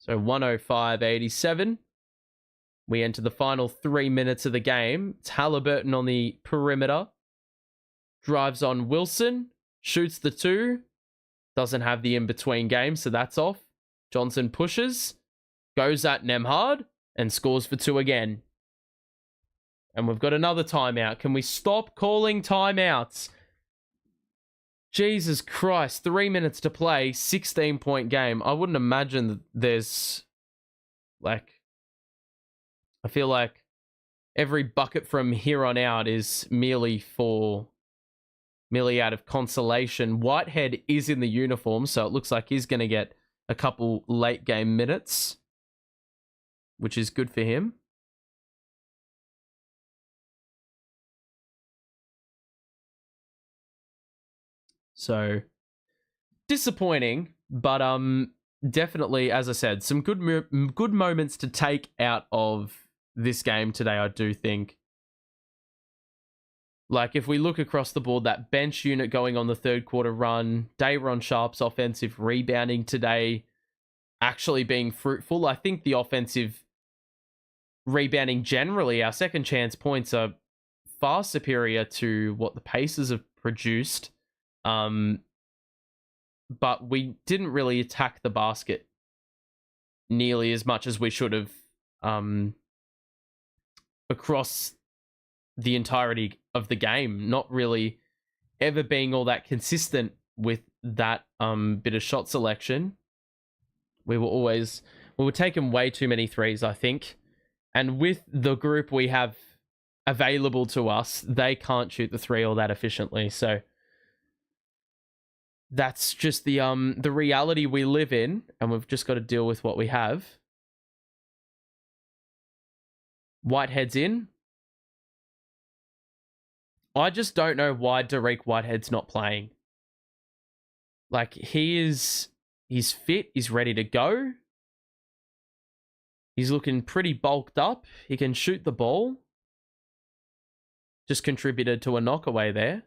So 105-87. We enter the final 3 minutes of the game. It's Haliburton on the perimeter. Drives on Wilson. Shoots the two. Doesn't have the in-between game, so that's off. Johnson pushes. Goes at Nembhard. And scores for two again. And we've got another timeout. Can we stop calling timeouts? Jesus Christ. 3 minutes to play. 16-point game. I wouldn't imagine that there's... I feel like every bucket from here on out is merely out of consolation. Whitehead is in the uniform, so it looks like he's going to get a couple late game minutes, which is good for him. So disappointing, but definitely, as I said, some good moments to take out of this game today, I do think. Like, if we look across the board, that bench unit going on the third quarter run, Day'Ron Sharp's offensive rebounding today actually being fruitful. I think the offensive rebounding generally, our second chance points are far superior to what the Pacers have produced. But we didn't really attack the basket nearly as much as we should have across the entirety of the game. Not really ever being all that consistent with that bit of shot selection. We were taking way too many threes, I think. And with the group we have available to us, they can't shoot the three all that efficiently. So that's just the reality we live in, and we've just got to deal with what we have. Whitehead's in. I just don't know why Derek Whitehead's not playing. Like, he's fit, he's ready to go. He's looking pretty bulked up. He can shoot the ball. Just contributed to a knockaway there.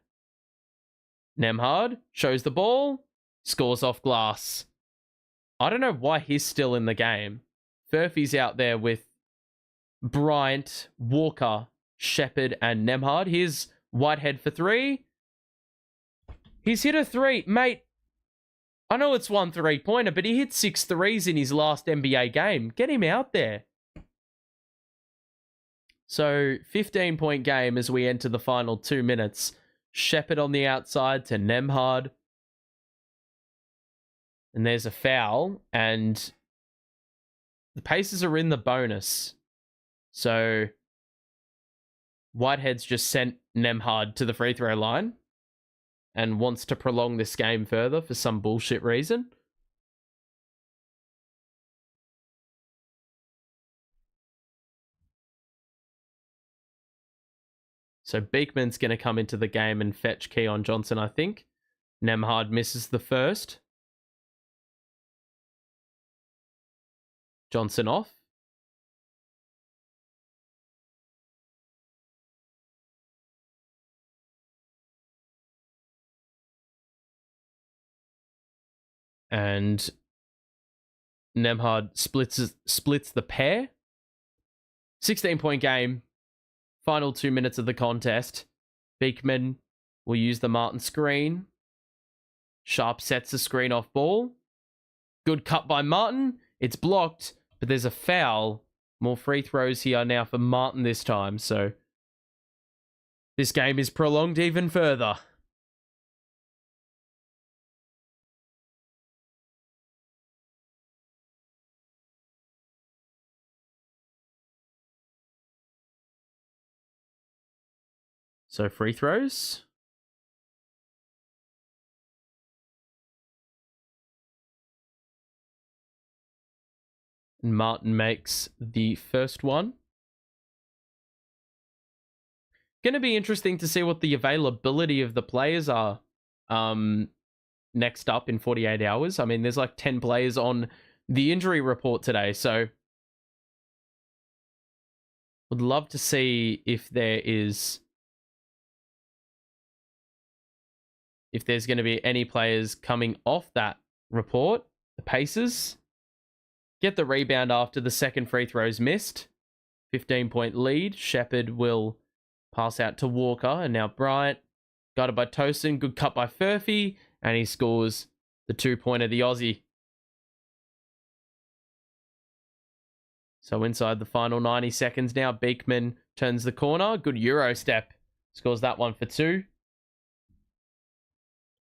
Nembhard shows the ball, scores off glass. I don't know why he's still in the game. Furphy's out there with Bryant, Walker, Shepherd, and Nembhard. Here's Whitehead for three. He's hit a three. Mate, I know it's 1 3-pointer, but he hit 6 threes in his last NBA game. Get him out there. So, 15-point game as we enter the final 2 minutes. Shepherd on the outside to Nembhard. And there's a foul. And the Pacers are in the bonus. So Whitehead's just sent Nembhard to the free throw line and wants to prolong this game further for some bullshit reason. So Beekman's going to come into the game and fetch Keon Johnson, I think. Nembhard misses the first. Johnson off. And Nembhard splits the pair. 16-point game. Final 2 minutes of the contest. Beekman will use the Martin screen. Sharp sets the screen off ball. Good cut by Martin. It's blocked, but there's a foul. More free throws here now for Martin this time. So this game is prolonged even further. So free throws. And Martin makes the first one. Going to be interesting to see what the availability of the players are next up in 48 hours. I mean, there's like 10 players on the injury report today, so would love to see if there's going to be any players coming off that report. The Pacers get the rebound after the second free throw's missed. 15-point lead. Shepherd will pass out to Walker, and now Bryant, guarded by Tosin, good cut by Furphy, and he scores the 2-pointer, the Aussie. So inside the final 90 seconds now, Beekman turns the corner, good Euro step, scores that one for 2.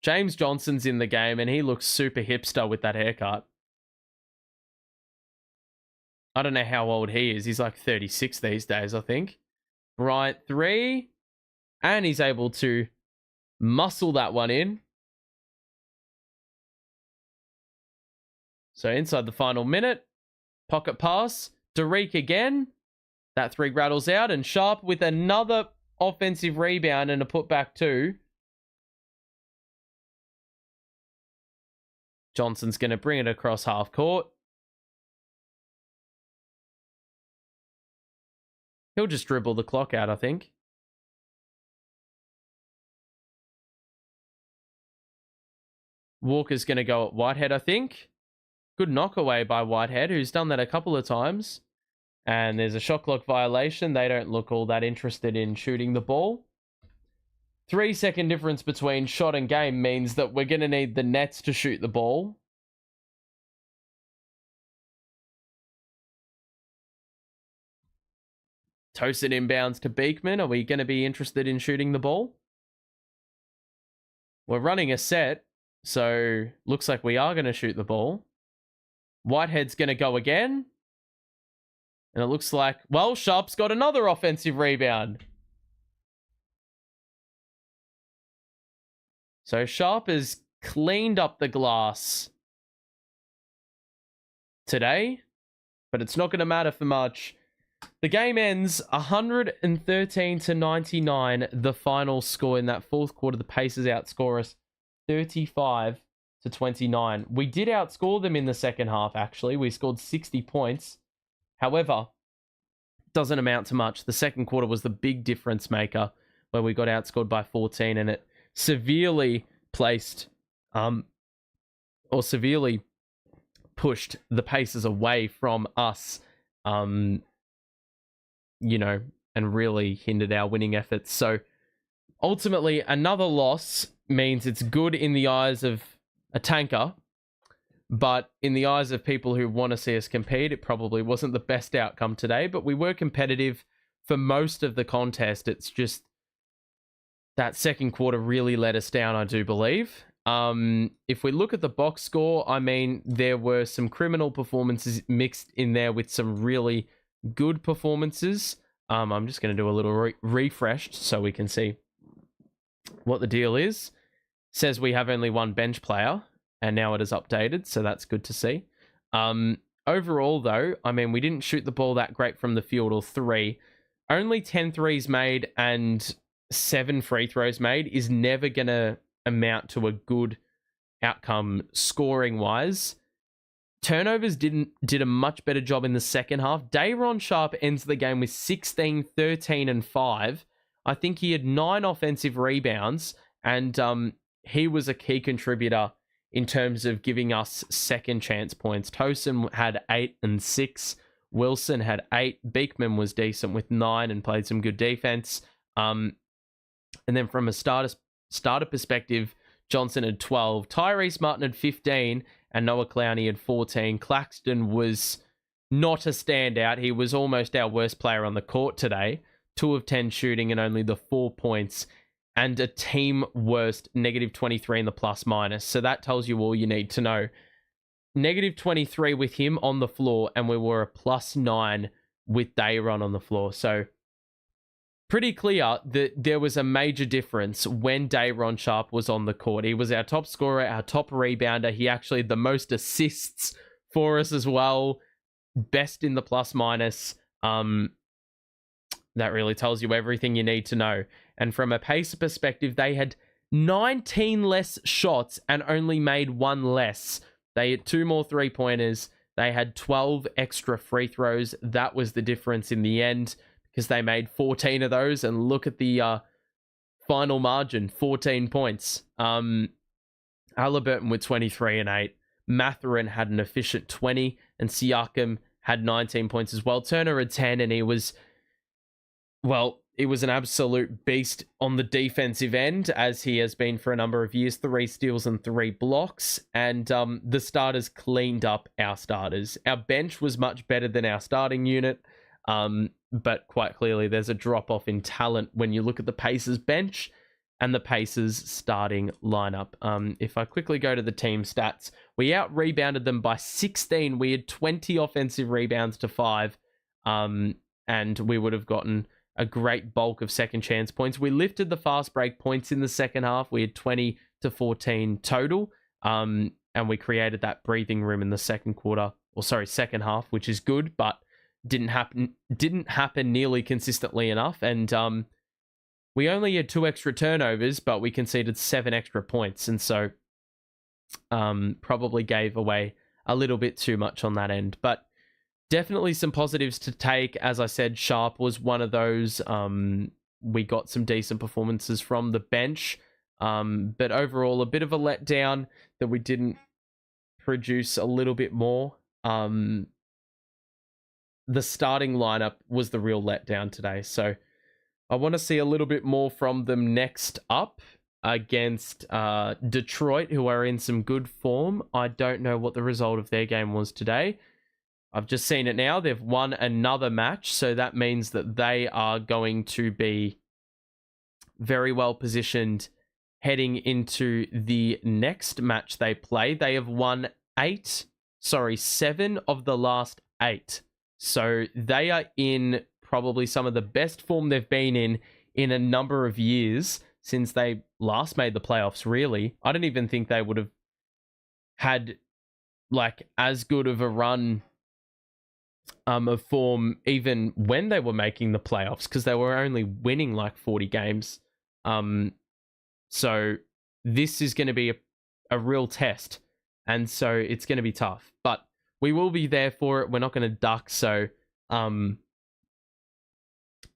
James Johnson's in the game, and he looks super hipster with that haircut. I don't know how old he is. He's like 36 these days, I think. Bryant 3. And he's able to muscle that one in. So inside the final minute. Pocket pass. Derek again. That 3 rattles out. And Sharp with another offensive rebound and a putback 2. Johnson's going to bring it across half court. He'll just dribble the clock out, I think. Walker's going to go at Whitehead, I think. Good knockaway by Whitehead, who's done that a couple of times. And there's a shot clock violation. They don't look all that interested in shooting the ball. 3-second difference between shot and game means that we're going to need the Nets to shoot the ball. Tosin inbounds to Beekman. Are we going to be interested in shooting the ball? We're running a set, so looks like we are going to shoot the ball. Whitehead's going to go again. And it looks like, well, Sharp's got another offensive rebound. So Sharp has cleaned up the glass today, but it's not going to matter for much. The game ends 113-99, the final score in that fourth quarter. The Pacers outscore us 35-29. We did outscore them in the second half, actually. We scored 60 points. However, doesn't amount to much. The second quarter was the big difference maker, where we got outscored by 14, and it severely severely pushed the Pacers away from us, and really hindered our winning efforts. So ultimately, another loss means it's good in the eyes of a tanker, but in the eyes of people who want to see us compete, it probably wasn't the best outcome today, but we were competitive for most of the contest. It's just that second quarter really let us down, I do believe. If we look at the box score, I mean, there were some criminal performances mixed in there with some really good performances. I'm just going to do a little refresh so we can see what the deal is. Says we have only one bench player, and now it is updated, so that's good to see. Overall, though, I mean, we didn't shoot the ball that great from the field or 3. Only 10 threes made and 7 free throws made is never going to amount to a good outcome scoring-wise. Turnovers did a much better job in the second half. Day'Ron Sharp ends the game with 16, 13, and 5. I think he had 9 offensive rebounds, and he was a key contributor in terms of giving us second chance points. Tosin had 8 and 6. Wilson had 8. Beekman was decent with 9 and played some good defense. And then from a starter perspective, Johnson had 12. Tyrese Martin had 15. And Noah Clowney had 14. Claxton was not a standout. He was almost our worst player on the court today. 2 of 10 shooting and only the 4 points, and a team worst -23 in the plus minus. So that tells you all you need to know. -23 with him on the floor, and we were a +9 with Dayron on the floor. So pretty clear that there was a major difference when Dayron Sharp was on the court. He was our top scorer, our top rebounder. He actually had the most assists for us as well. Best in the plus minus. That really tells you everything you need to know. And from a Pacer perspective, they had 19 less shots and only made 1 less. They had 2 more 3-pointers. They had 12 extra free throws. That was the difference in the end, because they made 14 of those. And look at the final margin, 14 points. Haliburton with 23 and 8. Mathurin had an efficient 20, and Siakam had 19 points as well. Turner had 10, and he was, well, it was an absolute beast on the defensive end, as he has been for a number of years. 3 steals and 3 blocks. And the starters cleaned up our starters. Our bench was much better than our starting unit. But quite clearly, there's a drop-off in talent when you look at the Pacers bench and the Pacers starting lineup. If I quickly go to the team stats, we out-rebounded them by 16. We had 20 offensive rebounds to 5. And we would have gotten a great bulk of second chance points. We lifted the fast break points in the second half. We had 20 to 14 total. And we created that breathing room in the second half, which is good, but didn't happen nearly consistently enough. And we only had 2 extra turnovers, but we conceded 7 extra points. And so probably gave away a little bit too much on that end. But definitely some positives to take. As I said, Sharp was one of those. We got some decent performances from the bench. But overall, a bit of a letdown that we didn't produce a little bit more. The starting lineup was the real letdown today. So I want to see a little bit more from them next up against Detroit, who are in some good form. I don't know what the result of their game was today. I've just seen it now. They've won another match, so that means that they are going to be very well positioned heading into the next match they play. They have won 7 of the last 8. So they are in probably some of the best form they've been in a number of years since they last made the playoffs, really. I don't even think they would have had like as good of a run of form even when they were making the playoffs, because they were only winning like 40 games. So this is going to be a real test, and so it's going to be tough, but we will be there for it. We're not going to duck, so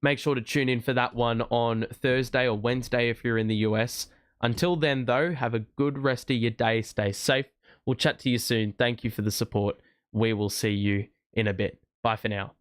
make sure to tune in for that one on Thursday or Wednesday if you're in the US. Until then, though, have a good rest of your day. Stay safe. We'll chat to you soon. Thank you for the support. We will see you in a bit. Bye for now.